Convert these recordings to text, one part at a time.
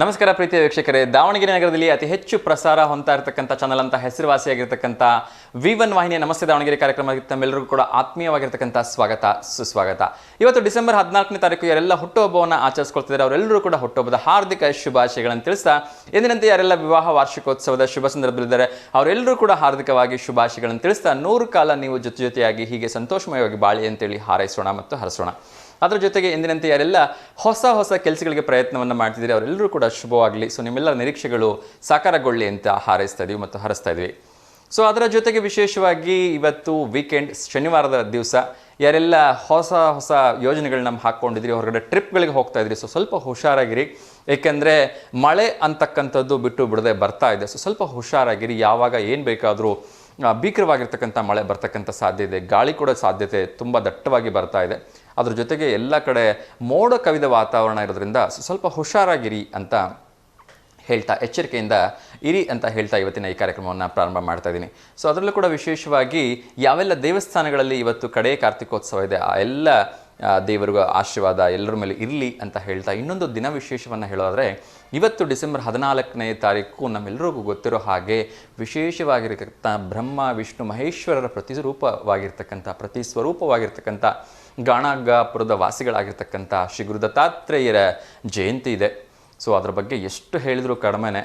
ನಮಸ್ಕಾರ ಪ್ರೀತಿಯ ವೀಕ್ಷಕರೇ, ದಾವಣಗೆರೆ ನಗರದಲ್ಲಿ ಅತಿ ಹೆಚ್ಚು ಪ್ರಸಾರ ಹೊಂದ್ತಾ ಇರತಕ್ಕಂಥ ಚಾನಲ್ ಅಂತ ಹೆಸರುವಾಸಿಯಾಗಿರ್ತಕ್ಕಂಥ V1 ವಾಹಿನಿಯ ನಮಸ್ತೆ ದಾವಣಗೆರೆ ಕಾರ್ಯಕ್ರಮಕ್ಕೆ ತಮ್ಮೆಲ್ಲರಿಗೂ ಕೂಡ ಆತ್ಮೀಯವಾಗಿರ್ತಕ್ಕಂಥ ಸ್ವಾಗತ ಸುಸ್ವಾಗತ. ಇವತ್ತು ಡಿಸೆಂಬರ್ 14ನೇ ತಾರೀಕು ಯಾರೆಲ್ಲ ಹುಟ್ಟುಹಬ್ಬವನ್ನು ಆಚರಿಸ್ಕೊಳ್ತಿದ್ದಾರೆ ಅವರೆಲ್ಲರೂ ಕೂಡ ಹುಟ್ಟುಹಬ್ಬದ ಹಾರ್ದಿಕ ಶುಭಾಶಯಗಳನ್ನು ತಿಳಿಸ್ತಾ, ಎಂದಿನಂತೆ ಯಾರೆಲ್ಲ ವಿವಾಹ ವಾರ್ಷಿಕೋತ್ಸವದ ಶುಭ ಸಂದರ್ಭದಲ್ಲಿದ್ದಾರೆ ಅವರೆಲ್ಲರೂ ಕೂಡ ಹಾರ್ದಿಕವಾಗಿ ಶುಭಾಶಯಗಳನ್ನು ತಿಳಿಸ್ತಾ 100 ಕಾಲ ನೀವು ಜೊತೆಯಾಗಿ ಹೀಗೆ ಸಂತೋಷಮಯವಾಗಿ ಬಾಳಿ ಅಂತೇಳಿ ಹಾರೈಸೋಣ ಮತ್ತು ಹರಸೋಣ. ಅದರ ಜೊತೆಗೆ ಎಂದಿನಂತೆ ಯಾರೆಲ್ಲ ಹೊಸ ಕೆಲಸಗಳಿಗೆ ಪ್ರಯತ್ನವನ್ನು ಮಾಡ್ತಿದ್ದೀರಿ ಅವರೆಲ್ಲರೂ ಕೂಡ ಶುಭವಾಗಲಿ. ಸೊ ನಿಮ್ಮೆಲ್ಲ ನಿರೀಕ್ಷೆಗಳು ಸಾಕಾರಗೊಳ್ಳಿ ಅಂತ ಹಾರೈಸ್ತಾ ಇದೀವಿ ಮತ್ತು ಹರಿಸ್ತಾ ಇದ್ವಿ. ಸೊ ಅದರ ಜೊತೆಗೆ ವಿಶೇಷವಾಗಿ ಇವತ್ತು ವೀಕೆಂಡ್, ಶನಿವಾರದ ದಿವಸ ಯಾರೆಲ್ಲ ಹೊಸ ಯೋಜನೆಗಳನ್ನ ಹಾಕ್ಕೊಂಡಿದ್ರಿ, ಹೊರಗಡೆ ಟ್ರಿಪ್ಗಳಿಗೆ ಹೋಗ್ತಾ ಇದ್ರಿ, ಸೊ ಸ್ವಲ್ಪ ಹುಷಾರಾಗಿರಿ. ಏಕೆಂದರೆ ಮಳೆ ಅಂತಕ್ಕಂಥದ್ದು ಬಿಟ್ಟು ಬಿಡದೆ ಬರ್ತಾ ಇದೆ. ಸೊ ಸ್ವಲ್ಪ ಹುಷಾರಾಗಿರಿ. ಯಾವಾಗ ಏನು ಬೇಕಾದರೂ ಭೀಕರವಾಗಿರ್ತಕ್ಕಂಥ ಮಳೆ ಬರ್ತಕ್ಕಂಥ ಸಾಧ್ಯತೆ, ಗಾಳಿ ಕೂಡ ಸಾಧ್ಯತೆ ತುಂಬ ದಟ್ಟವಾಗಿ ಬರ್ತಾ ಇದೆ. ಅದ್ರ ಜೊತೆಗೆ ಎಲ್ಲ ಕಡೆ ಮೋಡ ಕವಿದ ವಾತಾವರಣ ಇರೋದ್ರಿಂದ ಸ್ವಲ್ಪ ಹುಷಾರಾಗಿರಿ ಅಂತ ಹೇಳ್ತಾ, ಎಚ್ಚರಿಕೆಯಿಂದ ಇರಿ ಅಂತ ಹೇಳ್ತಾ ಇವತ್ತಿನ ಈ ಕಾರ್ಯಕ್ರಮವನ್ನು ಪ್ರಾರಂಭ ಮಾಡ್ತಾ ಇದ್ದೀನಿ. ಸೊ ಅದರಲ್ಲೂ ಕೂಡ ವಿಶೇಷವಾಗಿ ಯಾವೆಲ್ಲ ದೇವಸ್ಥಾನಗಳಲ್ಲಿ ಇವತ್ತು ಕಡೆ ಕಾರ್ತಿಕೋತ್ಸವ ಇದೆ ಆ ಎಲ್ಲ ದೇವರಿಗೂ ಆಶೀರ್ವಾದ ಎಲ್ಲರ ಮೇಲೆ ಇರಲಿ ಅಂತ ಹೇಳ್ತಾ, ಇನ್ನೊಂದು ದಿನ ವಿಶೇಷವನ್ನು ಹೇಳೋದಾದರೆ ಇವತ್ತು ಡಿಸೆಂಬರ್ 14ನೇ ತಾರೀಕು ನಮ್ಮೆಲ್ಲರಿಗೂ ಗೊತ್ತಿರೋ ಹಾಗೆ ವಿಶೇಷವಾಗಿರ್ತಕ್ಕಂಥ ಬ್ರಹ್ಮ ವಿಷ್ಣು ಮಹೇಶ್ವರರ ಪ್ರತಿ ಸ್ವರೂಪವಾಗಿರ್ತಕ್ಕಂಥ ಗಾಣಗಾಪುರದ ವಾಸಿಗಳಾಗಿರ್ತಕ್ಕಂಥ ಶ್ರೀ ಗುರು ದತ್ತಾತ್ರೇಯರ ಜಯಂತಿ ಇದೆ. ಸೊ ಅದರ ಬಗ್ಗೆ ಎಷ್ಟು ಹೇಳಿದರೂ ಕಡಿಮೆನೆ.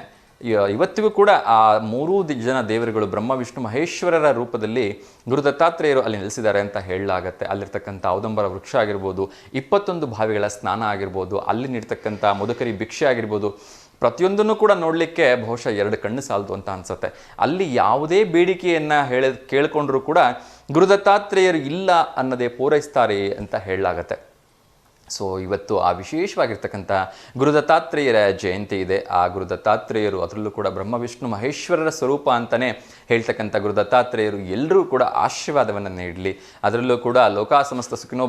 ಇವತ್ತಿಗೂ ಕೂಡ ಆ 3 ಜನ ದೇವರುಗಳು ಬ್ರಹ್ಮ ವಿಷ್ಣು ಮಹೇಶ್ವರರ ರೂಪದಲ್ಲಿ ಗುರು ದತ್ತಾತ್ರೇಯರು ಅಲ್ಲಿ ನೆಲೆಸಿದ್ದಾರೆ ಅಂತ ಹೇಳಲಾಗತ್ತೆ. ಅಲ್ಲಿರ್ತಕ್ಕಂಥ ಔದಂಬರ ವೃಕ್ಷ ಆಗಿರ್ಬೋದು, 21 ಬಾವಿಗಳ ಸ್ನಾನ ಆಗಿರ್ಬೋದು, ಅಲ್ಲಿ ನೀಡ್ತಕ್ಕಂಥ ಮಧುಕರಿ ಭಿಕ್ಷೆ ಆಗಿರ್ಬೋದು, ಪ್ರತಿಯೊಂದನ್ನು ಕೂಡ ನೋಡಲಿಕ್ಕೆ ಬಹುಶಃ 2 ಕಣ್ಣು ಸಾಲದು ಅಂತ ಅನಿಸುತ್ತೆ. ಅಲ್ಲಿ ಯಾವುದೇ ಬೇಡಿಕೆಯನ್ನು ಕೇಳಿಕೊಂಡ್ರೂ ಕೂಡ ಗುರು ದತ್ತಾತ್ರೇಯರು ಇಲ್ಲ ಅನ್ನೋದೇ ಪೂರೈಸ್ತಾರೆ ಅಂತ ಹೇಳಲಾಗತ್ತೆ. ಸೊ ಇವತ್ತು ಆ ವಿಶೇಷವಾಗಿರ್ತಕ್ಕಂಥ ಗುರು ದತ್ತಾತ್ರೇಯರ ಜಯಂತಿ ಇದೆ. ಆ ಗುರು ದತ್ತಾತ್ರೇಯರು, ಅದರಲ್ಲೂ ಕೂಡ ಬ್ರಹ್ಮ ವಿಷ್ಣು ಮಹೇಶ್ವರರ ಸ್ವರೂಪ ಅಂತಲೇ ಹೇಳ್ತಕ್ಕಂಥ ಗುರು ದತ್ತಾತ್ರೇಯರು ಎಲ್ಲರೂ ಕೂಡ ಆಶೀರ್ವಾದವನ್ನು ನೀಡಲಿ. ಅದರಲ್ಲೂ ಕೂಡ ಲೋಕ ಸಮಸ್ತ ಸುಖಿನೋ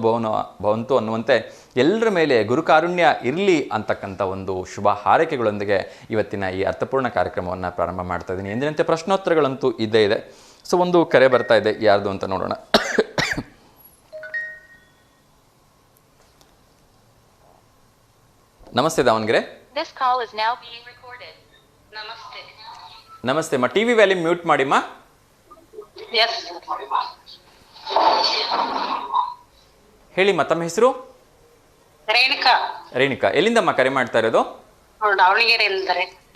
ಭವಂತು ಅನ್ನುವಂತೆ ಎಲ್ಲರ ಮೇಲೆ ಗುರುಕಾರುಣ್ಯ ಇರಲಿ ಅಂತಕ್ಕಂಥ ಒಂದು ಶುಭ ಹಾರೈಕೆಗಳೊಂದಿಗೆ ಇವತ್ತಿನ ಈ ಅರ್ಥಪೂರ್ಣ ಕಾರ್ಯಕ್ರಮವನ್ನು ಪ್ರಾರಂಭ ಮಾಡ್ತಾ ಇದ್ದೀನಿ. ಎಂದಿನಂತೆ ಪ್ರಶ್ನೋತ್ತರಗಳಂತೂ ಇದ್ದೇ ಇದೆ. ಸೊ ಒಂದು ಕರೆ ಬರ್ತಾ ಇದೆ, ಯಾರ್ದು ಅಂತ ನೋಡೋಣ. ನಮಸ್ತೆ ದಾವಣಗೆರೆ. ನಮಸ್ತೆ ಅಮ್ಮ, ಟಿವಿ ವ್ಯಾಲ್ಯೂಮ್ ಮ್ಯೂಟ್ ಮಾಡಿಮ್ಮ. ಹೇಳಿಮ್ಮ, ತಮ್ಮ ಹೆಸರು? ರೇಣುಕಾ. ಎಲ್ಲಿಂದಮ್ಮ ಕರೆ ಮಾಡ್ತಾ ಇರೋದು?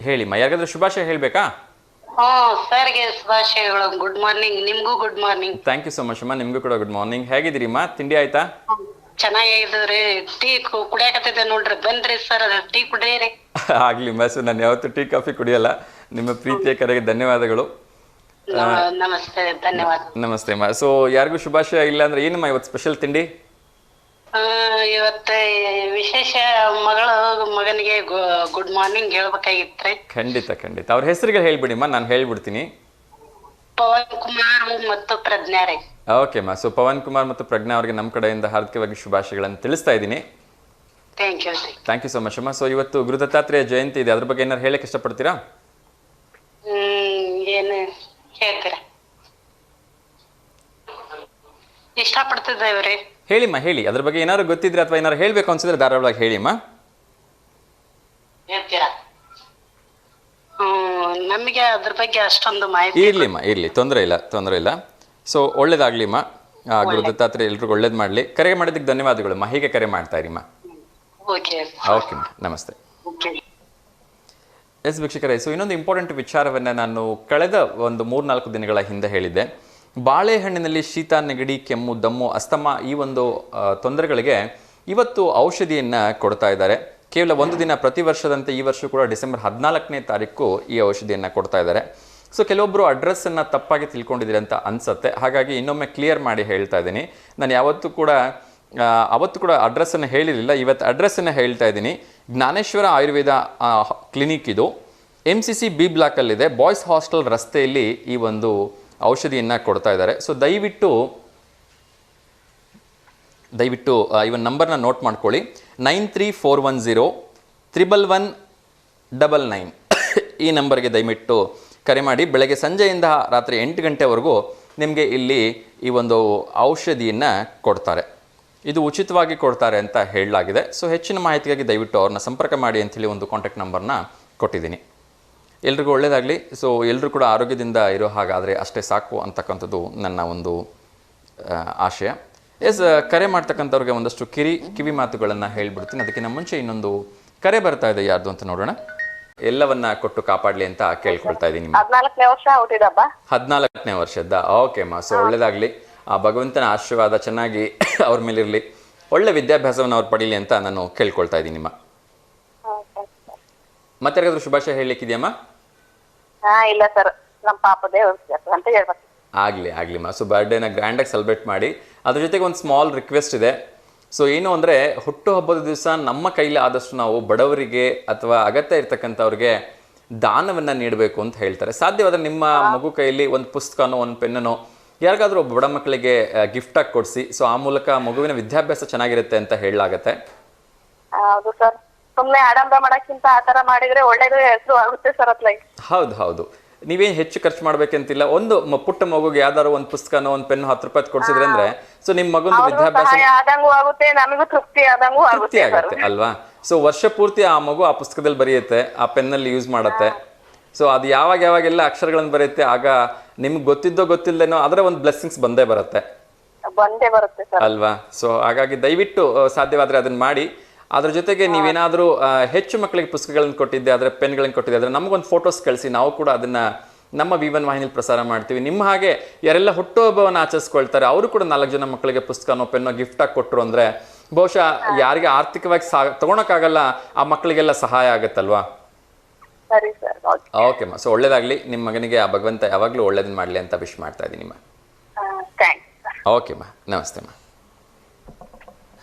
ಹೇಳಿಮ್ಮ, ಯಾರಿಗಾದ್ರೂ ಶುಭಾಶಯ ಹೇಳ್ಬೇಕಾ? ಸರ್ಗೆ ಶುಭಾಶಯಗಳು. Good morning. ನಿಮ್ಗೂ good morning. Thank you so much ಅಮ್ಮ. ನಿಮ್ಗೂ ಕೂಡ ಗುಡ್ ಮಾರ್ನಿಂಗ್. ಹೇಗಿದ್ದೀರಿಮ್ಮ? ತಿಂಡಿ ಆಯ್ತಾ? ಚೆನ್ನಾಗಿದ್ರಿ. ಟೀ ಕುಡಿಯಾಕತ್ತಿದ್ದೆ ನೋಡ್ರಿ, ಬನ್ರಿ ಸರ್, ಟೀ ಕುಡಿಯಿರಿ. ಆಗ್ಲಿ ಮಸು, ನಾನು ಯಾವತ್ತೂ ಟೀ ಕಾಫಿ ಕುಡಿಯಲ್ಲ. ನಿಮ್ಮ ಪ್ರೀತಿಯ ಕರೆಗೆ ಧನ್ಯವಾದಗಳು. ನಮಸ್ತೆ, ಧನ್ಯವಾದ. ನಮಸ್ತೆ ಅಮ್ಮ. ಸೊ ಯಾರಿಗೂ ಶುಭಾಶಯ ಇಲ್ಲ ಅಂದ್ರೆ ಏನಮ್ಮ ಇವತ್ತು ಸ್ಪೆಷಲ್ ತಿಂಡಿ? ಇವತ್ತ ವಿಶೇಷ ಮಗನಿಗೆ ಗುಡ್ ಮಾರ್ನಿಂಗ್ ಹೇಳ್ಬೇಕಾಗಿತ್ರಿ. ಖಂಡಿತ ಅವ್ರ ಹೆಸರಿಗೆ ಹೇಳ್ಬಿಡಿಮ್ಮ, ನಾನು ಹೇಳ್ಬಿಡ್ತೀನಿ. ಪವನ್ ಕುಮಾರ್ ಮತ್ತು ಪ್ರಜ್ಞಾ ರೈ. ಓಕೆ ಅಮ್ಮ. ಸೊ ಪವನ್ ಕುಮಾರ್ ಮತ್ತು ಪ್ರಜ್ಞಾ ಅವರಿಗೆ ನಮ್ಮ ಕಡೆಯಿಂದ ಹಾರ್ದಿಕವಾಗಿ ಶುಭಾಶಯಗಳನ್ನು ತಿಳಿಸ್ತಾ ಇದ್ದೀನಿ. ಥ್ಯಾಂಕ್ ಯು ಸೊ ಮಚ್ ಅಮ್ಮ. ಸೊ ಇವತ್ತು ಗುರು ದತ್ತಾತ್ರೇಯ ಜಯಂತಿ ಇದೆ, ಅದ್ರ ಬಗ್ಗೆ ಏನಾದ್ರು ಹೇಳಕ್ ಇಷ್ಟಪಡ್ತೀರಾ? ಏನು ಹೇಳ್ತೀರಾ? ಇಷ್ಟಪಡ್ತಿದ್ದೇವ್ರಿ. ಹೇಳಿಮ್ಮ, ಹೇಳಿ. ಅದ್ರ ಬಗ್ಗೆ ಏನಾದ್ರು ಗೊತ್ತಿದ್ರೆ ಅಥವಾ ಏನಾದ್ರು ಹೇಳ್ಬೇಕು ಅನ್ಸಿದ್ರೆ ಧಾರಾಳವಾಗಿ ಹೇಳಿಮ್ಮ. ಹೇಳ್ತೀರಾ? ನಮಗೆ ಅದ್ರ ಬಗ್ಗೆ ಅಷ್ಟೊಂದು ಮಾಹಿತಿ ಇರ್ಲಿ, ತೊಂದರೆ ಇಲ್ಲ. ಸೊ ಒಳ್ಳೇದಾಗ್ಲಿಮ್ಮ. ಗುರು ದತ್ತಾತ್ರೇಯ ಎಲ್ರಿಗೂ ಒಳ್ಳೇದು ಮಾಡಲಿ. ಕರೆ ಮಾಡಿದ್ದಕ್ಕೆ ಧನ್ಯವಾದಗಳು. ಹೀಗೆ ಕರೆ ಮಾಡ್ತಾ ಇರಿಮ್ಮ. ಓಕೆ ನಮಸ್ತೆ. ಎಸ್ ವೀಕ್ಷಕರೇ, ಸೊ ಇನ್ನೊಂದು ಇಂಪಾರ್ಟೆಂಟ್ ವಿಚಾರವನ್ನು ನಾನು ಕಳೆದ ಒಂದು 3-4 ದಿನಗಳ ಹಿಂದೆ ಹೇಳಿದ್ದೆ. ಬಾಳೆಹಣ್ಣಿನಲ್ಲಿ ಶೀತ, ನೆಗಡಿ, ಕೆಮ್ಮು, ದಮ್ಮು, ಅಸ್ತಮಾ ಈ ಒಂದು ತೊಂದರೆಗಳಿಗೆ ಇವತ್ತು ಔಷಧಿಯನ್ನು ಕೊಡ್ತಾ ಇದ್ದಾರೆ. ಕೇವಲ ಒಂದು ದಿನ, ಪ್ರತಿ ವರ್ಷದಂತೆ ಈ ವರ್ಷ ಕೂಡ ಡಿಸೆಂಬರ್ 14ನೇ ತಾರೀಕು ಈ ಔಷಧಿಯನ್ನು ಕೊಡ್ತಾ ಇದ್ದಾರೆ. ಸೊ ಕೆಲವೊಬ್ಬರು ಅಡ್ರೆಸ್ಸನ್ನು ತಪ್ಪಾಗಿ ತಿಳ್ಕೊಂಡಿದ್ದೀರಿ ಅಂತ ಅನಿಸುತ್ತೆ. ಹಾಗಾಗಿ ಇನ್ನೊಮ್ಮೆ ಕ್ಲಿಯರ್ ಮಾಡಿ ಹೇಳ್ತಾ ಇದ್ದೀನಿ. ನಾನು ಅವತ್ತು ಕೂಡ ಅಡ್ರೆಸ್ಸನ್ನು ಹೇಳಿರಲಿಲ್ಲ, ಇವತ್ತು ಅಡ್ರೆಸ್ಸನ್ನು ಹೇಳ್ತಾ ಇದ್ದೀನಿ. ಜ್ಞಾನೇಶ್ವರ ಆಯುರ್ವೇದ ಕ್ಲಿನಿಕ್ ಇದು MCC B ಬ್ಲಾಕಲ್ಲಿದೆ. ಬಾಯ್ಸ್ ಹಾಸ್ಟೆಲ್ ರಸ್ತೆಯಲ್ಲಿ ಈ ಒಂದು ಔಷಧಿಯನ್ನು ಕೊಡ್ತಾ ಇದ್ದಾರೆ. ಸೊ ದಯವಿಟ್ಟು ಈ ಒಂದು ನಂಬರ್ನ ನೋಟ್ ಮಾಡ್ಕೊಳ್ಳಿ. 9341011199 ಈ ನಂಬರ್ಗೆ ದಯವಿಟ್ಟು ಕರೆ ಮಾಡಿ. ಬೆಳಗ್ಗೆ ಸಂಜೆಯಿಂದ ರಾತ್ರಿ 8 ಗಂಟೆವರೆಗೂ ನಿಮಗೆ ಇಲ್ಲಿ ಈ ಒಂದು ಔಷಧಿಯನ್ನು ಕೊಡ್ತಾರೆ. ಇದು ಉಚಿತವಾಗಿ ಕೊಡ್ತಾರೆ ಅಂತ ಹೇಳಲಾಗಿದೆ. ಸೊ ಹೆಚ್ಚಿನ ಮಾಹಿತಿಗಾಗಿ ದಯವಿಟ್ಟು ಅವ್ರನ್ನ ಸಂಪರ್ಕ ಮಾಡಿ ಅಂಥೇಳಿ ಒಂದು ಕಾಂಟ್ಯಾಕ್ಟ್ ನಂಬರ್ನ ಕೊಟ್ಟಿದ್ದೀನಿ. ಎಲ್ರಿಗೂ ಒಳ್ಳೆಯದಾಗಲಿ. ಸೊ ಎಲ್ಲರೂ ಕೂಡ ಆರೋಗ್ಯದಿಂದ ಇರೋ ಹಾಗಾದರೆ ಅಷ್ಟೇ ಸಾಕು ಅಂತಕ್ಕಂಥದ್ದು ನನ್ನ ಒಂದು ಆಶಯ. ಕರೆ ಮಾಡ್ತಕ್ಕಂಥವ್ರಿಗೆ ಒಂದಷ್ಟು ಕಿವಿ ಮಾತುಗಳನ್ನು ಹೇಳ್ಬಿಡ್ತೀನಿ. ಅದಕ್ಕಿಂತ ಮುಂಚೆ ಇನ್ನೊಂದು ಕರೆ ಬರ್ತಾ ಇದೆ, ಯಾರ್ದು ಅಂತ ನೋಡೋಣ. ಎಲ್ಲವನ್ನ ಕೊಟ್ಟು ಕಾಪಾಡಲಿ ಅಂತ ಕೇಳ್ಕೊಳ್ತಾ ಇದ್ದೀನಿ. 14ನೇ ವರ್ಷ ಹುಟ್ಟಿದಬ್ಬ. 14ನೇ ವರ್ಷದ. ಓಕೆ ಅಮ್ಮ. ಸೊ ಒಳ್ಳೆಯದಾಗಲಿ. ಆ ಭಗವಂತನ ಆಶೀರ್ವಾದ ಚೆನ್ನಾಗಿ ಅವ್ರ ಮೇಲಿರಲಿ, ಒಳ್ಳೆ ವಿದ್ಯಾಭ್ಯಾಸವನ್ನು ಅವ್ರು ಪಡೀಲಿ ಅಂತ ನಾನು ಕೇಳ್ಕೊಳ್ತಾ ಇದ್ದೀನಿ ಅಮ್ಮ. ಮತ್ತೆ ಯಾರಾದ್ರೂ ಶುಭಾಶಯ ಹೇಳಲಿಕ್ಕಿದೆಯಮ್ಮ? ಇಲ್ಲ ಸರ್, ನಮ್ಮ ಪಾಪದೇ ಅಂತ ಹೇಳ್ಬೇಕು. ಆಗ್ಲಿಮ್ಮ. ಸೊ ಬರ್ಡೇನ ಗ್ರ್ಯಾಂಡಾಗಿ ಸೆಲೆಬ್ರೇಟ್ ಮಾಡಿ. ಅದ್ರ ಜೊತೆಗೆ ಒಂದು ಸ್ಮಾಲ್ ರಿಕ್ವೆಸ್ಟ್ ಇದೆ. ಸೊ ಏನು ಅಂದರೆ, ಹುಟ್ಟುಹಬ್ಬದ ದಿವಸ ನಮ್ಮ ಕೈಲಿ ಆದಷ್ಟು ನಾವು ಬಡವರಿಗೆ ಅಥವಾ ಅಗತ್ಯ ಇರ್ತಕ್ಕಂಥವ್ರಿಗೆ ದಾನವನ್ನು ನೀಡಬೇಕು ಅಂತ ಹೇಳ್ತಾರೆ. ಸಾಧ್ಯವಾದರೆ ನಿಮ್ಮ ಮಗು ಕೈಯಲ್ಲಿ ಒಂದು ಪುಸ್ತಕನೋ ಒಂದು ಪೆನ್ನನೋ ಯಾರಿಗಾದ್ರೂ ಒಬ್ಬ ಬಡ ಮಕ್ಕಳಿಗೆ ಗಿಫ್ಟಾಗಿ ಕೊಡಿಸಿ. ಸೊ ಆ ಮೂಲಕ ಮಗುವಿನ ವಿದ್ಯಾಭ್ಯಾಸ ಚೆನ್ನಾಗಿರುತ್ತೆ ಅಂತ ಹೇಳಲಾಗತ್ತೆ. ಹೌದು ಸರ್, ಸುಮ್ಮನೆ ಆಡಂಬರ ಮಾಡಕ್ಕಿಂತ ಆ ತರ ಮಾಡಿದ್ರೆ ಒಳ್ಳೇದು ಹೆಸರು ಆಗುತ್ತೆ ಸರ್ ಅತ್ಲಾಗಿ. ಹೌದು. ನೀವೇನು ಹೆಚ್ಚು ಖರ್ಚು ಮಾಡ್ಬೇಕಂತಿಲ್ಲ. ಒಂದು ಪುಟ್ಟ ಮಗುಗೆ ಯಾವ್ದಾದ್ರು ಒಂದು ಪುಸ್ತಕನೋ ಒಂದು ಪೆನ್ 10 ರೂಪಾಯಿ ಕೊಡ್ಸಿದ್ರೆ ಅಂದ್ರೆ ಸೊ ನಿಮ್ಮ ಮಗುನ ವಿದ್ಯಾಭ್ಯಾಸ ಆದಂಗೂ ಆಗುತ್ತೆ, ನಮಗೂ ತೃಪ್ತಿ ಆದಂಗೂ ತೃಪ್ತಿ ಆಗುತ್ತೆ ಅಲ್ವಾ. ಸೊ ವರ್ಷ ಪೂರ್ತಿ ಆ ಮಗು ಆ ಪುಸ್ತಕದಲ್ಲಿ ಬರೆಯುತ್ತೆ, ಆ ಪೆನ್ನಲ್ಲಿ ಯೂಸ್ ಮಾಡುತ್ತೆ. ಸೊ ಅದು ಯಾವಾಗೆಲ್ಲ ಅಕ್ಷರಗಳನ್ನು ಬರೆಯುತ್ತೆ, ಆಗ ನಿಮ್ಗೆ ಗೊತ್ತಿಲ್ಲದೇನೋ ಅದರ ಒಂದು ಬ್ಲೆಸ್ಸಿಂಗ್ಸ್ ಬಂದೇ ಬರುತ್ತೆ ಅಲ್ವಾ. ಸೊ ಹಾಗಾಗಿ ದಯವಿಟ್ಟು ಸಾಧ್ಯವಾದರೆ ಅದನ್ನ ಮಾಡಿ. ಅದ್ರ ಜೊತೆಗೆ ನೀವೇನಾದರೂ ಹೆಚ್ಚು ಮಕ್ಕಳಿಗೆ ಪುಸ್ತಕಗಳನ್ನು ಕೊಟ್ಟಿದ್ದೆ, ಅದರ ಪೆನ್ಗಳನ್ನು ಕೊಟ್ಟಿದ್ದೆ ಆದರೆ ನಮಗೊಂದು ಫೋಟೋಸ್ ಕಳಿಸಿ, ನಾವು ಕೂಡ ಅದನ್ನ ನಮ್ಮ V1 ವಾಹಿನಿಯಲ್ಲಿ ಪ್ರಸಾರ ಮಾಡ್ತೀವಿ. ನಿಮ್ಮ ಹಾಗೆ ಯಾರೆಲ್ಲ ಹುಟ್ಟುಹಬ್ಬವನ್ನು ಆಚರಿಸ್ಕೊಳ್ತಾರೆ ಅವರು ಕೂಡ 4 ಜನ ಮಕ್ಕಳಿಗೆ ಪುಸ್ತಕನೋ ಪೆನ್ನೋ ಗಿಫ್ಟಾಗಿ ಕೊಟ್ಟರು ಅಂದರೆ ಬಹುಶಃ ಯಾರಿಗೆ ಆರ್ಥಿಕವಾಗಿ ತಗೊಳಕ್ಕಾಗಲ್ಲ ಆ ಮಕ್ಕಳಿಗೆಲ್ಲ ಸಹಾಯ ಆಗುತ್ತಲ್ವಾ. ಸರಿ ಸರ್, ಓಕೆ ಅಮ್ಮ. ಸೊ ಒಳ್ಳೇದಾಗಲಿ. ನಿಮ್ಮ ಮಗನಿಗೆ ಆ ಭಗವಂತ ಯಾವಾಗಲೂ ಒಳ್ಳೇದನ್ನ ಮಾಡಲಿ ಅಂತ ವಿಶ್ ಮಾಡ್ತಾ ಇದ್ದೀನಿ ಅಮ್ಮ. ಓಕೆ ಅಮ್ಮ, ನಮಸ್ತೆ ಅಮ್ಮ.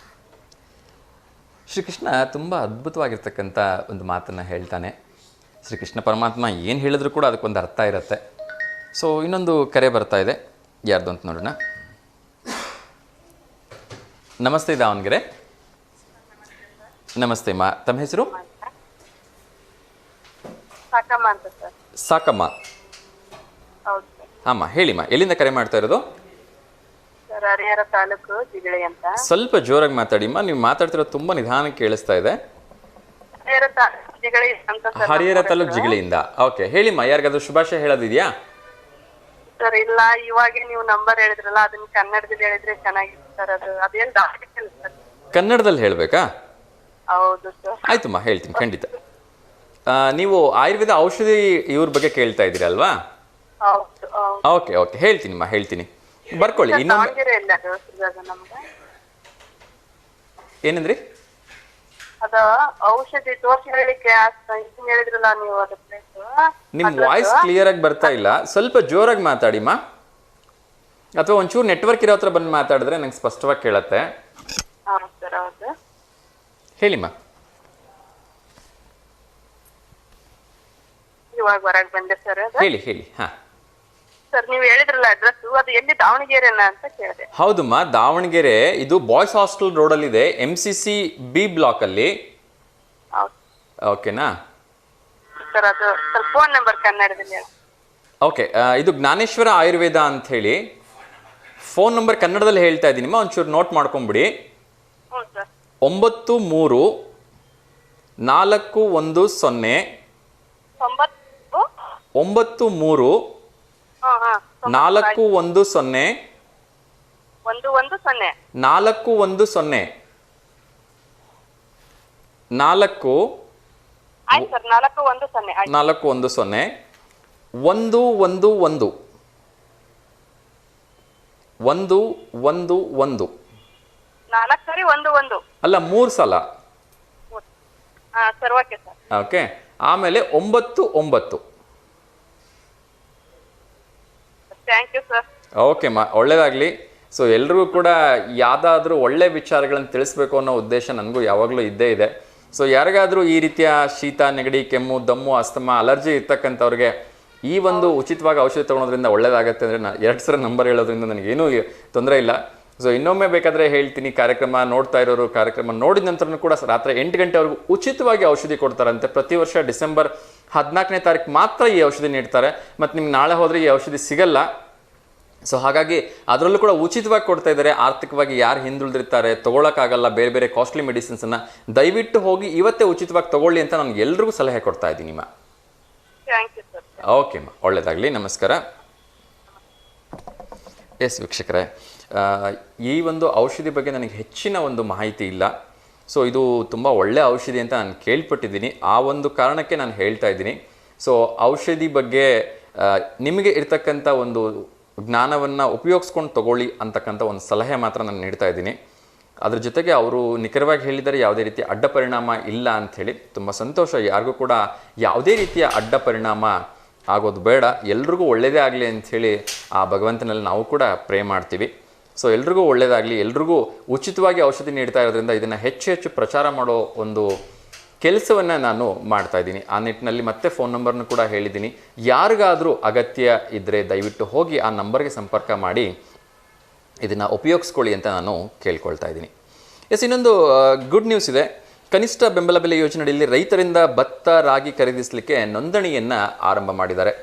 ಶ್ರೀಕೃಷ್ಣ ತುಂಬ ಅದ್ಭುತವಾಗಿರ್ತಕ್ಕಂಥ ಒಂದು ಮಾತನ್ನು ಹೇಳ್ತಾನೆ. ಶ್ರೀಕೃಷ್ಣ ಪರಮಾತ್ಮ ಏನು ಹೇಳಿದ್ರು ಕೂಡ ಅದಕ್ಕೊಂದು ಅರ್ಥ ಇರುತ್ತೆ. ಸೊ ಇನ್ನೊಂದು ಕರೆ ಬರ್ತಾ ಇದೆ, ಯಾರ್ದು ಅಂತ ನೋಡೋಣ. ನಮಸ್ತೆ ದಾವಣಗೆರೆ. ನಮಸ್ತೆ ಅಮ್ಮ, ತಮ್ಮ ಹೆಸರು? ಸಾಕಮ್ಮ. ಅಮ್ಮ ಹೇಳಿಮ್ಮ, ಎಲ್ಲಿಂದ ಕರೆ ಮಾಡ್ತಾ ಇರೋದು? ಹರಿಹರ ತಾಲೂಕು ಜಿಗಳಿ ಅಂತ. ಸ್ವಲ್ಪ ಜೋರಾಗಿ ಮಾತಾಡಿಮ್ಮ, ನೀವು ಮಾತಾಡ್ತಿರೋದು ತುಂಬಾ ನಿಧಾನಕ್ಕೆ ಕೇಳಿಸ್ತಾ ಇದೆ. ಹರಿಹರ ತಾಲೂಕು ಜಿಗಳಿಯಿಂದ. ಓಕೆ ಹೇಳಿಮ್ಮ, ಯಾರಿಗಾದ್ರೂ ಶುಭಾಶಯ ಹೇಳೋದಿದ್ಯಾ? ಸರ್ ಇಲ್ಲ, ಇವಾಗ ನೀವು ನಂಬರ್ ಹೇಳಿದ್ರಲ್ಲ ಅದನ್ನ ಕನ್ನಡದಲ್ಲಿ ಹೇಳಿದ್ರೆ ಚೆನ್ನಾಗಿತ್ತು ಸರ್. ಅದೇನ್ ಕನ್ನಡದಲ್ಲಿ ಹೇಳ್ಬೇಕಾ? ಹೌದು ಸರ್. ಆಯ್ತಮ್ಮ, ಹೇಳ್ತೀನಿ ಖಂಡಿತ. ನೀವು ಆಯುರ್ವೇದ ಔಷಧಿ ಇವ್ರ ಬಗ್ಗೆ ಕೇಳ್ತಾ ಇದ್ದೀರಲ್ವಾ? ಓಕೆ ಹೇಳ್ತೀನಿ. ಬರ್ಕೊಳ್ಳಿ. ಏನಂದ್ರಿ? ನಿಮ್ ವಾಯ್ಸ್ ಕ್ಲಿಯರ್ ಆಗಿ ಬರ್ತಾ ಇಲ್ಲ, ಸ್ವಲ್ಪ ಜೋರಾಗಿ ಮಾತಾಡಿಮ್ಮ. ಅಥವಾ ಒಂಚೂರು ನೆಟ್ವರ್ಕ್ ಇರೋ ಹತ್ರ ಬಂದು ಮಾತಾಡಿದ್ರೆ ನಂಗೆ ಸ್ಪಷ್ಟವಾಗಿ ಕೇಳತ್ತೆ. ಹೇಳಿಮ್ಮ. ಹೇಳಿ. ಹಾ ಸರ್, ನೀವು ಹೇಳಿದ್ರಲ್ಲ ಅಡ್ರೆಸ್, ಅದು ಎಲ್ಲಿ? ದಾವಣಗೆರೆನ ಅಂತ ಕೇಳಿದೆ. ಹೌದಮ್ಮ, ದಾವಣಗೆರೆ. ಇದು ಬಾಯ್ಸ್ ಹಾಸ್ಟೆಲ್ ರೋಡ್ ಅಲ್ಲಿ ಇದೆ, MCC B ಬ್ಲಾಕ್ ಅಲ್ಲಿ. ಓಕೆನಾ ಸರ್? ಅದು ಸ್ವಲ್ಪ ಫೋನ್ ನಂಬರ್ ಕನ್ನಡದಲ್ಲಿ. ಓಕೆ, ಇದು ಜ್ಞಾನೇಶ್ವರ ಆಯುರ್ವೇದ ಅಂತ ಹೇಳಿ. ಫೋನ್ ನಂಬರ್ ಕನ್ನಡದಲ್ಲಿ ಹೇಳ್ತಾ ಇದ್ದೀನಿಮ್ಮ, ಒಂಚೂರು ನೋಟ್ ಮಾಡ್ಕೊಂಬಿಡಿ. 93 410 93 410 410 111 ಅಲ್ಲ 3 ಸಲ. ಓಕೆ, ಆಮೇಲೆ 99. ಓಕೆ ಮಾ, ಒಳ್ಳೇದಾಗಲಿ. ಸೊ ಎಲ್ರಿಗೂ ಕೂಡ ಯಾವುದಾದ್ರೂ ಒಳ್ಳೆ ವಿಚಾರಗಳನ್ನು ತಿಳಿಸ್ಬೇಕು ಅನ್ನೋ ಉದ್ದೇಶ ನನಗೂ ಯಾವಾಗಲೂ ಇದ್ದೇ ಇದೆ. ಸೊ ಯಾರಿಗಾದರೂ ಈ ರೀತಿಯ ಶೀತ, ನೆಗಡಿ, ಕೆಮ್ಮು, ದಮ್ಮು, ಅಸ್ತಮ, ಅಲರ್ಜಿ ಇರ್ತಕ್ಕಂಥವ್ರಿಗೆ ಈ ಒಂದು ಉಚಿತವಾಗಿ ಔಷಧಿ ತೊಗೊಳೋದ್ರಿಂದ ಒಳ್ಳೇದಾಗುತ್ತೆ ಅಂದರೆ 2 ಸಲ ನಂಬರ್ ಹೇಳೋದ್ರಿಂದ ನನಗೇನೂ ತೊಂದರೆ ಇಲ್ಲ. ಸೊ ಇನ್ನೊಮ್ಮೆ ಬೇಕಾದರೆ ಹೇಳ್ತೀನಿ, ಕಾರ್ಯಕ್ರಮ ನೋಡ್ತಾ ಇರೋರು ಕಾರ್ಯಕ್ರಮ ನೋಡಿದ ನಂತರನೂ ಕೂಡ ರಾತ್ರಿ 8 ಗಂಟೆವರೆಗೂ ಉಚಿತವಾಗಿ ಔಷಧಿ ಕೊಡ್ತಾರಂತೆ. ಪ್ರತಿ ವರ್ಷ ಡಿಸೆಂಬರ್ 14ನೇ ತಾರೀಕು ಮಾತ್ರ ಈ ಔಷಧಿ ನೀಡ್ತಾರೆ. ಮತ್ತು ನಿಮ್ಗೆ ನಾಳೆ ಹೋದರೆ ಈ ಔಷಧಿ ಸಿಗಲ್ಲ. ಸೊ ಹಾಗಾಗಿ ಅದರಲ್ಲೂ ಕೂಡ ಉಚಿತವಾಗಿ ಕೊಡ್ತಾ ಇದ್ದಾರೆ. ಆರ್ಥಿಕವಾಗಿ ಯಾರು ಹಿಂದುಳಿದಿರ್ತಾರೆ, ತೊಗೊಳಕ್ಕಾಗಲ್ಲ ಬೇರೆ ಬೇರೆ ಕಾಸ್ಟ್ಲಿ ಮೆಡಿಸಿನ್ಸನ್ನು, ದಯವಿಟ್ಟು ಹೋಗಿ ಇವತ್ತೇ ಉಚಿತವಾಗಿ ತಗೊಳ್ಳಿ ಅಂತ ನಾನು ಎಲ್ರಿಗೂ ಸಲಹೆ ಕೊಡ್ತಾ ಇದ್ದೀನಿ ಮಾ. Thank you sir. ಓಕೆ ಮಾ, ಒಳ್ಳೆಯದಾಗಲಿ, ನಮಸ್ಕಾರ. ಎಸ್ ವೀಕ್ಷಕರೇ, ಈ ಒಂದು ಔಷಧಿ ಬಗ್ಗೆ ನನಗೆ ಹೆಚ್ಚಿನ ಒಂದು ಮಾಹಿತಿ ಇಲ್ಲ. ಸೊ ಇದು ತುಂಬ ಒಳ್ಳೆಯ ಔಷಧಿ ಅಂತ ನಾನು ಕೇಳ್ಪಟ್ಟಿದ್ದೀನಿ, ಆ ಒಂದು ಕಾರಣಕ್ಕೆ ನಾನು ಹೇಳ್ತಾ ಇದ್ದೀನಿ. ಸೊ ಔಷಧಿ ಬಗ್ಗೆ ನಿಮಗೆ ಇರ್ತಕ್ಕಂಥ ಒಂದು ಜ್ಞಾನವನ್ನು ಉಪಯೋಗಿಸ್ಕೊಂಡು ತಗೊಳ್ಳಿ ಅಂತಕ್ಕಂಥ ಒಂದು ಸಲಹೆ ಮಾತ್ರ ನಾನು ನೀಡ್ತಾ ಇದ್ದೀನಿ. ಅದ್ರ ಜೊತೆಗೆ ಅವರು ನಿಖರವಾಗಿ ಹೇಳಿದರೆ ಯಾವುದೇ ರೀತಿಯ ಅಡ್ಡ ಪರಿಣಾಮ ಇಲ್ಲ ಅಂಥೇಳಿ. ತುಂಬ ಸಂತೋಷ. ಯಾರಿಗೂ ಕೂಡ ಯಾವುದೇ ರೀತಿಯ ಅಡ್ಡ ಪರಿಣಾಮ ಆಗೋದು ಬೇಡ, ಎಲ್ರಿಗೂ ಒಳ್ಳೆಯದೇ ಆಗಲಿ ಅಂಥೇಳಿ ಆ ಭಗವಂತನಲ್ಲಿ ನಾವು ಕೂಡ ಪ್ರೇ ಮಾಡ್ತೀವಿ. ಸೊ ಎಲ್ರಿಗೂ ಒಳ್ಳೆಯದಾಗಲಿ, ಎಲ್ರಿಗೂ ಉಚಿತವಾಗಿ ಔಷಧಿ ನೀಡ್ತಾ ಇರೋದ್ರಿಂದ ಇದನ್ನು ಹೆಚ್ಚು ಹೆಚ್ಚು ಪ್ರಚಾರ ಮಾಡೋ ಒಂದು ಕೆಲಸವನ್ನು ನಾನು ಮಾಡ್ತಾ ಇದ್ದೀನಿ. ಆ ನಿಟ್ಟಿನಲ್ಲಿ ಮತ್ತೆ ಫೋನ್ ನಂಬರ್ನು ಕೂಡ ಹೇಳಿದ್ದೀನಿ. ಯಾರಿಗಾದರೂ ಅಗತ್ಯ ಇದ್ದರೆ ದಯವಿಟ್ಟು ಹೋಗಿ ಆ ನಂಬರ್ಗೆ ಸಂಪರ್ಕ ಮಾಡಿ ಇದನ್ನು ಉಪಯೋಗಿಸ್ಕೊಳ್ಳಿ ಅಂತ ನಾನು ಕೇಳ್ಕೊಳ್ತಾ ಇದ್ದೀನಿ. ಎಸ್, ಇನ್ನೊಂದು ಗುಡ್ ನ್ಯೂಸ್ ಇದೆ. ಕನಿಷ್ಠ ಬೆಂಬಲ ಬೆಲೆ ಯೋಜನೆಯಲ್ಲಿ ರೈತರಿಂದ ಭತ್ತ, ರಾಗಿ ಖರೀದಿಸಲಿಕ್ಕೆ ನೋಂದಣಿಯನ್ನು ಆರಂಭ ಮಾಡಿದ್ದಾರೆ.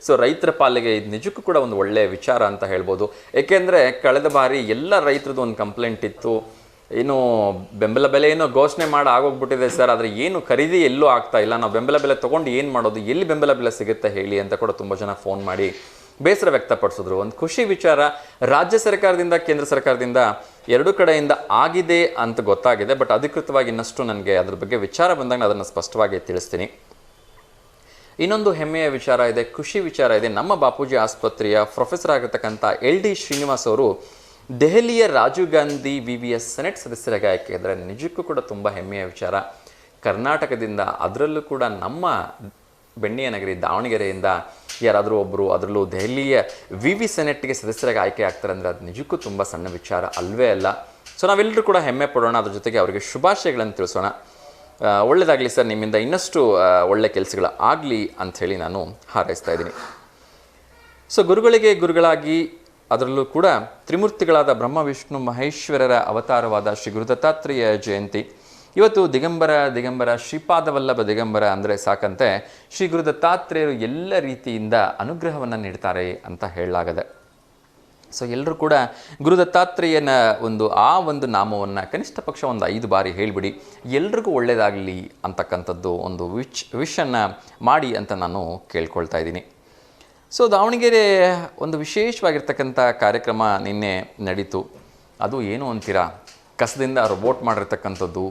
ಸೊ ರೈತರ ಪಾಲಿಗೆ ಇದು ನಿಜಕ್ಕೂ ಕೂಡ ಒಂದು ಒಳ್ಳೆಯ ವಿಚಾರ ಅಂತ ಹೇಳ್ಬೋದು. ಏಕೆಂದರೆ ಕಳೆದ ಬಾರಿ ಎಲ್ಲ ರೈತರದ್ದು ಒಂದು ಕಂಪ್ಲೇಂಟ್ ಇತ್ತು, ಏನು ಬೆಂಬಲ ಬೆಲೆ ಏನೋ ಘೋಷಣೆ ಮಾಡಿ ಆಗೋಗ್ಬಿಟ್ಟಿದೆ ಸರ್, ಆದರೆ ಏನು ಖರೀದಿ ಎಲ್ಲೂ ಆಗ್ತಾ ಇಲ್ಲ, ನಾವು ಬೆಂಬಲ ಬೆಲೆ ತೊಗೊಂಡು ಏನು ಮಾಡೋದು, ಎಲ್ಲಿ ಬೆಂಬಲ ಬೆಲೆ ಸಿಗುತ್ತೆ ಹೇಳಿ ಅಂತ ಕೂಡ ತುಂಬ ಜನ ಫೋನ್ ಮಾಡಿ ಬೇಸರ ವ್ಯಕ್ತಪಡಿಸಿದ್ರು. ಒಂದು ಖುಷಿ ವಿಚಾರ, ರಾಜ್ಯ ಸರ್ಕಾರದಿಂದ ಕೇಂದ್ರ ಸರ್ಕಾರದಿಂದ ಎರಡೂ ಕಡೆಯಿಂದ ಆಗಿದೆ ಅಂತ ಗೊತ್ತಾಗಿದೆ. ಬಟ್ ಅಧಿಕೃತವಾಗಿ ಇನ್ನಷ್ಟು ನನಗೆ ಅದ್ರ ಬಗ್ಗೆ ವಿಚಾರ ಬಂದಾಗ ಅದನ್ನು ಸ್ಪಷ್ಟವಾಗಿ ತಿಳಿಸ್ತೀನಿ. ಇನ್ನೊಂದು ಹೆಮ್ಮೆಯ ವಿಚಾರ ಇದೆ, ಖುಷಿ ವಿಚಾರ ಇದೆ. ನಮ್ಮ ಬಾಪೂಜಿ ಆಸ್ಪತ್ರೆಯ ಪ್ರೊಫೆಸರ್ ಆಗಿರ್ತಕ್ಕಂಥ LD ಶ್ರೀನಿವಾಸ್ ಅವರು ದೆಹಲಿಯ ರಾಜೀವ್ ಗಾಂಧಿ VVS ಸೆನೆಟ್ ಸದಸ್ಯರಾಗಿ ಆಯ್ಕೆ ಇದ್ದಾರೆ. ನಿಜಕ್ಕೂ ಕೂಡ ತುಂಬ ಹೆಮ್ಮೆಯ ವಿಚಾರ. ಕರ್ನಾಟಕದಿಂದ, ಅದರಲ್ಲೂ ಕೂಡ ನಮ್ಮ ಬೆಣ್ಣಿಯ ನಗರಿ ದಾವಣಗೆರೆಯಿಂದ ಯಾರಾದರೂ ಒಬ್ಬರು ಅದರಲ್ಲೂ ದೆಹಲಿಯ VV ಸೆನೆಟ್ಗೆ ಸದಸ್ಯರಾಗಿ ಆಯ್ಕೆ ಆಗ್ತಾರೆ ಅಂದರೆ ಅದು ನಿಜಕ್ಕೂ ತುಂಬ ಸಣ್ಣ ವಿಚಾರ ಅಲ್ವೇ ಅಲ್ಲ. ಸೊ ನಾವೆಲ್ಲರೂ ಕೂಡ ಹೆಮ್ಮೆ ಪಡೋಣ, ಅದ್ರ ಜೊತೆಗೆ ಅವರಿಗೆ ಶುಭಾಶಯಗಳನ್ನು ತಿಳಿಸೋಣ. ಒಳ್ಳೆಯದಾಗಲಿ ಸರ್, ನಿಮ್ಮಿಂದ ಇನ್ನಷ್ಟು ಒಳ್ಳೆ ಕೆಲಸಗಳು ಆಗಲಿ ಅಂಥೇಳಿ ನಾನು ಹಾರೈಸ್ತಾ ಇದ್ದೀನಿ. ಸೊ ಗುರುಗಳಿಗೆ ಗುರುಗಳಾಗಿ, ಅದರಲ್ಲೂ ಕೂಡ ತ್ರಿಮೂರ್ತಿಗಳಾದ ಬ್ರಹ್ಮ ವಿಷ್ಣು ಮಹೇಶ್ವರರ ಅವತಾರವಾದ ಶ್ರೀ ಗುರು ದತ್ತಾತ್ರೇಯ ಜಯಂತಿ ಇವತ್ತು. ದಿಗಂಬರ ಶ್ರೀಪಾದವಲ್ಲಭ ದಿಗಂಬರ ಅಂದರೆ ಸಾಕಂತೆ ಶ್ರೀ ಗುರು ದತ್ತಾತ್ರೇಯರು ಎಲ್ಲ ರೀತಿಯಿಂದ ಅನುಗ್ರಹವನ್ನು ನೀಡ್ತಾರೆ ಅಂತ ಹೇಳಲಾಗದೆ. ಸೊ ಎಲ್ಲರೂ ಕೂಡ ಗುರು ದತ್ತಾತ್ರೇಯನ ಆ ಒಂದು ನಾಮವನ್ನು ಕನಿಷ್ಠ ಪಕ್ಷ ಒಂದು 5 ಬಾರಿ ಹೇಳಿಬಿಡಿ, ಎಲ್ರಿಗೂ ಒಳ್ಳೆಯದಾಗಲಿ ಅಂತಕ್ಕಂಥದ್ದು ಒಂದು ವಿಶನ್ನು ಮಾಡಿ ಅಂತ ನಾನು ಕೇಳ್ಕೊಳ್ತಾ ಇದ್ದೀನಿ. ಸೊ ದಾವಣಗೆರೆ ಒಂದು ವಿಶೇಷವಾಗಿರ್ತಕ್ಕಂಥ ಕಾರ್ಯಕ್ರಮ ನಿನ್ನೆ ನಡೀತು. ಅದು ಏನು ಅಂತೀರಾ, ಕಸದಿಂದ ರೋಬೋಟ್ ಮಾಡಿರ್ತಕ್ಕಂಥದ್ದು,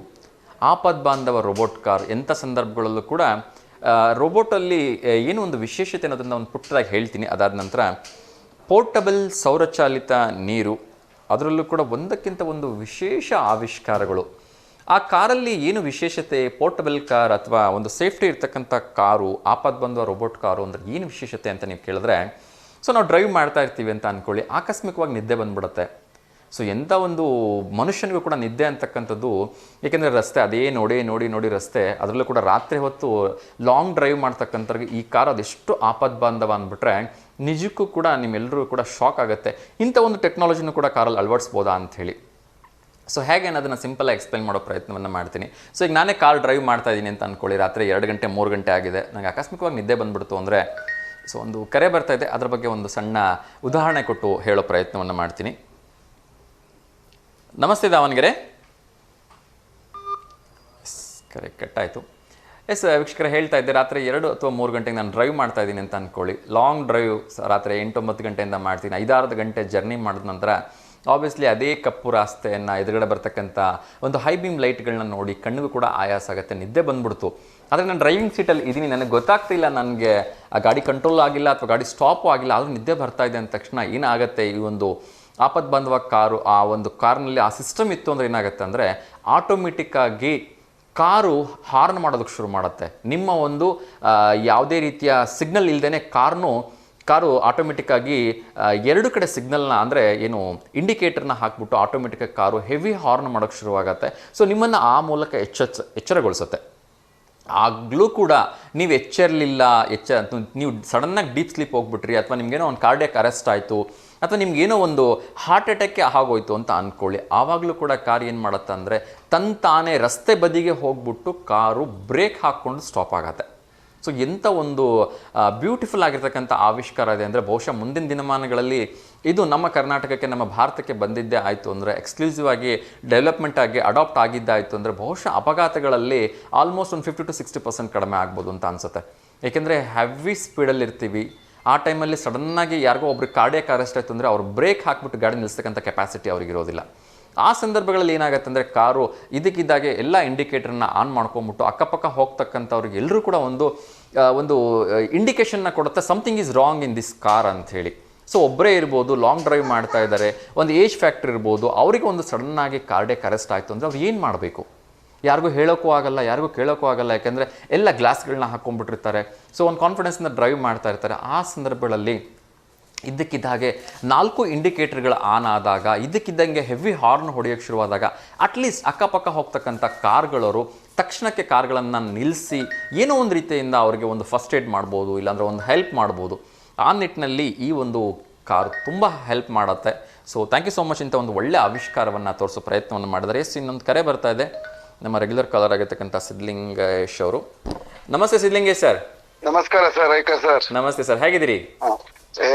ಆಪದ್ ಬಾಂಧವ ರೋಬೋಟ್ ಕಾರ್. ಎಂಥ ಸಂದರ್ಭಗಳಲ್ಲೂ ಕೂಡ ರೋಬೋಟಲ್ಲಿ ಏನು ಒಂದು ವಿಶೇಷತೆ ಅನ್ನೋದನ್ನು ಒಂದು ಪುಟ್ಟದಾಗಿ ಹೇಳ್ತೀನಿ. ಅದಾದ ನಂತರ ಪೋರ್ಟಬಲ್ ಸೌರಚಾಲಿತ ನೀರು, ಅದರಲ್ಲೂ ಕೂಡ ಒಂದಕ್ಕಿಂತ ಒಂದು ವಿಶೇಷ ಆವಿಷ್ಕಾರಗಳು. ಆ ಕಾರಲ್ಲಿ ಏನು ವಿಶೇಷತೆ, ಪೋರ್ಟಬಲ್ ಕಾರ್ ಅಥವಾ ಒಂದು ಸೇಫ್ಟಿ ಇರ್ತಕ್ಕಂಥ ಕಾರು, ಆಪದ್ ಬಂಧುವ ರೋಬೋಟ್ ಕಾರು ಅಂದರೆ ಏನು ವಿಶೇಷತೆ ಅಂತ ನೀವು ಕೇಳಿದ್ರೆ, ಸೊ ನಾವು ಡ್ರೈವ್ ಮಾಡ್ತಾ ಇರ್ತೀವಿ ಅಂತ ಅಂದ್ಕೊಳ್ಳಿ, ಆಕಸ್ಮಿಕವಾಗಿ ನಿದ್ದೆ ಬಂದ್ಬಿಡುತ್ತೆ. ಸೊ ಎಂಥ ಒಂದು ಮನುಷ್ಯನಿಗೂ ಕೂಡ ನಿದ್ದೆ ಅಂತಕ್ಕಂಥದ್ದು, ಏಕೆಂದರೆ ರಸ್ತೆ ಅದೇ ನೋಡಿ ರಸ್ತೆ, ಅದರಲ್ಲೂ ಕೂಡ ರಾತ್ರಿ ಹೊತ್ತು ಲಾಂಗ್ ಡ್ರೈವ್ ಮಾಡ್ತಕ್ಕಂಥವ್ರಿಗೆ ಈ ಕಾರ್ ಅದೆಷ್ಟು ಆಪದ್ ಬಾಂಧವ ಅಂದ್ಬಿಟ್ರೆ ನಿಜಕ್ಕೂ ಕೂಡ ನಿಮ್ಮೆಲ್ಲರೂ ಕೂಡ ಶಾಕ್ ಆಗುತ್ತೆ. ಇಂಥ ಒಂದು ಟೆಕ್ನಾಲಜಿನೂ ಕೂಡ ಕಾರಲ್ಲಿ ಅಳವಡಿಸ್ಬೋದಾ ಅಂಥೇಳಿ. ಸೊ ಹೇಗೆ ಅನ್ನೋದನ್ನು ಸಿಂಪಲಾಗಿ ಎಕ್ಸ್ಪ್ಲೈನ್ ಮಾಡೋ ಪ್ರಯತ್ನವನ್ನು ಮಾಡ್ತೀನಿ. ಸೊ ಈಗ ನಾನೇ ಕಾರ್ ಡ್ರೈವ್ ಮಾಡ್ತಾ ಇದ್ದೀನಿ ಅಂತ ಅಂದ್ಕೊಳ್ಳಿ, ರಾತ್ರಿ 2 ಗಂಟೆ 3 ಗಂಟೆ ಆಗಿದೆ, ನನಗೆ ಆಕಸ್ಮಿಕವಾಗಿ ನಿದ್ದೆ ಬಂದುಬಿಡ್ತು ಅಂದರೆ, ಸೊ ಒಂದು ಕರೆ ಬರ್ತಾ ಇದೆ, ಅದರ ಬಗ್ಗೆ ಒಂದು ಸಣ್ಣ ಉದಾಹರಣೆ ಕೊಟ್ಟು ಹೇಳೋ ಪ್ರಯತ್ನವನ್ನು ಮಾಡ್ತೀನಿ. ನಮಸ್ತೆ ದಾವಣಗೆರೆ. ಕರೆ ಕಟ್ಟಾಯಿತು. ಎಸ್ ವೀಕ್ಷಕರೇ, ಹೇಳ್ತಾ ಇದ್ದೆ ರಾತ್ರಿ 2 ಅಥವಾ 3 ಗಂಟೆಗೆ ನಾನು ಡ್ರೈವ್ ಮಾಡ್ತಾ ಇದ್ದೀನಿ ಅಂತ ಅಂದ್ಕೊಳ್ಳಿ. ಲಾಂಗ್ ಡ್ರೈವ್ ರಾತ್ರಿ 8-9 ಗಂಟೆಯಿಂದ ಮಾಡ್ತೀನಿ. 5-6 ಗಂಟೆ ಜರ್ನಿ ಮಾಡಿದ ನಂತರ ಆಬ್ವಿಯಸ್ಲಿ ಅದೇ ಕಪ್ಪು ರಾಸ್ತೆಯನ್ನು ಎದುರುಗಡೆ ಬರ್ತಕ್ಕಂಥ ಒಂದು ಹೈ ಬೀಮ್ ಲೈಟ್ಗಳನ್ನ ನೋಡಿ ಕಣ್ಣಿಗೂ ಕೂಡ ಆಯಾಸ ಆಗುತ್ತೆ, ನಿದ್ದೆ ಬಂದ್ಬಿಡ್ತು. ಆದರೆ ನಾನು ಡ್ರೈವಿಂಗ್ ಸೀಟಲ್ಲಿ ಇದ್ದೀನಿ, ನನಗೆ ಗೊತ್ತಾಗ್ತಿಲ್ಲ, ನನಗೆ ಆ ಗಾಡಿ ಕಂಟ್ರೋಲ್ ಆಗಿಲ್ಲ ಅಥವಾ ಗಾಡಿ ಸ್ಟಾಪು ಆಗಿಲ್ಲ, ಆದರೂ ನಿದ್ದೆ ಬರ್ತಾ ಇದೆ ಅಂದ ತಕ್ಷಣ ಏನಾಗುತ್ತೆ, ಈ ಒಂದು ಆಪತ್ ಬಾಂಧವ ಕಾರು, ಆ ಒಂದು ಕಾರ್ನಲ್ಲಿ ಆ ಸಿಸ್ಟಮ್ ಇತ್ತು ಅಂದರೆ ಏನಾಗುತ್ತೆ ಅಂದರೆ ಆಟೋಮೆಟಿಕ್ಕಾಗಿ ಕಾರು ಹಾರ್ನ್ ಮಾಡೋದಕ್ಕೆ ಶುರು ಮಾಡುತ್ತೆ. ನಿಮ್ಮ ಒಂದು ಯಾವುದೇ ರೀತಿಯ ಸಿಗ್ನಲ್ ಇಲ್ಲದೇ ಕಾರು ಆಟೋಮೆಟಿಕ್ಕಾಗಿ 2 ಕಡೆ ಸಿಗ್ನಲ್ನ ಅಂದರೆ ಏನು ಇಂಡಿಕೇಟರ್ನ ಹಾಕ್ಬಿಟ್ಟು ಆಟೋಮೆಟಿಕ್ಕಾಗಿ ಕಾರು ಹೆವಿ ಹಾರ್ನ್ ಮಾಡೋಕ್ಕೆ ಶುರುವಾಗತ್ತೆ. ಸೊ ನಿಮ್ಮನ್ನು ಆ ಮೂಲಕ ಎಚ್ಚರಗೊಳಿಸುತ್ತೆ. ಆಗಲೂ ಕೂಡ ನೀವು ಎಚ್ಚರಲಿಲ್ಲ, ನೀವು ಸಡನ್ನಾಗಿ ಡೀಪ್ ಸ್ಲೀಪ್ ಹೋಗ್ಬಿಟ್ರಿ, ಅಥವಾ ನಿಮಗೇನೋ ಒಂದು ಕಾರ್ಡಿಯಾಕ್ ಅರೆಸ್ಟ್ ಆಯಿತು, ಅಥವಾ ನಿಮಗೇನೋ ಒಂದು ಹಾರ್ಟ್ ಅಟ್ಯಾಕೆ ಆಗೋಯ್ತು ಅಂತ ಅಂದ್ಕೊಳ್ಳಿ, ಆವಾಗಲೂ ಕೂಡ ಕಾರ್ ಏನು ಮಾಡುತ್ತೆ ಅಂದರೆ ತಾನೇ ರಸ್ತೆ ಬದಿಗೆ ಹೋಗ್ಬಿಟ್ಟು ಕಾರು ಬ್ರೇಕ್ ಹಾಕ್ಕೊಂಡು ಸ್ಟಾಪ್ ಆಗತ್ತೆ. ಸೊ ಎಂಥ ಒಂದು ಬ್ಯೂಟಿಫುಲ್ ಆಗಿರ್ತಕ್ಕಂಥ ಆವಿಷ್ಕಾರ ಇದೆ ಅಂದರೆ ಬಹುಶಃ ಮುಂದಿನ ದಿನಮಾನಗಳಲ್ಲಿ ಇದು ನಮ್ಮ ಕರ್ನಾಟಕಕ್ಕೆ, ನಮ್ಮ ಭಾರತಕ್ಕೆ ಬಂದಿದ್ದೇ ಆಯಿತು ಅಂದರೆ, ಎಕ್ಸ್ಕ್ಲೂಸಿವ್ ಆಗಿ ಡೆವಲಪ್ಮೆಂಟ್ ಆಗಿ ಅಡಾಪ್ಟ್ ಆಗಿದ್ದಾಯಿತು ಅಂದರೆ ಬಹುಶಃ ಅಪಘಾತಗಳಲ್ಲಿ ಆಲ್ಮೋಸ್ಟ್ ಒಂದು 50-60% ಕಡಿಮೆ ಆಗ್ಬೋದು ಅಂತ ಅನಿಸುತ್ತೆ. ಏಕೆಂದರೆ ಹೆವಿ ಸ್ಪೀಡಲ್ಲಿ ಇರ್ತೀವಿ, ಆ ಟೈಮಲ್ಲಿ ಸಡನ್ನಾಗಿ ಯಾರಿಗೋ ಒಬ್ರಿಗೆ ಕಾರ್ಡಿಯಾಕ್ ಅರೆಸ್ಟ್ ಆಯಿತು ಅಂದರೆ ಅವ್ರು ಬ್ರೇಕ್ ಹಾಕ್ಬಿಟ್ಟು ಗಾಡಿ ನಿಲ್ಲಿಸ್ತಕ್ಕಂಥ ಕೆಪಾಸಿಟಿ ಅವ್ರಿಗಿರೋದಿಲ್ಲ. ಆ ಸಂದರ್ಭಗಳಲ್ಲಿ ಏನಾಗುತ್ತೆ ಅಂದರೆ ಕಾರು ಇದಕ್ಕಿದ್ದಾಗೆ ಎಲ್ಲ ಇಂಡಿಕೇಟರ್ನ ಆನ್ ಮಾಡ್ಕೊಂಬಿಟ್ಟು ಅಕ್ಕಪಕ್ಕ ಹೋಗ್ತಕ್ಕಂಥವ್ರಿಗೆ ಎಲ್ಲರೂ ಕೂಡ ಒಂದು ಇಂಡಿಕೇಷನ್ನ ಕೊಡುತ್ತೆ, something is wrong in this car ಅಂತ ಹೇಳಿ. ಸೊ ಒಬ್ಬರೇ ಇರ್ಬೋದು, ಲಾಂಗ್ ಡ್ರೈವ್ ಮಾಡ್ತಾ ಇದ್ದಾರೆ, ಒಂದು ಏಜ್ ಫ್ಯಾಕ್ಟ್ರಿ ಇರ್ಬೋದು, ಅವರಿಗೆ ಒಂದು ಸಡನ್ನಾಗಿ ಕಾರ್ಡಿಯಾಕ್ ಅರೆಸ್ಟ್ ಆಯಿತು ಅಂದರೆ ಅವ್ರು ಏನು ಮಾಡಬೇಕು? ಯಾರಿಗೂ ಹೇಳೋಕ್ಕೂ ಆಗಲ್ಲ, ಯಾರಿಗೂ ಕೇಳೋಕ್ಕೂ ಆಗಲ್ಲ, ಯಾಕೆಂದರೆ ಎಲ್ಲ ಗ್ಲಾಸ್ಗಳನ್ನ ಹಾಕ್ಕೊಂಡ್ಬಿಟ್ಟಿರ್ತಾರೆ. ಸೊ ಒಂದು ಕಾನ್ಫಿಡೆನ್ಸ್ನ ಡ್ರೈವ್ ಮಾಡ್ತಾ ಇರ್ತಾರೆ. ಆ ಸಂದರ್ಭಗಳಲ್ಲಿ ಇದ್ದಕ್ಕಿದ್ದ ಹಾಗೆ 4 ಇಂಡಿಕೇಟರ್ಗಳು ಆನ್ ಆದಾಗ, ಇದ್ದಕ್ಕಿದ್ದಂಗೆ ಹೆವಿ ಹಾರ್ನ್ ಹೊಡೆಯೋಕ್ಕೆ ಶುರುವಾದಾಗ ಅಟ್ಲೀಸ್ಟ್ ಅಕ್ಕಪಕ್ಕ ಹೋಗ್ತಕ್ಕಂಥ ಕಾರ್ಗಳವರು ತಕ್ಷಣಕ್ಕೆ ಕಾರ್ಗಳನ್ನು ನಿಲ್ಲಿಸಿ ಏನೋ ಒಂದು ರೀತಿಯಿಂದ ಅವರಿಗೆ ಒಂದು ಫಸ್ಟ್ ಏಡ್ ಮಾಡ್ಬೋದು, ಇಲ್ಲಾಂದರೆ ಒಂದು ಹೆಲ್ಪ್ ಮಾಡ್ಬೋದು. ಆ ನಿಟ್ಟಿನಲ್ಲಿ ಈ ಒಂದು ಕಾರು ತುಂಬ ಹೆಲ್ಪ್ ಮಾಡುತ್ತೆ. So thank you so much. ಇಂಥ ಒಂದು ಒಳ್ಳೆ ಆವಿಷ್ಕಾರವನ್ನು ತೋರಿಸೋ ಪ್ರಯತ್ನವನ್ನು ಮಾಡಿದರೆ. ಇನ್ನೊಂದು ಕರೆ ಬರ್ತಾ ಇದೆ, ನಮ್ಮ ರೆಗ್ಯುಲರ್ ಕಾಲರ್ ಆಗಿರ್ತಕ್ಕಂಥ ಸಿದ್ಲಿಂಗೇಶ್ ಅವರು. ನಮಸ್ತೆ ಸಿದ್ಲಿಂಗೇಶ್ ಸರ್. ನಮಸ್ಕಾರ ಸರ್. ಐಕ ಸರ್. ನಮಸ್ತೆ ಸರ್, ಹೇಗಿದ್ದೀರಿ?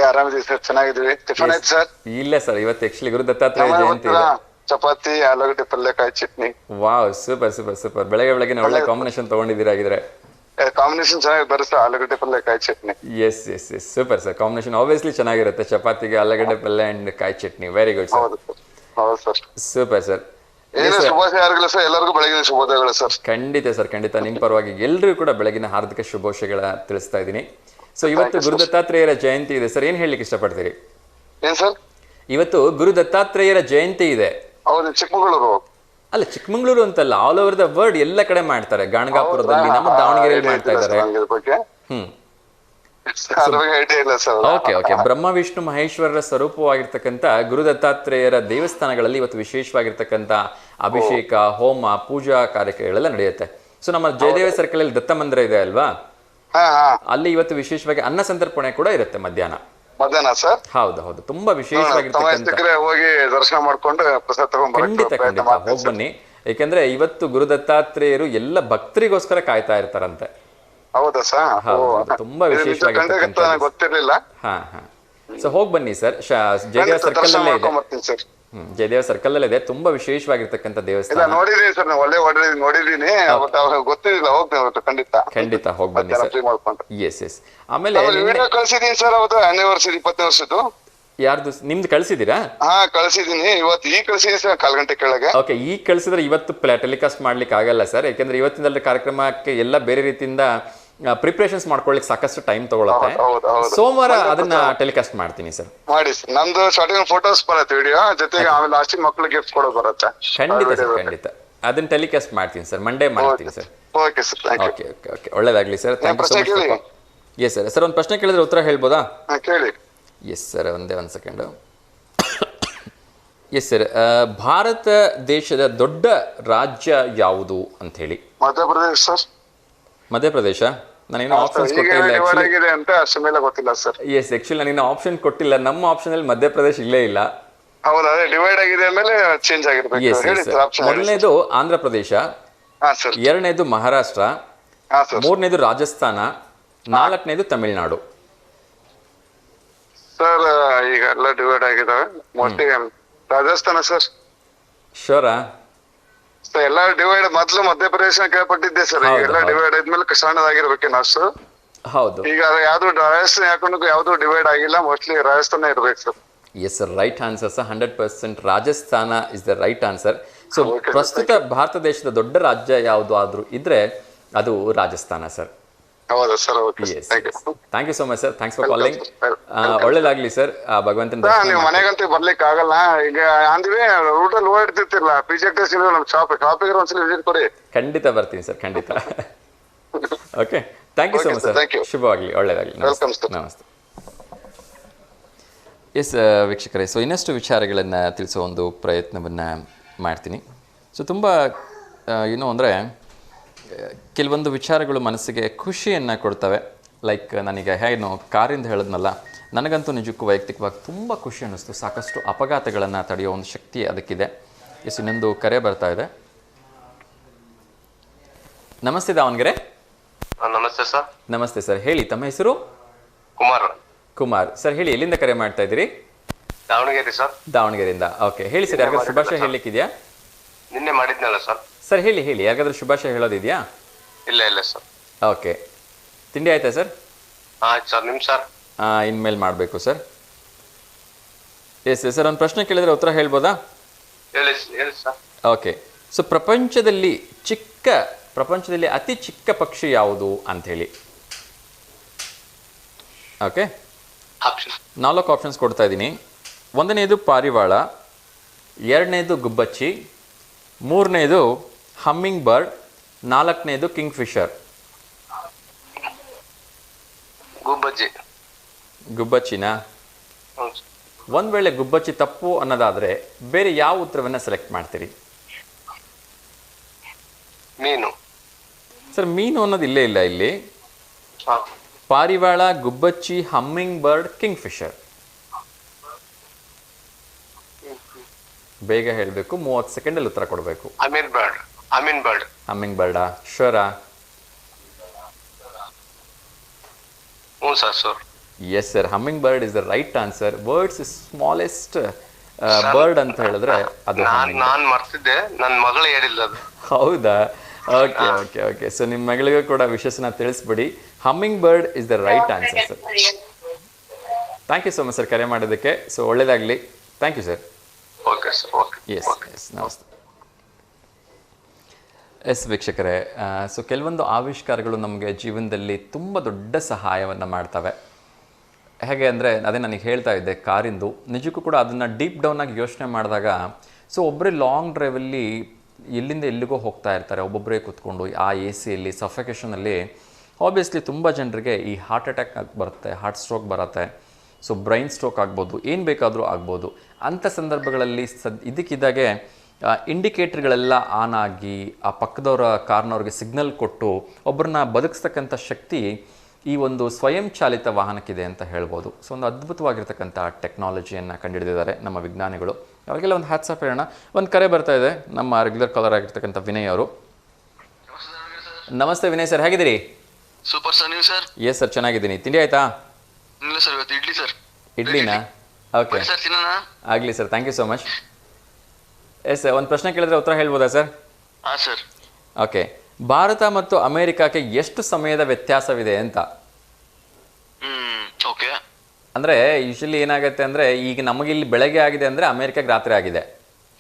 ಆರಾಮಿದ್ದೀವಿ ಸರ್, ಚೆನ್ನಾಗಿದ್ದೀವಿ. ಟಿಫನ್ ಆಯ್ತು ಸರ್? ಇಲ್ಲ ಸರ್, ಇವತ್ತು ಆಕ್ಚುಲಿ ಗುರು ದತ್ತಾತ್ರೇಯ ಜಯಂತಿ ಇದೆ. ಚಪಾತಿ, ಆಲೂಗಡ್ಡೆ ಪಲ್ಯ, ಕಾಯಿ chutney. Wow, super super super. ಬೆಳಗ್ಗೆ ಒಳ್ಳೆ ಕಾಂಬಿನೇಷನ್ ತಗೊಂಡಿದ್ದೀರಾ ಆಗಿದ್ರೆ. ಕಾಂಬಿನೇಷನ್ ಚೆನ್ನಾಗಿ ಬರುತ್ತೆ, ಆಲೂಗಡ್ಡೆ ಪಲ್ಯ, ಕಾಯಿ ಚಟ್ನಿ. Yes yes yes, super sir. Combination obviously ಚೆನ್ನಾಗಿರುತ್ತೆ, ಚಪಾತಿಗೆ ಆಲೂಗಡ್ಡೆ ಪಲ್ಯ ಅಂಡ್ ಕಾಯಿ ಚಟ್ನಿ. Very good sir. ಹೌದು ಸರ್. Super sir. ಏನು ಶುಭಾಶಯಗಳು ಸರ್, ಎಲ್ಲರಿಗೂ ಬೆಳಗಿನ ಶುಭೋದಯಗಳು ಸರ್. ಖಂಡಿತ ಸರ್, ಖಂಡಿತ. ನಿಮ್ಮ ಪರವಾಗಿ ಎಲ್ಲರಿಗೂ ಕೂಡ ಬೆಳಗಿನ ಹಾರ್ದಿಕ ಶುಭಾಶಯಗಳ ತಿಳಿಸ್ತಾ ಇದ್ದೀನಿ. ಸೊ ಇವತ್ತು ಗುರು ದತ್ತಾತ್ರೇಯರ ಜಯಂತಿ ಇದೆ ಸರ್, ಏನ್ ಹೇಳಲಿಕ್ಕೆ ಇಷ್ಟಪಡ್ತೀರಿ? ಏನ್ ಸರ್? ಇವತ್ತು ಗುರು ದತ್ತಾತ್ರೇಯರ ಜಯಂತಿ ಇದೆ. ಹೌದು, ಚಿಕ್ಕಮಗಳೂರು. ಅಲ್ಲ, ಚಿಕ್ಕಮಂಗ್ಳೂರು ಅಂತಲ್ಲ, ಆಲ್ ಓವರ್ ದ ವರ್ಲ್ಡ್ ಎಲ್ಲ ಕಡೆ ಮಾಡ್ತಾರೆ. ಗಾಣಗಾಪುರದಲ್ಲಿ, ನಮ್ಮ ದಾವಣಗೆರೆಯಲ್ಲಿ ಮಾಡ್ತಾ ಇದ್ದಾರೆ. Okay okay. ಬ್ರಹ್ಮ ವಿಷ್ಣು ಮಹೇಶ್ವರರ ಸ್ವರೂಪವಾಗಿರ್ತಕ್ಕಂಥ ಗುರು ದತ್ತಾತ್ರೇಯರ ದೇವಸ್ಥಾನಗಳಲ್ಲಿ ಇವತ್ತು ವಿಶೇಷವಾಗಿರ್ತಕ್ಕಂಥ ಅಭಿಷೇಕ, ಹೋಮ, ಪೂಜಾ ಕಾರ್ಯಕ್ರಮಗಳೆಲ್ಲ ನಡೆಯುತ್ತೆ. ಸೊ ನಮ್ಮ ಜಯದೇವ ಸರ್ಕಲ್ ಅಲ್ಲಿ ದತ್ತ ಮಂದಿರ ಇದೆ ಅಲ್ವಾ, ಅಲ್ಲಿ ಇವತ್ತು ವಿಶೇಷವಾಗಿ ಅನ್ನ ಸಂತರ್ಪಣೆ ಕೂಡ ಇರುತ್ತೆ ಮಧ್ಯಾಹ್ನ. ಸರ್? ಹೌದು ಹೌದು, ತುಂಬಾ ವಿಶೇಷವಾಗಿರ್ತಕ್ಕಂಥ. ಹೋಗಿ ದರ್ಶನ ಮಾಡ್ಕೊಂಡು ಪ್ರಸಾದ ತಗೊಂಡು ಖಂಡಿತ ಖಂಡಿತ ಹೋಗಿ ಬನ್ನಿ. ಯಾಕಂದ್ರೆ ಇವತ್ತು ಗುರು ದತ್ತಾತ್ರೇಯರು ಎಲ್ಲ ಭಕ್ತರಿಗೋಸ್ಕರ ಕಾಯ್ತಾ ಇರ್ತಾರಂತೆ. ಹೌದಾ ಸರ್? ತುಂಬಾ ವಿಶೇಷವಾಗಿರ್ತಕ್ಕಂಥ. ಗೊತ್ತಿರ್ಲಿಲ್ಲ. ಸೊ ಹೋಗಿ ಬನ್ನಿ ಸರ್, ಜಯದೇವ ಸರ್ಕಲ್ ಅಲ್ಲೇ ಇದೆ. ಜಯದೇವ ಸರ್ಕಲ್ ಅಲ್ಲೇ ಇದೆ, ತುಂಬಾ ವಿಶೇಷವಾಗಿರ್ತಕ್ಕಂಥ ದೇವಸ್ಥಾನ. ನೋಡಿದೀನಿ ಸರ್, ಒಳ್ಳೆ ನೋಡಿದೀನಿ, ಗೊತ್ತಿರಲಿಲ್ಲ. ಹೋಗ್ತೇವೆ ಖಂಡಿತ. ಖಂಡಿತ ಹೋಗಿ ಬನ್ನಿ ಸರ್. S S. ಆಮೇಲೆ ಕಳ್ಸಿದೀನಿ ಸರ್, ಅವತ್ತು 20ನೇ ವರ್ಷದ 20ನೇ ವರ್ಷದ್ದು. ಯಾರ್ದು ನಿಮ್ದು ಕಳ್ಸಿದೀರಾ? ಕಳ್ಸಿದೀನಿ. ಇವತ್ತು ಈಗ ಕಳ್ಸಿದೀನಿ ಸರ್, 1/4 ಗಂಟೆ ಕೆಳಗೆ. ಓಕೆ, ಈಗ ಕಳ್ಸಿದ್ರೆ ಇವತ್ತು ಟೆಲಿಕಾಸ್ಟ್ ಮಾಡ್ಲಿಕ್ಕೆ ಆಗಲ್ಲ ಸರ್, ಯಾಕಂದ್ರೆ ಇವತ್ತಿನ ಕಾರ್ಯಕ್ರಮಕ್ಕೆ ಎಲ್ಲ ಬೇರೆ ರೀತಿಯಿಂದ ಪ್ರಿಪರೇಷನ್ಸ್ ಮಾಡ್ಕೊಳ್ಳಿಕ್ಕೆ ಸಾಕಷ್ಟು ಟೈಮ್ ತಗೊಳುತ್ತೆ. ಸೋಮವಾರ ಅದನ್ನ ಟೆಲಿಕಾಸ್ಟ್ ಮಾಡ್ತೀನಿ ಸರ್. ಮಾಡಿ ಸರ್. ನಮ್ದು ಸ್ಟಾರ್ಟಿಂಗ್ ಫೋಟೋಸ್ ಬರುತ್ತೆ, ವಿಡಿಯೋ ಜೊತೆಗೆ, ಆಮೇಲೆ ಲಾಸ್ಟ್ ಮಕ್ಕಳು ಗಿಫ್ಟ್ ಕೊಡೋದು ಬರುತ್ತೆ. ಖಂಡಿತ ಸರ್, ಖಂಡಿತ ಅದನ್ನ ಟೆಲಿಕಾಸ್ಟ್ ಮಾಡ್ತೀನಿ ಸರ್, ಮಂಡೇ ಮಾಡ್ತೀನಿ sir. Okay sir, okay okay okay, ಒಳ್ಳೇದಾಗ್ಲಿ sir. Thank you so much. Yes sir. Sir ಒಂದು ಪ್ರಶ್ನೆ ಕೇಳಿದ್ರೆ ಉತ್ತರ ಹೇಳ್ಬೋದಾ? ಕೇಳಿ. ಎಸ್ ಸರ್, ಒಂದು ಸೆಕೆಂಡು. ಎಸ್ ಸರ್, ಭಾರತ ದೇಶದ ದೊಡ್ಡ ರಾಜ್ಯ ಯಾವುದು ಅಂತ ಹೇಳಿ? ಮಧ್ಯಪ್ರದೇಶ ಸರ್. ಮಧ್ಯಪ್ರದೇಶ? ನಾನೇನು ಆಪ್ಷನ್ಸ್ ಕೊಟ್ಟಿಲ್ಲ ಅಂತ ಅಷ್ಟೇ ಮೇಲೆ ಗೊತ್ತಿಲ್ಲ ಸರ್. ಎಸ್, ಆಕ್ಚುಲಿ ನಾನೇನು ಆಪ್ಷನ್ ಕೊಟ್ಟಿಲ್ಲ. ನಮ್ಮ ಆಪ್ಷನ್ ಅಲ್ಲಿ ಮಧ್ಯಪ್ರದೇಶ ಇಲ್ಲೇ ಇಲ್ಲ. ಹೌದಾ? ಅದೇ ಡಿವೈಡ್ ಆಗಿದೆ ಮೇಲೆ ಚೇಂಜ್ ಆಗಿರ್ಬೇಕು. ಮೊದಲನೇದು ಆಂಧ್ರ ಪ್ರದೇಶ, ಎರಡನೇದು ಮಹಾರಾಷ್ಟ್ರ, ಮೂರನೇದು ರಾಜಸ್ಥಾನ, ನಾಲ್ಕನೇದು ತಮಿಳುನಾಡು. ಸರ್ ಈಗ ಎಲ್ಲ ಡಿವೈಡ್ ಆಗಿದಾವೆ. Mostly Rajasthan sir. ಶೋರಾ? ಎಲ್ಲ ಡಿವೈಡ್ ಮೊದ್ಲು ಮಧ್ಯಪ್ರದೇಶ ಕೇಳ್ಪಟ್ಟಿದ್ದೆ ಸರ್. ಎಲ್ಲ ಡಿವೈಡ್ ಆದ್ಮೇಲೆ ಸಣ್ಣದಾಗಿರ್ಬೇಕೇನು ಅಷ್ಟು. ಹೌದು. ಈಗ ಯಾವ್ದು ರಾಜಸ್ಥಾನ ಹಾಕೊಂಡು ಯಾವ್ದು ಡಿವೈಡ್ ಆಗಿಲ್ಲ, ಮೋಸ್ಟ್ಲಿ ರಾಜಸ್ಥಾನ ಇರ್ಬೇಕು sir. Yes sir, right answer sir. 100% Rajasthan is the right answer. So ಪ್ರಸ್ತುತ ಭಾರತ ದೇಶದ ದೊಡ್ಡ ರಾಜ್ಯ ಯಾವುದು ಆದ್ರೂ ಇದ್ರೆ ಅದು ರಾಜಸ್ಥಾನ ಸರ್. ಹೌದಾ sir? Thank you so much sir. Thanks for calling. ಒಳ್ಳೇದಾಗ್ಲಿ ಸರ್. ಭಗವಂತನ ನೀವು ಮನೆಗಂತೂ ಬರ್ಲಿಕ್ಕೆ ಆಗಲ್ಲ. ಈಗ ಅಂದ್ವಿ ರೂಟಲ್ಲಿ ಓಡಿರ್ತಿರ್ತಿರಲ್ಲ, ಪಿಜೆಕ್ಟರ್ಸ್ ಇಲ್ಲ ನಮ್ಮ ಶಾಪಿಗೆ ಒಂದ್ಸಲ ವಿಸಿಟ್ ಕೊಡಿ. ಖಂಡಿತ ಬರ್ತೀನಿ ಸರ್, ಖಂಡಿತ. Okay, thank you so much sir. ಶುಭವಾಗಲಿ, ಒಳ್ಳೇದಾಗಲಿ. ನಮಸ್ತೆ. ಎಸ್ ವೀಕ್ಷಕರೇ, ಸೊ ಇನ್ನಷ್ಟು ವಿಚಾರಗಳನ್ನು ತಿಳಿಸೋ ಒಂದು ಪ್ರಯತ್ನವನ್ನು ಮಾಡ್ತೀನಿ. ಸೊ ತುಂಬ ಏನು ಅಂದರೆ ಕೆಲವೊಂದು ವಿಚಾರಗಳು ಮನಸ್ಸಿಗೆ ಖುಷಿಯನ್ನು ಕೊಡ್ತವೆ. ಲೈಕ್ ನನಗೆ ಏನು ಕಾರಿಂದ ಹೇಳಿದ್ನಲ್ಲ, ನನಗಂತೂ ನಿಜಕ್ಕೂ ವೈಯಕ್ತಿಕವಾಗಿ ತುಂಬ ಖುಷಿ ಅನ್ನಿಸ್ತು. ಸಾಕಷ್ಟು ಅಪಘಾತಗಳನ್ನು ತಡೆಯೋ ಒಂದು ಶಕ್ತಿ ಅದಕ್ಕಿದೆ. ಎಸ್, ಇನ್ನೊಂದು ಕರೆ ಬರ್ತಾ ಇದೆ. ನಮಸ್ತೆ ದಾವಣಗೆರೆ. ನಮಸ್ತೆ ಸರ್. ನಮಸ್ತೆ ಸರ್, ಹೇಳಿ ತಮ್ಮ ಹೆಸರು? ಕುಮಾರ್. ಕುಮಾರ್ ಸರ್, ಹೇಳಿ ಎಲ್ಲಿಂದ ಕರೆ ಮಾಡ್ತಾ ಇದ್ದೀರಿ? ದಾವಣಗೆರೆ ಸರ್. ದಾವಣಗೆರೆಯಿಂದ. ಓಕೆ, ಹೇಳಿ ಸರ್, ಯಾರಿಗಾದ್ರೂ ಶುಭಾಶಯ ಹೇಳಲಿಕ್ಕಿದೆಯಾ? ನಿನ್ನೆ ಮಾಡಿದ್ನಲ್ಲ ಸರ್. ಸರ್ ಹೇಳಿ ಯಾರಿಗಾದ್ರೂ ಶುಭಾಶಯ ಹೇಳೋದಿದೆಯಾ? ಇಲ್ಲ ಸರ್. ಓಕೆ, ತಿಂಡಿ ಆಯ್ತಾ ಸರ್? ಆಯ್ತು ಸರ್, ನಿಮ್ ಸರ್? ಇನ್ಮೇಲೆ ಮಾಡಬೇಕು ಸರ್. ಎಸ್ ಸರ್, ಒಂದು ಪ್ರಶ್ನೆ ಕೇಳಿದ್ರೆ ಉತ್ತರ ಹೇಳ್ಬೋದಾ? ಹೇಳಿ ಸರ್. ಓಕೆ, ಸೊ ಪ್ರಪಂಚದಲ್ಲಿ ಅತಿ ಚಿಕ್ಕ ಪಕ್ಷಿ ಯಾವುದು ಅಂತ ಹೇಳಿ. ಓಕೆ, 4 ಆಪ್ಷನ್ಸ್ ಕೊಡ್ತಾ ಇದ್ದೀನಿ. 1ನೇದು ಪಾರಿವಾಳ, 2ನೇದು ಗುಬ್ಬಚ್ಚಿ, 3ನೇದು ಹಮ್ಮಿಂಗ್ ಬರ್ಡ್, 4ನೇದು ಕಿಂಗ್ ಫಿಶರ್. ಗುಬ್ಬಚ್ಚಿನಾ? ಒಂದ್ ವೇಳೆ ಗುಬ್ಬಚ್ಚಿ ತಪ್ಪು ಅನ್ನೋದಾದ್ರೆ ಬೇರೆ ಯಾವ ಉತ್ತರವನ್ನ ಸೆಲೆಕ್ಟ್ ಮಾಡ್ತೀರಿ? ಮೀನು. ಸರ್, ಮೀನು ಅನ್ನೋದು ಇಲ್ಲೇ ಇಲ್ಲ ಇಲ್ಲಿ. ಪಾರಿವಾಳ, ಗುಬ್ಬಚ್ಚಿ, ಹಮ್ಮಿಂಗ್ ಬರ್ಡ್, ಕಿಂಗ್ ಫಿಶರ್. ಬೇಗ ಹೇಳಬೇಕು, 30 ಸೆಕೆಂಡಲ್ಲಿ ಉತ್ತರ ಕೊಡಬೇಕು. ಹಮ್ಮಿಂಗ್ ಬರ್ಡಾ? ಶೋರಾ? Sir. Yes sir, hummingbird is the right answer. Words smallest bird ಅಂತ ಹೇಳಿದ್ರೆ ಅದು ನಾನ್ ಮರ್ತಿದ್ದೆ, ನನ್ನ ಮಗಳು ಹೇಳಿಲ್ಲ ಅದು. ಹೌದಾ? ಓಕೆ. ಸೊ ನಿಮ್ಮ ಮಗಳಿಗೂ ಕೂಡ ವಿಶೇಷನ ತಿಳಿಸ್ಬಿಡಿ. Hummingbird is the right answer sir. Thank you so much sir ಕರೆ ಮಾಡೋದಕ್ಕೆ. ಸೊ ಒಳ್ಳೇದಾಗಲಿ. Thank you sir. Okay sir. Yes ನಮಸ್ತೆ. ಎಸ್ ವೀಕ್ಷಕರೇ, ಸೊ ಕೆಲವೊಂದು ಆವಿಷ್ಕಾರಗಳು ನಮಗೆ ಜೀವನದಲ್ಲಿ ತುಂಬ ದೊಡ್ಡ ಸಹಾಯವನ್ನು ಮಾಡ್ತವೆ. ಹೇಗೆ ಅಂದರೆ, ಅದೇ ನನಗೆ ಹೇಳ್ತಾ ಇದ್ದೆ ಕಾರಿಂದು, ನಿಜಕ್ಕೂ ಕೂಡ ಅದನ್ನು ಡೀಪ್ ಡೌನಾಗಿ ಯೋಚನೆ ಮಾಡಿದಾಗ, ಸೊ ಒಬ್ಬರೇ ಲಾಂಗ್ ಡ್ರೈವಲ್ಲಿ ಎಲ್ಲಿಂದ ಎಲ್ಲಿಗೋ ಹೋಗ್ತಾ ಇರ್ತಾರೆ ಒಬ್ಬೊಬ್ಬರೇ ಕೂತ್ಕೊಂಡು ಆ ಎ ಸಿಯಲ್ಲಿ, ಸಫಿಕೇಷನಲ್ಲಿ. ಆಬ್ವಿಯಸ್ಲಿ ತುಂಬ ಜನರಿಗೆ ಈ ಹಾರ್ಟ್ ಅಟ್ಯಾಕ್ ಬರುತ್ತೆ, ಹಾರ್ಟ್ ಸ್ಟ್ರೋಕ್ ಬರುತ್ತೆ, ಸೊ ಬ್ರೈನ್ ಸ್ಟ್ರೋಕ್ ಆಗ್ಬೋದು, ಏನು ಬೇಕಾದರೂ ಆಗ್ಬೋದು. ಅಂಥ ಸಂದರ್ಭಗಳಲ್ಲಿ ಇದಕ್ಕಿದ್ದಾಗೆ ಇಂಡಿಕೇಟ್ರ್ಗಳೆಲ್ಲ ಆನ್ ಆಗಿ ಆ ಪಕ್ಕದವರ ಕಾರ್ನವ್ರಿಗೆ ಸಿಗ್ನಲ್ ಕೊಟ್ಟು ಒಬ್ಬರನ್ನ ಬದುಕಿಸ್ತಕ್ಕಂಥ ಶಕ್ತಿ ಈ ಒಂದು ಸ್ವಯಂ ಚಾಲಿತ ವಾಹನಕ್ಕಿದೆ ಅಂತ ಹೇಳ್ಬೋದು. ಸೊ ಒಂದು ಅದ್ಭುತವಾಗಿರ್ತಕ್ಕಂಥ ಟೆಕ್ನಾಲಜಿಯನ್ನು ಕಂಡುಹಿಡಿದಿದ್ದಾರೆ ನಮ್ಮ ವಿಜ್ಞಾನಿಗಳು. ಅವರಿಗೆಲ್ಲ ಒಂದು ಹ್ಯಾಟ್ಸ್ ಆಫ್ ಹೇಳೋಣ. ಒಂದು ಕರೆ ಬರ್ತಾ ಇದೆ, ನಮ್ಮ ರೆಗ್ಯುಲರ್ ಕಾಲರ್ ಆಗಿರ್ತಕ್ಕಂಥ ವಿನಯ್ ಅವರು. ನಮಸ್ತೆ ವಿನಯ್ ಸರ್, ಹೇಗಿದ್ದೀರಿ? ಸೂಪರ್ ಸರ್, ನೀವು ಸರ್? ಎಸ್ ಸರ್, ಚೆನ್ನಾಗಿದ್ದೀನಿ. ತಿಂಡಿ ಆಯ್ತಾ? ಇಲ್ಲ ಸರ್, ಇವತ್ತು ಇಡ್ಲಿ ಸರ್. ಇಡ್ಲಿನಾ? ಓಕೆ ಸರ್, ತಿನ್ನೋಣ? ಆಗಲಿ sir, thank you so much. Yes sir, ಒಂದು ಪ್ರಶ್ನೆ ಕೇಳಿದ್ರೆ ಉತ್ತರ ಹೇಳ್ಬೋದಾ ಸರ್? ಹಾಂ ಸರ್. ಓಕೆ, ಭಾರತ ಮತ್ತು ಅಮೇರಿಕಾಕ್ಕೆ ಎಷ್ಟು ಸಮಯದ ವ್ಯತ್ಯಾಸವಿದೆ ಅಂತ? ಓಕೆ. ಅಂದರೆ ಯೂಶಲಿ ಏನಾಗುತ್ತೆ ಅಂದರೆ, ಈಗ ನಮಗಿಲ್ಲಿ ಬೆಳಗ್ಗೆ ಆಗಿದೆ ಅಂದರೆ ಅಮೇರಿಕಾಗೆ ರಾತ್ರಿ ಆಗಿದೆ.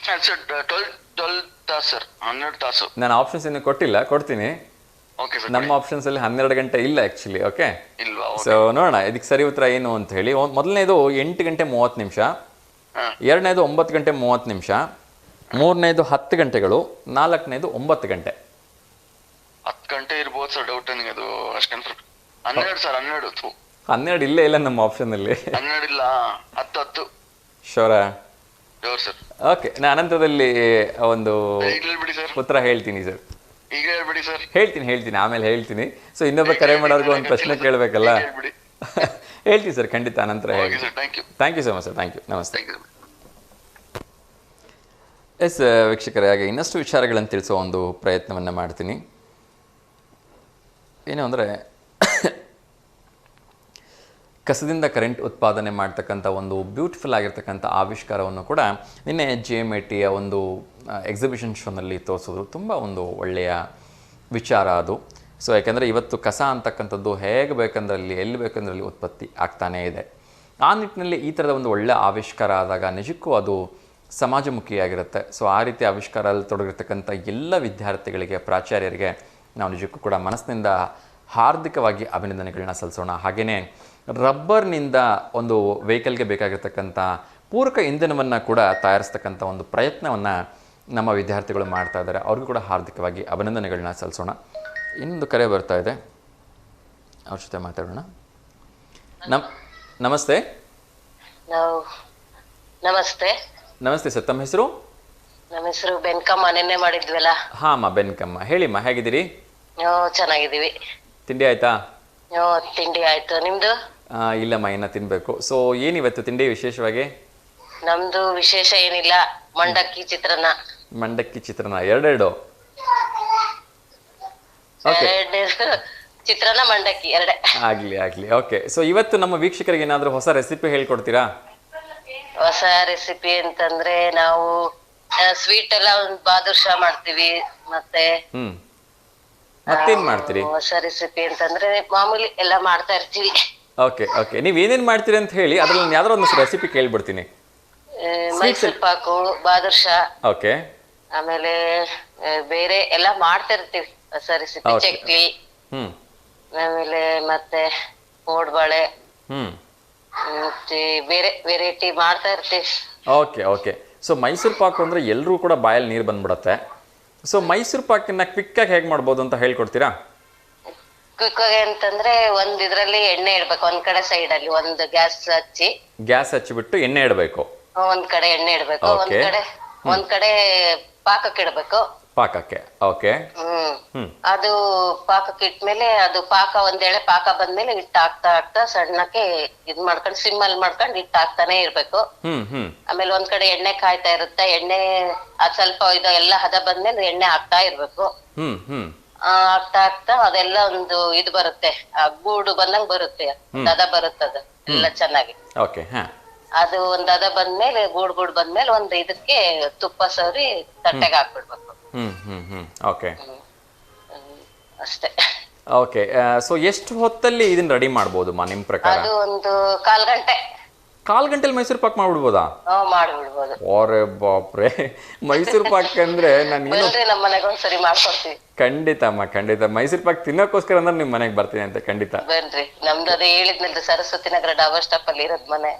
ಸರ್ 12 ತಾಸು ಸರ್, 12 ತಾಸು. ನಾನು ಆಪ್ಷನ್ಸ್ ಇನ್ನು ಕೊಟ್ಟಿಲ್ಲ, ಕೊಡ್ತೀನಿ. Okay sir. ನಮ್ಮ ಆಪ್ಷನ್ಸಲ್ಲಿ 12 ಗಂಟೆ ಇಲ್ಲ ಆ್ಯಕ್ಚುಲಿ. ಓಕೆ, ಇಲ್ವಾ? ಸೊ ನೋಡೋಣ ಇದಕ್ಕೆ ಸರಿ ಉತ್ತರ ಏನು ಅಂತ ಹೇಳಿ. ಮೊದಲನೇದು 8 ಗಂಟೆ 30 ನಿಮಿಷ, 2ನೇದು 9 ಗಂಟೆ 30 ನಿಮಿಷ, 3ನೇದು 10 ಗಂಟೆಗಳು, 4ನೇದು 9 ಗಂಟೆ. 10 ಗಂಟೆ ಇರ್ಬೋದು ಸರ್, ಡೌಟ್ ನನಗೆ ಅದು ಅಷ್ಟು ಕನ್ಫರ್ಮ್. 12 ಸರ್, 12. 12 ಇಲ್ಲೇ ಇಲ್ಲ ನಮ್ಮ ಆಪ್ಷನಲ್ಲಿ. 12 ಇಲ್ಲ, 10. ಶೋರಾ? Sure sir. ಓಕೆ, ನಾನು ಅನಂತರದಲ್ಲಿ ಒಂದು ಈಗ ಹೇಳ್ಬಿಡಿ ಸರ್. ಉತ್ತರ ಹೇಳ್ತೀನಿ ಸರ್. ಈಗ ಹೇಳ್ಬಿಡಿ ಸರ್. ಹೇಳ್ತೀನಿ, ಆಮೇಲೆ ಹೇಳ್ತೀನಿ. ಸೊ ಇನ್ನೊಬ್ಬ ಕರೆ ಮಾಡೋರ್ಗೂ ಒಂದು ಪ್ರಶ್ನೆ ಕೇಳಬೇಕಲ್ಲ. ಹೇಳ್ತೀನಿ ಸರ್, ಖಂಡಿತ ಅನಂತರ ಹೇಳಿ. Thank you so much sir. Thank you. ನಮಸ್ತೆ. ಎಸ್ ವೀಕ್ಷಕರೇ, ಹಾಗೆ ಇನ್ನಷ್ಟು ವಿಚಾರಗಳನ್ನು ತಿಳಿಸೋ ಒಂದು ಪ್ರಯತ್ನವನ್ನು ಮಾಡ್ತೀನಿ. ಏನು ಅಂದರೆ, ಕಸದಿಂದ ಕರೆಂಟ್ ಉತ್ಪಾದನೆ ಮಾಡ್ತಕ್ಕಂಥ ಒಂದು ಬ್ಯೂಟಿಫುಲ್ ಆಗಿರ್ತಕ್ಕಂಥ ಆವಿಷ್ಕಾರವನ್ನು ಕೂಡ ನಿನ್ನೆ JMITಯ ಒಂದು ಎಕ್ಸಿಬಿಷನ್ ಶೋನಲ್ಲಿ ತೋರಿಸಿದ್ರು. ತುಂಬ ಒಂದು ಒಳ್ಳೆಯ ವಿಚಾರ ಅದು. ಸೊ ಯಾಕೆಂದರೆ ಇವತ್ತು ಕಸ ಅಂತಕ್ಕಂಥದ್ದು ಹೇಗೆ ಬೇಕಂದ್ರಲ್ಲಿ, ಎಲ್ಲಿ ಬೇಕಂದ್ರಲ್ಲಿ ಉತ್ಪತ್ತಿ ಆಗ್ತಾನೇ ಇದೆ. ಆ ನಿಟ್ಟಿನಲ್ಲಿ ಈ ಥರದ ಒಂದು ಒಳ್ಳೆಯ ಆವಿಷ್ಕಾರ ಆದಾಗ ನಿಜಕ್ಕೂ ಅದು ಸಮಾಜಮುಖಿಯಾಗಿರುತ್ತೆ. ಸೊ ಆ ರೀತಿ ಆವಿಷ್ಕಾರದಲ್ಲಿ ತೊಡಗಿರ್ತಕ್ಕಂಥ ಎಲ್ಲ ವಿದ್ಯಾರ್ಥಿಗಳಿಗೆ, ಪ್ರಾಚಾರ್ಯರಿಗೆ ನಾವು ನಿಜಕ್ಕೂ ಕೂಡ ಮನಸ್ಸಿನಿಂದ ಹಾರ್ದಿಕವಾಗಿ ಅಭಿನಂದನೆಗಳನ್ನ ಸಲ್ಲಿಸೋಣ. ಹಾಗೆಯೇ ರಬ್ಬರ್ನಿಂದ ಒಂದು ವೆಹಿಕಲ್ಗೆ ಬೇಕಾಗಿರ್ತಕ್ಕಂಥ ಪೂರಕ ಇಂಧನವನ್ನು ಕೂಡ ತಯಾರಿಸ್ತಕ್ಕಂಥ ಒಂದು ಪ್ರಯತ್ನವನ್ನು ನಮ್ಮ ವಿದ್ಯಾರ್ಥಿಗಳು ಮಾಡ್ತಾ ಇದ್ದಾರೆ. ಅವ್ರಿಗೂ ಕೂಡ ಹಾರ್ದಿಕವಾಗಿ ಅಭಿನಂದನೆಗಳನ್ನ ಸಲ್ಲಿಸೋಣ. ಇನ್ನೊಂದು ಕರೆ ಬರ್ತಾ ಇದೆ, ಅವ್ರ ಜೊತೆ ಮಾತಾಡೋಣ. ನಮಸ್ತೆ. ನಮಸ್ತೆ. ನಮಸ್ತೆ ಸರ್, ತಮ್ಮ ಹೆಸರು? ನಮ್ಮ ಹೆಸರು ಬೆನ್ಕಮ್ಮ. ನೆನ್ನೆ ಮಾಡಿದ್ವಲ್ಲ? ಹಾಂ ಬೆನ್ಕಮ್ಮ, ಹೇಳಿಮ್ಮ, ಹೇಗಿದ್ದೀರಿ? ಚೆನ್ನಾಗಿದ್ದೀವಿ. ತಿಂಡಿ ಆಯ್ತಾ? ತಿಂಡಿ ಆಯ್ತು, ನಿಮ್ದು? ಇಲ್ಲಮ್ಮ, ಇನ್ನ ತಿನ್ಬೇಕು. ಸೊ ಏನಿವತ್ತು ತಿಂಡಿ ವಿಶೇಷವಾಗಿ? ನಮ್ದು ವಿಶೇಷ ಏನಿಲ್ಲ, ಮಂಡಕ್ಕಿ ಚಿತ್ರಾನ್ನ. ಮಂಡಕ್ಕಿ ಚಿತ್ರಾನ್ನ, ಎರಡೆರಡು? ಓಕೆ, ಚಿತ್ರಾನ್ನ ಮಂಡಕ್ಕಿ ಎರಡೇ. ಆಗಲಿ ಓಕೆ. ಸೊ ಇವತ್ತು ನಮ್ಮ ವೀಕ್ಷಕರಿಗೆ ಏನಾದರೂ ಹೊಸ ರೆಸಿಪಿ ಹೇಳ್ಕೊಡ್ತೀರಾ? ಹೊಸ ರೆಸಿಪಿ ಅಂತಂದ್ರೆ ನಾವು ಸ್ವೀಟ್ ಎಲ್ಲ ಒಂದು ಬಾದುಷಾ ಮಾಡ್ತೀವಿ. ಮತ್ತೆ ಮತ್ತೇನ್ ಮಾಡ್ತೀರಿ? ಹೊಸ ರೆಸಿಪಿ ಅಂತಂದ್ರೆ ಮಾಮೂಲಿ ಎಲ್ಲ ಮಾಡ್ತಾ ಇರ್ತೀವಿ. ಓಕೆ ನೀವ್ ಏನೇನ್ ಮಾಡ್ತೀರಿ ಅಂತ ಹೇಳಿ, ಅದ್ರಲ್ಲಿ ಯಾವ್ದಾರ ಒಂದು ರೆಸಿಪಿ ಕೇಳ್ಬಿಡ್ತೀನಿ. ಮೈಸೂರ್ ಪಾಕು, ಬಾದುಷಾ, ಓಕೆ, ಆಮೇಲೆ ಬೇರೆ ಎಲ್ಲ ಮಾಡ್ತಾ ಇರ್ತೀವಿ ಹೊಸ ರೆಸಿಪಿ. ಚಕ್ಲಿ, ಆಮೇಲೆ ಮತ್ತೆ ಕೋಡ್ಬಳೆ, ಮತ್ತೆ ಬೇರೆ ವೆರೈಟಿ ಮಾಡ್ತಾ ಇರ್ತೀವಿ. ಓಕೆ. ಸೊ ಮೈಸೂರು ಪಾಕು ಅಂದ್ರೆ ಎಲ್ಲರೂ ಕೂಡ ಬಾಯಲ್ಲಿ ನೀರು ಬಂದ್ಬಿಡತ್ತೆ. ಸೊ ಮೈಸೂರು ಪಾಕನ್ನ ಕ್ವಿಕ್ ಆಗಿ ಹೇಗೆ ಮಾಡ್ಬೋದು ಅಂತ ಹೇಳ್ಕೊಡ್ತೀರಾ? ಕ್ವಿಕ್ ಆಗಿ ಅಂತಂದ್ರೆ ಒಂದ್ ಇದ್ರಲ್ಲಿ ಎಣ್ಣೆ ಇಡ್ಬೇಕು, ಒಂದ್ ಕಡೆ ಸೈಡ್ ಅಲ್ಲಿ ಒಂದು ಗ್ಯಾಸ್ ಹಚ್ಚಿಬಿಟ್ಟು ಎಣ್ಣೆ ಇಡಬೇಕು. ಒಂದ್ ಕಡೆ ಎಣ್ಣೆ ಇಡ್ಬೇಕು, ಒಂದ್ ಕಡೆ ಪಾಕಕ್ಕೆ ಇಡ್ಬೇಕು. ಪಾಕಕ್ಕೆ, ಓಕೆ. ಅದು ಪಾಕಕ್ಕೆ ಇಟ್ಮೇಲೆ ಅದು ಪಾಕ ಒಂದೇಳೆ ಪಾಕ ಬಂದ್ಮೇಲೆ ಹಿಟ್ಟು ಹಾಕ್ತಾ ಸಣ್ಣಕ್ಕೆ ಇದ್ ಮಾಡ್ಕೊಂಡು ಸಿಮ್ಮಲ್ಲಿ ಮಾಡ್ಕೊಂಡು ಹಿಟ್ಟು ಹಾಕ್ತಾನೆ ಇರ್ಬೇಕು. ಆಮೇಲೆ ಒಂದ್ ಕಡೆ ಎಣ್ಣೆ ಕಾಯ್ತಾ ಇರುತ್ತೆ, ಎಣ್ಣೆ ಅದ್ ಸ್ವಲ್ಪ ಇದು ಎಲ್ಲ ಹದ ಬಂದ್ಮೇಲೆ ಎಣ್ಣೆ ಹಾಕ್ತಾ ಇರ್ಬೇಕು. ಹಾಕ್ತಾ ಅದೆಲ್ಲ ಒಂದು ಇದು ಬರುತ್ತೆ, ಗೂಡು ಬಂದಂಗ್ ಬರುತ್ತೆ, ಹದ ಬರುತ್ತದ ಎಲ್ಲ ಚೆನ್ನಾಗಿ. ಅದು ಒಂದ್ ಹದ ಬಂದ್ಮೇಲೆ ಗೂಡ್ ಬಂದ್ಮೇಲೆ ಒಂದ್ ಇದಕ್ಕೆ ತುಪ್ಪ ಸವರಿ ತಟ್ಟೆಗೆ ಹಾಕ್ಬಿಡ್ಬೇಕು. ಓಕೆ ಅಷ್ಟೇ. ಓಕೆ. ಸೊ ಎಷ್ಟು ಹೊತ್ತಲ್ಲಿ ಇದನ್ನ ರೆಡಿ ಮಾಡ್ಬೋದು ನಿಮ್ ಪ್ರಕಾರ? ಅದು ಒಂದು ಕಾಲ್ ಗಂಟೆಲಿ ಮೈಸೂರು ಪಾಕ್ ಮಾಡ್ಬಿಡ್ಬೋದಾ? ಮಾಡ್ಬಿಡ್ಬೋದು. ಓರೆ ಬಾಪ್ರೆ, ಮೈಸೂರು ಪಾಕ್ ಅಂದ್ರೆ ನಾನು ನಮ್ಮ ಮನೆಗೆ ಒಂದ್ಸರಿ ಮಾಡ್ಕೊಡ್ತೀವಿ. ಖಂಡಿತ ಮೈಸೂರು ಪಾಕ್ ತಿನ್ನೋಕೋಸ್ಕರ ಅಂದ್ರೆ ನಿಮ್ ಮನೆಗೆ ಬರ್ತೀನಿ ಅಂತ. ಖಂಡಿತ ಬನ್ರಿ, ನಮ್ದು ಅದೇ ಹೇಳಿದ್ನಲ್ರಿ ಸರಸ್ವತಿ ನಗರ ಡಾಬಾ ಸ್ಟಾಪ್ ಅಲ್ಲಿ ಇರೋದ್ ಮನೆ.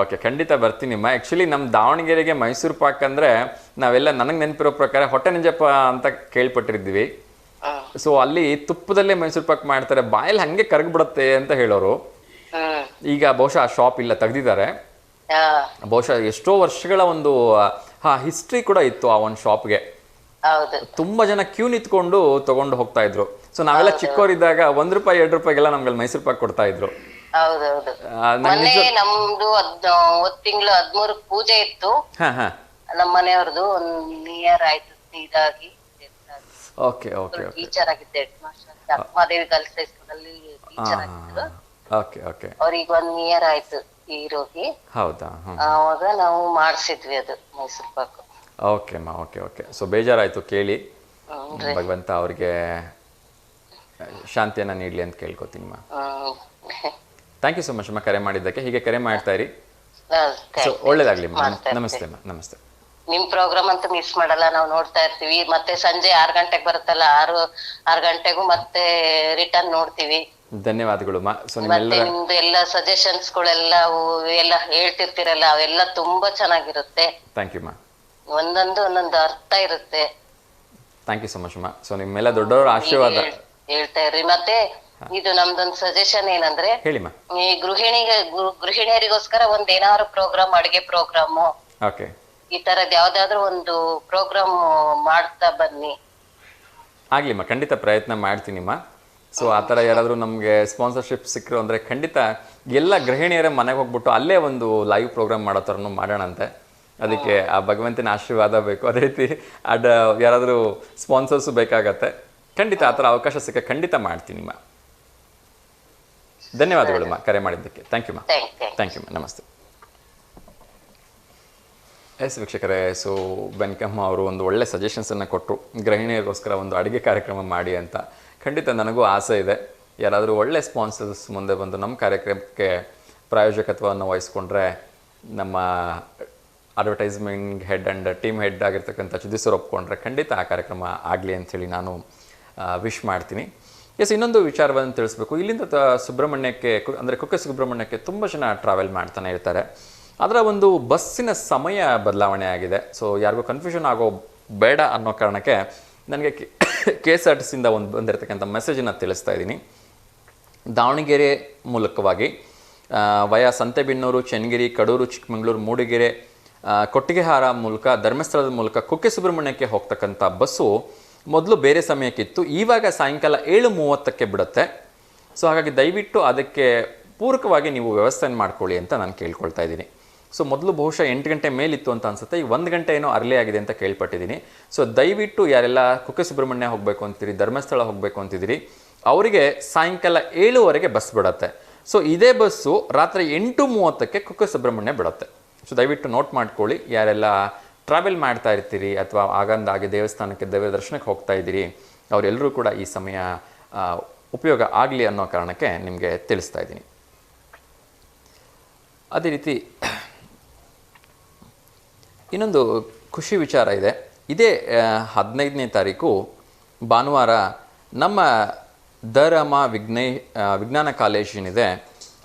ಓಕೆ ಖಂಡಿತ ಬರ್ತೀನಿ. ಆಕ್ಚುಲಿ ನಮ್ ದಾವಣಗೆರೆಗೆ ಮೈಸೂರು ಪಾಕ್ ಅಂದ್ರೆ ನಾವೆಲ್ಲ ನನಗೆ ನೆನಪಿರೋ ಪ್ರಕಾರ ಹೊಟ್ಟೆ ನಂಜಪ್ಪ ಅಂತ ಕೇಳ್ಪಟ್ಟಿರ್ತೀವಿ. ಸೊ ಅಲ್ಲಿ ತುಪ್ಪದಲ್ಲೇ ಮೈಸೂರು ಪಾಕ್ ಮಾಡ್ತಾರೆ, ಬಾಯಲ್ಲಿ ಹಂಗೆ ಕರಗ್ಬಿಡತ್ತೆ ಅಂತ ಹೇಳೋರು. ಈಗ ಬಹುಶಃ ಆ ಶಾಪ್ ಇಲ್ಲ, ತೆಗ್ದಿದ್ದಾರೆ. ಬಹುಶಃ ಎಷ್ಟೋ ವರ್ಷಗಳ ಒಂದು ಹಿಸ್ಟ್ರಿ ಕೂಡ ಇತ್ತು ಆ ಒಂದು ಶಾಪ್ಗೆ. ತುಂಬಾ ಜನ ಕ್ಯೂ ನಿಂತ್ಕೊಂಡು ತಗೊಂಡು ಹೋಗ್ತಾ ಇದ್ರು. ಸೊ ನಾವೆಲ್ಲ ಚಿಕ್ಕವರಿದ್ದಾಗ ₹1 ₹2 ನಮ್ಗೆ ಮೈಸೂರು ಪಾಕ್ ಕೊಡ್ತಾ ಇದ್ರು. ನಮ್ದು ತಿಂಗಳು 13 ಪೂಜೆ ಇತ್ತು ನಮ್ಮ ಮನೆಯವ್ರದ್ದು. 1 ಇಯರ್ ಆಯ್ತು ಇದಾಗಿ. ಟೀಚರ್ ಆಗಿದ್ದೆ, ಅಕ್ಕಮಾದೇವಿ ಗರ್ಲ್ಸ್ ಹೈಸ್ಕೂಲ್ ಅಲ್ಲಿ ಟೀಚರ್ ಆಗಿದ್ರು. ಅವ್ರಿಗೆ 1 ಇಯರ್ ಆಯ್ತು ತೀರೋಗಿ. ಹೌದಾ? ಆವಾಗ ನಾವು ಮಾಡಿಸಿದ್ವಿ ಅದು ಮೈಸೂರು ಪಾಕ್. ಓಕೆ. ಸೊ ಬೇಜಾರಾಯ್ತು ಕೇಳಿ. ಭಗವಂತ ಅವ್ರಿಗೆ ಶಾಂತಿಯನ್ನ ನೀಡ್ಲಿ ಅಂತ ಕೇಳ್ಕೊತೀನಿ. ಥ್ಯಾಂಕ್ ಯು ಸೊ ಮಚ್ ಕರೆ ಮಾಡಿದ್ದಕ್ಕೆ. ಹೀಗೆ ಕರೆ ಮಾಡ್ತಾ ಇರಿ. ಒಳ್ಳೇದಾಗ್ಲಿ. ನಮಸ್ತೆ. ನಿಮ್ ಪ್ರೋಗ್ರಾಮ್ ಅಂತೂ ಮಿಸ್ ಮಾಡಲ್ಲ, ನಾವು ನೋಡ್ತಾ ಇರ್ತೀವಿ. ಮತ್ತೆ ಸಂಜೆ 6 ಗಂಟೆಗೆ ಬರುತ್ತಲ್ಲ, 6 ಗಂಟೆಗೂ ಮತ್ತೆ ರಿಟರ್ನ್ ನೋಡ್ತೀವಿ. ಧನ್ಯವಾದಗಳು. ಮತ್ತೆ ನಿಮ್ದು ಎಲ್ಲ ಸಜೆಷನ್ಸ್ ಗಳೆಲ್ಲ ಎಲ್ಲ ಹೇಳ್ತಿರ್ತೀರಲ್ಲ, ಅವೆಲ್ಲ ತುಂಬಾ ಚೆನ್ನಾಗಿರುತ್ತೆ. Thank you. ಒಂದೊಂದು ಅರ್ಥ ಇರುತ್ತೆ. Thank you so much. So ನಿಮ್ಮೆಲ್ಲ ದೊಡ್ಡವರ ಆಶೀರ್ವಾದ ಹೇಳ್ತಾ ಇರ್ರಿ. ಮತ್ತೆ ಇದು ನಮ್ದೊಂದು ಸಜೆಷನ್ ಏನಂದ್ರೆ, ಈ ಗೃಹಿಣಿಯರಿಗೋಸ್ಕರ ಏನಾದ್ರು ಪ್ರೋಗ್ರಾಮ್, ಅಡಿಗೆ ಪ್ರೋಗ್ರಾಮ್, ಈ ತರದ್ ಯಾವ್ದಾದ್ರು ಒಂದು ಪ್ರೋಗ್ರಾಮ್ ಮಾಡ್ತಾ ಬನ್ನಿ. ಆಗ್ಲಿಮ್ಮ, ಖಂಡಿತ ಪ್ರಯತ್ನ ಮಾಡ್ತೀನಿ. ಸೊ ಆ ಥರ ಯಾರಾದರೂ ನಮಗೆ ಸ್ಪಾನ್ಸರ್ಶಿಪ್ ಸಿಕ್ಕರು ಅಂದರೆ ಖಂಡಿತ ಎಲ್ಲ ಗೃಹಿಣಿಯರ ಮನೆಗೆ ಹೋಗ್ಬಿಟ್ಟು ಅಲ್ಲೇ ಒಂದು ಲೈವ್ ಪ್ರೋಗ್ರಾಮ್ ಮಾಡೋ ಥರನೂ ಮಾಡೋಣಂತೆ. ಅದಕ್ಕೆ ಆ ಭಗವಂತನ ಆಶೀರ್ವಾದ ಬೇಕು. ಅದೇ ರೀತಿ ಯಾರಾದರೂ ಸ್ಪಾನ್ಸರ್ಸು ಬೇಕಾಗತ್ತೆ. ಖಂಡಿತ ಆ ಥರ ಅವಕಾಶ ಸಿಕ್ಕ ಖಂಡಿತ ಮಾಡ್ತೀನಿ. ಧನ್ಯವಾದಗಳು ಕರೆ ಮಾಡಿದ್ದಕ್ಕೆ. Thank you. ನಮಸ್ತೆ. ವೀಕ್ಷಕರೇ, ಸೊ ಬೆನ್ಕಮ್ಮ ಅವರು ಒಂದು ಒಳ್ಳೆ ಸಜೆಷನ್ಸನ್ನು ಕೊಟ್ಟರು. ಗೃಹಿಣಿಯರಿಗೋಸ್ಕರ ಒಂದು ಅಡುಗೆ ಕಾರ್ಯಕ್ರಮ ಮಾಡಿ ಅಂತ. ಖಂಡಿತ ನನಗೂ ಆಸೆ ಇದೆ. ಯಾರಾದರೂ ಒಳ್ಳೆ ಸ್ಪಾನ್ಸರ್ಸ್ ಮುಂದೆ ಬಂದು ನಮ್ಮ ಕಾರ್ಯಕ್ರಮಕ್ಕೆ ಪ್ರಾಯೋಜಕತ್ವವನ್ನು ವಹಿಸ್ಕೊಂಡ್ರೆ, ನಮ್ಮ advertisement head and team head ಆಗಿರ್ತಕ್ಕಂಥ ಸುದೀಸರ್ ಒಪ್ಕೊಂಡ್ರೆ ಖಂಡಿತ ಆ ಕಾರ್ಯಕ್ರಮ ಆಗಲಿ ಅಂಥೇಳಿ ನಾನು ವಿಶ್ ಮಾಡ್ತೀನಿ. ಇನ್ನೊಂದು ವಿಚಾರವನ್ನು ತಿಳಿಸ್ಬೇಕು. ಇಲ್ಲಿಂದ ಸುಬ್ರಹ್ಮಣ್ಯಕ್ಕೆ ಅಂದರೆ ಕುಕ್ಕೆ ಸುಬ್ರಹ್ಮಣ್ಯಕ್ಕೆ ತುಂಬ ಜನ ಟ್ರಾವೆಲ್ ಮಾಡ್ತಾನೆ ಇರ್ತಾರೆ. ಅದರ ಒಂದು ಬಸ್ಸಿನ ಸಮಯ ಬದಲಾವಣೆ ಆಗಿದೆ. ಸೊ ಯಾರಿಗೂ ಕನ್ಫ್ಯೂಷನ್ ಆಗೋ ಬೇಡ ಅನ್ನೋ ಕಾರಣಕ್ಕೆ ನನಗೆ KSRTCಯಿಂದ ಬಂದಿರತಕ್ಕಂಥ ಮೆಸೇಜನ್ನು ತಿಳಿಸ್ತಾ ಇದ್ದೀನಿ. ದಾವಣಗೆರೆ ಮೂಲಕವಾಗಿ ವಯಾ ಸಂತೆಬೆನ್ನೂರು, ಚೆನ್ನಗಿರಿ, ಕಡೂರು, ಚಿಕ್ಕಮಗಳೂರು, ಮೂಡಿಗೆರೆ, ಕೊಟ್ಟಿಗೆಹಾರ ಮೂಲಕ ಧರ್ಮಸ್ಥಳದ ಮೂಲಕ ಕುಕ್ಕೆ ಸುಬ್ರಹ್ಮಣ್ಯಕ್ಕೆ ಹೋಗ್ತಕ್ಕಂಥ ಬಸ್ಸು ಮೊದಲು ಬೇರೆ ಸಮಯಕ್ಕಿತ್ತು. ಇವಾಗ ಸಾಯಂಕಾಲ 7:30ಕ್ಕೆ ಬಿಡುತ್ತೆ. ಸೊ ಹಾಗಾಗಿ ದಯವಿಟ್ಟು ಅದಕ್ಕೆ ಪೂರಕವಾಗಿ ನೀವು ವ್ಯವಸ್ಥೆಯನ್ನು ಮಾಡ್ಕೊಳ್ಳಿ ಅಂತ ನಾನು ಕೇಳ್ಕೊಳ್ತಾ ಇದ್ದೀನಿ. ಸೊ ಮೊದಲು ಬಹುಶಃ 8 ಗಂಟೆ ಮೇಲಿತ್ತು ಅಂತ ಅನಿಸುತ್ತೆ. ಈಗ 1 ಗಂಟೆ ಏನೋ ಅರ್ಲಿ ಆಗಿದೆ ಅಂತ ಕೇಳ್ಪಟ್ಟಿದ್ದೀನಿ. ಸೊ ದಯವಿಟ್ಟು ಯಾರೆಲ್ಲ ಕುಕ್ಕೆ ಸುಬ್ರಹ್ಮಣ್ಯ ಹೋಗಬೇಕು ಅಂತಿದ್ದೀರಿ, ಧರ್ಮಸ್ಥಳ ಹೋಗಬೇಕು ಅಂತಿದ್ದೀರಿ, ಅವರಿಗೆ ಸಾಯಂಕಾಲ 7:15 ಬಸ್ ಬಿಡುತ್ತೆ. ಸೊ ಇದೇ ಬಸ್ಸು ರಾತ್ರಿ 8:30ಕ್ಕೆ ಕುಕ್ಕೆ ಸುಬ್ರಹ್ಮಣ್ಯ ಬಿಡುತ್ತೆ. ಸೊ ದಯವಿಟ್ಟು ನೋಟ್ ಮಾಡ್ಕೊಳ್ಳಿ, ಯಾರೆಲ್ಲ ಟ್ರಾವೆಲ್ ಮಾಡ್ತಾ ಇರ್ತೀರಿ ಅಥವಾ ಆಗಂದಾಗೆ ದೇವಸ್ಥಾನಕ್ಕೆ ದೇವರ ದರ್ಶನಕ್ಕೆ ಹೋಗ್ತಾ ಇದ್ದೀರಿ, ಅವರೆಲ್ಲರೂ ಕೂಡ ಈ ಸಮಯ ಉಪಯೋಗ ಆಗಲಿ ಅನ್ನೋ ಕಾರಣಕ್ಕೆ ನಿಮಗೆ ತಿಳಿಸ್ತಾ ಇದ್ದೀನಿ. ಅದೇ ರೀತಿ ಇನ್ನೊಂದು ಖುಷಿ ವಿಚಾರ ಇದೆ. ಇದೇ 15ನೇ ತಾರೀಕು ಭಾನುವಾರ ನಮ್ಮ ದ.ರಾ.ಮ ವಿಜ್ಞಾನ ಕಾಲೇಜ್ ಏನಿದೆ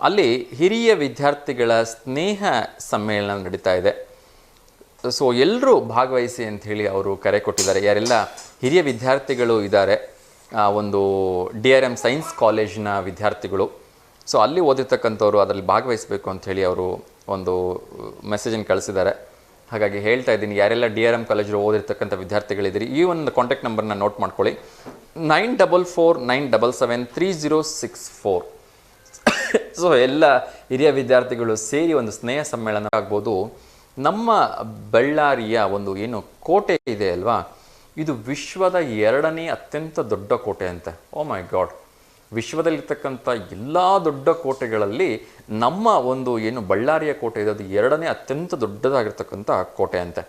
ಅಲ್ಲಿ ಹಿರಿಯ ವಿದ್ಯಾರ್ಥಿಗಳ ಸ್ನೇಹ ಸಮ್ಮೇಳನ ನಡೀತಾ ಇದೆ. ಸೊ ಎಲ್ಲರೂ ಭಾಗವಹಿಸಿ ಅಂಥೇಳಿ ಅವರು ಕರೆ ಕೊಟ್ಟಿದ್ದಾರೆ. ಯಾರೆಲ್ಲ ಹಿರಿಯ ವಿದ್ಯಾರ್ಥಿಗಳು ಇದ್ದಾರೆ, ಒಂದು DRM ಸೈನ್ಸ್ ಕಾಲೇಜಿನ ವಿದ್ಯಾರ್ಥಿಗಳು, ಸೊ ಅಲ್ಲಿ ಓದಿರ್ತಕ್ಕಂಥವ್ರು ಅದರಲ್ಲಿ ಭಾಗವಹಿಸಬೇಕು ಅಂಥೇಳಿ ಅವರು ಒಂದು ಮೆಸೇಜನ್ನು ಕಳಿಸಿದ್ದಾರೆ. ಹಾಗಾಗಿ ಹೇಳ್ತಾ ಇದ್ದೀನಿ, ಯಾರೆಲ್ಲ DRM ಕಾಲೇಜಲ್ಲಿ ಓದಿರ್ತಕ್ಕಂಥ ವಿದ್ಯಾರ್ಥಿಗಳಿದ್ದೀರಿ, ಈ ಒಂದು ಕಾಂಟ್ಯಾಕ್ಟ್ ನಂಬರ್ನ ನೋಟ್ ಮಾಡ್ಕೊಳ್ಳಿ, 9449773064. ಸೊ ಎಲ್ಲ ಹಿರಿಯ ವಿದ್ಯಾರ್ಥಿಗಳು ಸೇರಿ ಒಂದು ಸ್ನೇಹ ಸಮ್ಮೇಳನ ಆಗ್ಬೋದು. ನಮ್ಮ ಬಳ್ಳಾರಿಯ ಒಂದು ಏನು ಕೋಟೆ ಇದೆ ಅಲ್ವಾ, ಇದು ವಿಶ್ವದ 2ನೇ ಅತ್ಯಂತ ದೊಡ್ಡ ಕೋಟೆ ಅಂತೆ. ಓ ಮೈ ಗಾಡ್, ವಿಶ್ವದಲ್ಲಿರ್ತಕ್ಕಂಥ ಎಲ್ಲ ದೊಡ್ಡ ಕೋಟೆಗಳಲ್ಲಿ ನಮ್ಮ ಒಂದು ಏನು ಬಳ್ಳಾರಿಯ ಕೋಟೆ ಇದೆ ಅದು 2ನೇ ಅತ್ಯಂತ ದೊಡ್ಡದಾಗಿರ್ತಕ್ಕಂಥ ಕೋಟೆ ಅಂತೆ.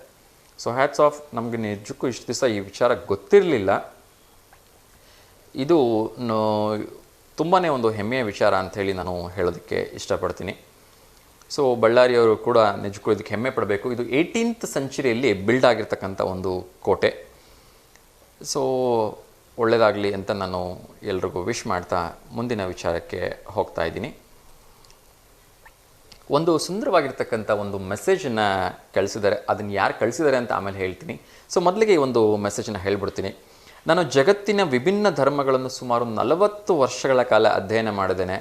ಸೊ ಹ್ಯಾಟ್ಸ್ ಆಫ್, ನಮಗೆ ನಿಜಕ್ಕೂ ಇಷ್ಟು ದಿವಸ ಈ ವಿಚಾರ ಗೊತ್ತಿರಲಿಲ್ಲ. ಇದು ತುಂಬಾ ಒಂದು ಹೆಮ್ಮೆಯ ವಿಚಾರ ಅಂಥೇಳಿ ನಾನು ಹೇಳೋದಕ್ಕೆ ಇಷ್ಟಪಡ್ತೀನಿ. ಸೊ ಬಳ್ಳಾರಿಯವರು ಕೂಡ ನಿಜಕ್ಕೂ ಇದಕ್ಕೆ ಹೆಮ್ಮೆ ಪಡಬೇಕು. ಇದು 18th ಸೆಂಚುರಿಯಲ್ಲಿ ಬಿಲ್ಡ್ ಆಗಿರ್ತಕ್ಕಂಥ ಒಂದು ಕೋಟೆ. ಸೊ ಒಳ್ಳೆಯದಾಗಲಿ ಅಂತ ನಾನು ಎಲ್ರಿಗೂ ವಿಶ್ ಮಾಡ್ತಾ ಮುಂದಿನ ವಿಚಾರಕ್ಕೆ ಹೋಗ್ತಾ ಇದ್ದೀನಿ. ಒಂದು ಸುಂದರವಾಗಿರ್ತಕ್ಕಂಥ ಒಂದು ಮೆಸೇಜನ್ನು ಕಳಿಸಿದ್ದಾರೆ. ಅದನ್ನು ಯಾರು ಕಳಿಸಿದ್ದಾರೆ ಅಂತ ಆಮೇಲೆ ಹೇಳ್ತೀನಿ. ಸೊ ಮೊದಲಿಗೆ ಈ ಒಂದು ಮೆಸೇಜನ್ನು ಹೇಳ್ಬಿಡ್ತೀನಿ. ನಾನು ಜಗತ್ತಿನ ವಿಭಿನ್ನ ಧರ್ಮಗಳನ್ನು ಸುಮಾರು 40 ವರ್ಷಗಳ ಕಾಲ ಅಧ್ಯಯನ ಮಾಡಿದ್ದೇನೆ.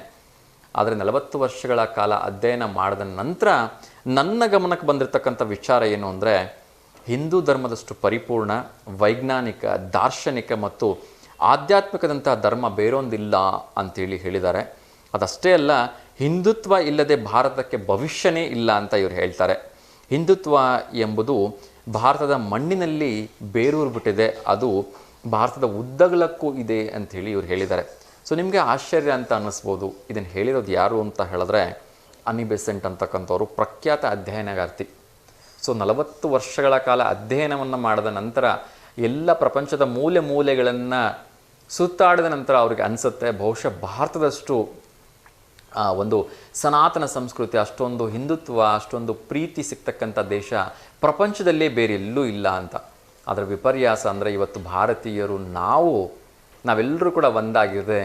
ಆದರೆ 40 ವರ್ಷಗಳ ಕಾಲ ಅಧ್ಯಯನ ಮಾಡಿದ ನಂತರ ನನ್ನ ಗಮನಕ್ಕೆ ಬಂದಿರತಕ್ಕಂಥ ವಿಚಾರ ಏನು ಅಂದರೆ, ಹಿಂದೂ ಧರ್ಮದಷ್ಟು ಪರಿಪೂರ್ಣ, ವೈಜ್ಞಾನಿಕ, ದಾರ್ಶನಿಕ ಮತ್ತು ಆಧ್ಯಾತ್ಮಿಕದಂತಹ ಧರ್ಮ ಬೇರೊಂದಿಲ್ಲ ಅಂತೇಳಿ ಹೇಳಿದ್ದಾರೆ. ಅದಷ್ಟೇ ಅಲ್ಲ, ಹಿಂದುತ್ವ ಇಲ್ಲದೆ ಭಾರತಕ್ಕೆ ಭವಿಷ್ಯನೇ ಇಲ್ಲ ಅಂತ ಇವರು ಹೇಳ್ತಾರೆ. ಹಿಂದುತ್ವ ಎಂಬುದು ಭಾರತದ ಮಣ್ಣಿನಲ್ಲಿ ಬೇರೂರು ಬಿಟ್ಟಿದೆ, ಅದು ಭಾರತದ ಉದ್ದಗಲಕ್ಕೂ ಇದೆ ಅಂಥೇಳಿ ಇವರು ಹೇಳಿದ್ದಾರೆ. ಸೊ ನಿಮಗೆ ಆಶ್ಚರ್ಯ ಅಂತ ಅನ್ನಿಸ್ಬೋದು. ಇದನ್ನು ಹೇಳಿರೋದು ಯಾರು ಅಂತ ಹೇಳಿದ್ರೆ ಅನ್ನಿ ಬೆಸೆಂಟ್ ಅಂತಕ್ಕಂಥವ್ರು ಪ್ರಖ್ಯಾತ ಅಧ್ಯಯನಗಾರ್ತಿ. ಸೊ 40 ವರ್ಷಗಳ ಕಾಲ ಅಧ್ಯಯನವನ್ನು ಮಾಡಿದ ನಂತರ ಎಲ್ಲ ಪ್ರಪಂಚದ ಮೂಲೆ ಮೂಲೆಗಳನ್ನು ಸುತ್ತಾಡಿದ ನಂತರ ಅವ್ರಿಗೆ ಅನಿಸುತ್ತೆ ಬಹುಶಃ ಭಾರತದಷ್ಟು ಒಂದು ಸನಾತನ ಸಂಸ್ಕೃತಿ, ಅಷ್ಟೊಂದು ಹಿಂದುತ್ವ, ಅಷ್ಟೊಂದು ಪ್ರೀತಿ ಸಿಗ್ತಕ್ಕಂಥ ದೇಶ ಪ್ರಪಂಚದಲ್ಲೇ ಬೇರೆ ಎಲ್ಲೂ ಇಲ್ಲ ಅಂತ. ಅದರ ವಿಪರ್ಯಾಸ ಅಂದರೆ ಇವತ್ತು ಭಾರತೀಯರು ನಾವೆಲ್ಲರೂ ಕೂಡ ಒಂದಾಗಿದೆ,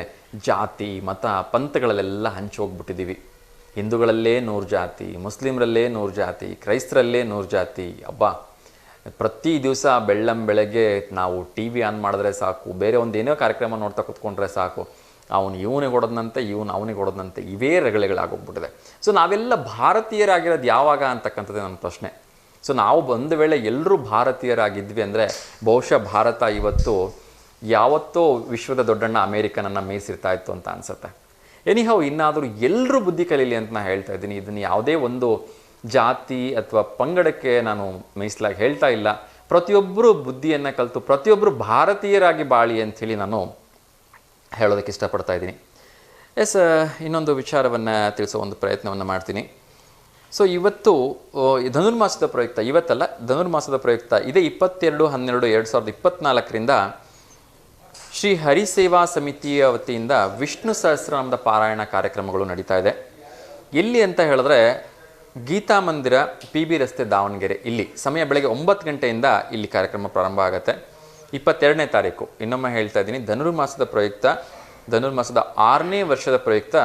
ಜಾತಿ ಮತ ಪಂಥಗಳಲ್ಲೆಲ್ಲ ಹಂಚಿ ಹೋಗ್ಬಿಟ್ಟಿದ್ದೀವಿ. ಹಿಂದೂಗಳಲ್ಲೇ 100 ಜಾತಿ, ಮುಸ್ಲಿಮರಲ್ಲೇ 100 ಜಾತಿ, ಕ್ರೈಸ್ತರಲ್ಲೇ 100 ಜಾತಿ. ಅಬ್ಬಾ, ಪ್ರತಿ ದಿವಸ ಬೆಳಗ್ಗೆ ನಾವು TV ಆನ್ ಮಾಡಿದ್ರೆ ಸಾಕು, ಬೇರೆ ಒಂದು ಏನೋ ಕಾರ್ಯಕ್ರಮ ನೋಡ್ತಾ ಕೂತ್ಕೊಂಡ್ರೆ ಸಾಕು, ಅವನು ಇವನಿಗೆ ಹೊಡೆದಂತೆ, ಇವನು ಅವನಿಗೆ ಹೊಡೆದಂತೆ, ಇವೇ ರಗಳೆಗಳಾಗೋಗ್ಬಿಟ್ಟಿದೆ. ಸೊ ನಾವೆಲ್ಲ ಭಾರತೀಯರಾಗಿರೋದು ಯಾವಾಗ ಅಂತಕ್ಕಂಥದ್ದೇ ನನ್ನ ಪ್ರಶ್ನೆ. ಸೊ ನಾವು ಒಂದು ವೇಳೆ ಎಲ್ಲರೂ ಭಾರತೀಯರಾಗಿದ್ವಿ ಅಂದರೆ ಬಹುಶಃ ಭಾರತ ಇವತ್ತು ಯಾವತ್ತೋ ವಿಶ್ವದ ದೊಡ್ಡಣ್ಣ ಅಮೇರಿಕನನ್ನು ಮೇಯಿಸಿರ್ತಾ ಇತ್ತು ಅಂತ ಅನಿಸುತ್ತೆ. ಎನಿಹೌ, ಇನ್ನಾದರೂ ಎಲ್ಲರೂ ಬುದ್ಧಿ ಕಲೀಲಿ ಅಂತ ನಾನು ಹೇಳ್ತಾ ಇದ್ದೀನಿ. ಇದನ್ನು ಯಾವುದೇ ಒಂದು ಜಾತಿ ಅಥವಾ ಪಂಗಡಕ್ಕೆ ನಾನು ಮೀಸಲಾಗಿ ಹೇಳ್ತಾ ಇಲ್ಲ. ಪ್ರತಿಯೊಬ್ಬರು ಬುದ್ಧಿಯನ್ನು ಕಲಿತು ಪ್ರತಿಯೊಬ್ಬರು ಭಾರತೀಯರಾಗಿ ಬಾಳಿ ಅಂಥೇಳಿ ನಾನು ಹೇಳೋದಕ್ಕೆ ಇಷ್ಟಪಡ್ತಾ ಇದ್ದೀನಿ. ಎಸ್, ಇನ್ನೊಂದು ವಿಚಾರವನ್ನು ತಿಳಿಸೋ ಒಂದು ಪ್ರಯತ್ನವನ್ನು ಮಾಡ್ತೀನಿ. ಸೊ ಇವತ್ತು ಧನುರ್ಮಾಸದ ಪ್ರಯುಕ್ತ, ಇವತ್ತಲ್ಲ ಧನುರ್ಮಾಸದ ಪ್ರಯುಕ್ತ ಇದೇ 22/12/2024 ಶ್ರೀ ಹರಿಸೇವಾ ಸಮಿತಿಯ ವತಿಯಿಂದ ವಿಷ್ಣು ಸಹಸ್ರನಾಮದ ಪಾರಾಯಣ ಕಾರ್ಯಕ್ರಮಗಳು ನಡೀತಾ ಇದೆ. ಎಲ್ಲಿ ಅಂತ ಹೇಳಿದ್ರೆ ಗೀತಾ ಮಂದಿರ, PB ರಸ್ತೆ, ದಾವಣಗೆರೆ. ಇಲ್ಲಿ ಸಮಯ ಬೆಳಗ್ಗೆ 9 ಗಂಟೆಯಿಂದ ಇಲ್ಲಿ ಕಾರ್ಯಕ್ರಮ ಪ್ರಾರಂಭ ಆಗುತ್ತೆ. 22ನೇ ತಾರೀಕು, ಇನ್ನೊಮ್ಮೆ ಹೇಳ್ತಾ ಇದ್ದೀನಿ, ಧನುರ್ಮಾಸದ ಪ್ರಯುಕ್ತ, ಧನುರ್ಮಾಸದ 6ನೇ ವರ್ಷದ ಪ್ರಯುಕ್ತ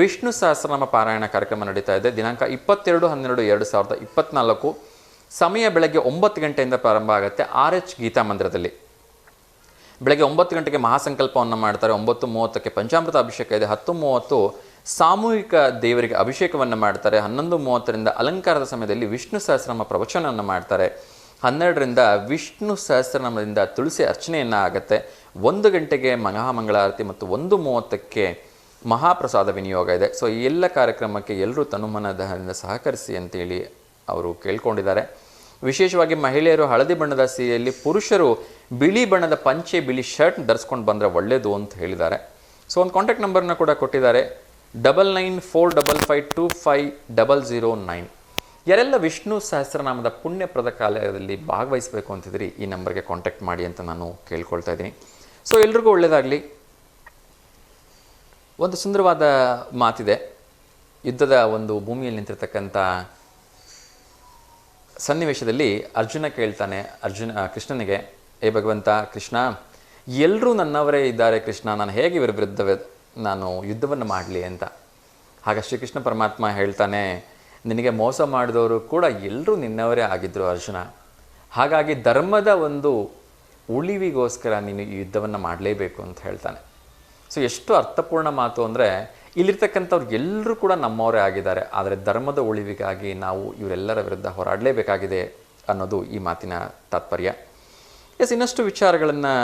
ವಿಷ್ಣು ಸಹಸ್ರನಾಮ ಪಾರಾಯಣ ಕಾರ್ಯಕ್ರಮ ನಡೀತಾ ಇದೆ. ದಿನಾಂಕ 22/12/2024, ಸಮಯ ಬೆಳಗ್ಗೆ 9 ಗಂಟೆಯಿಂದ ಪ್ರಾರಂಭ ಆಗುತ್ತೆ RH ಗೀತಾ ಮಂದಿರದಲ್ಲಿ. ಬೆಳಗ್ಗೆ 9 ಗಂಟೆಗೆ ಮಹಾಸಂಕಲ್ಪವನ್ನು ಮಾಡ್ತಾರೆ. 9:30ಕ್ಕೆ ಪಂಚಾಮೃತ ಅಭಿಷೇಕ ಇದೆ. 10:30 ಸಾಮೂಹಿಕ ದೇವರಿಗೆ ಅಭಿಷೇಕವನ್ನು ಮಾಡ್ತಾರೆ. 11:30ರಿಂದ ಅಲಂಕಾರದ ಸಮಯದಲ್ಲಿ ವಿಷ್ಣು ಸಹಸ್ರನಾಮ ಪ್ರವಚನವನ್ನು ಮಾಡ್ತಾರೆ. 12ರಿಂದ ವಿಷ್ಣು ಸಹಸ್ರನಾಮದಿಂದ ತುಳಸಿ ಅರ್ಚನೆಯನ್ನು ಆಗುತ್ತೆ. 1 ಗಂಟೆಗೆ ಮಹಾಮಂಗಳಾರತಿ ಮತ್ತು 1:30ಕ್ಕೆ ಮಹಾಪ್ರಸಾದ ವಿನಿಯೋಗ ಇದೆ. ಸೊ ಈ ಎಲ್ಲ ಕಾರ್ಯಕ್ರಮಕ್ಕೆ ಎಲ್ಲರೂ ತನುಮನದಿಂದ ಸಹಕರಿಸಿ ಅಂತೇಳಿ ಅವರು ಕೇಳ್ಕೊಂಡಿದ್ದಾರೆ. ವಿಶೇಷವಾಗಿ ಮಹಿಳೆಯರು ಹಳದಿ ಬಣ್ಣದ ಸೀರೆಯಲ್ಲಿ, ಪುರುಷರು ಬಿಳಿ ಬಣ್ಣದ ಪಂಚೆ, ಬಿಳಿ ಶರ್ಟ್ ಧರಿಸ್ಕೊಂಡು ಬಂದರೆ ಒಳ್ಳೆಯದು ಅಂತ ಹೇಳಿದ್ದಾರೆ. ಸೊ ಒಂದು ಕಾಂಟ್ಯಾಕ್ಟ್ ನಂಬರ್ನ ಕೂಡ ಕೊಟ್ಟಿದ್ದಾರೆ 9945525009. ಯಾರೆಲ್ಲ ವಿಷ್ಣು ಸಹಸ್ರನಾಮದ ಪುಣ್ಯಪ್ರದ ಕಾರ್ಯದಲ್ಲಿ ಭಾಗವಹಿಸಬೇಕು ಅಂತಿದ್ರಿ ಈ ನಂಬರ್ಗೆ ಕಾಂಟ್ಯಾಕ್ಟ್ ಮಾಡಿ ಅಂತ ನಾನು ಕೇಳ್ಕೊಳ್ತಾ ಇದ್ದೀನಿ. ಸೊ ಎಲ್ರಿಗೂ ಒಳ್ಳೆಯದಾಗಲಿ. ಒಂದು ಸುಂದರವಾದ ಮಾತಿದೆ. ಯುದ್ಧದ ಒಂದು ಭೂಮಿಯಲ್ಲಿ ನಿಂತಿರ್ತಕ್ಕಂಥ ಸನ್ನಿವೇಶದಲ್ಲಿ ಅರ್ಜುನ ಕೇಳ್ತಾನೆ ಕೃಷ್ಣನಿಗೆ, ಏ ಭಗವಂತ ಕೃಷ್ಣ, ಎಲ್ಲರೂ ನನ್ನವರೇ ಇದ್ದಾರೆ ಕೃಷ್ಣ, ನಾನು ಹೇಗೆ ಇವರ ವಿರುದ್ಧ ನಾನು ಯುದ್ಧವನ್ನು ಮಾಡಲಿ ಅಂತ. ಆಗ ಶ್ರೀಕೃಷ್ಣ ಪರಮಾತ್ಮ ಹೇಳ್ತಾನೆ, ನಿನಗೆ ಮೋಸ ಮಾಡಿದವರು ಕೂಡ ಎಲ್ಲರೂ ನಿನ್ನವರೇ ಆಗಿದ್ದರು ಅರ್ಜುನ. ಹಾಗಾಗಿ ಧರ್ಮದ ಒಂದು ಉಳಿವಿಗೋಸ್ಕರ ನೀನು ಈ ಯುದ್ಧವನ್ನು ಮಾಡಲೇಬೇಕು ಅಂತ ಹೇಳ್ತಾನೆ. ಸೊ ಎಷ್ಟು ಅರ್ಥಪೂರ್ಣ ಮಾತು ಅಂದರೆ, ಇಲ್ಲಿರ್ತಕ್ಕಂಥವ್ರು ಎಲ್ಲರೂ ಕೂಡ ನಮ್ಮವರೇ ಆಗಿದ್ದಾರೆ, ಆದರೆ ಧರ್ಮದ ಉಳಿವಿಗಾಗಿ ನಾವು ಇವರೆಲ್ಲರ ವಿರುದ್ಧ ಹೋರಾಡಲೇಬೇಕಾಗಿದೆ ಅನ್ನೋದು ಈ ಮಾತಿನ ತಾತ್ಪರ್ಯ. ಇನ್ನಷ್ಟು ವಿಚಾರಗಳನ್ನು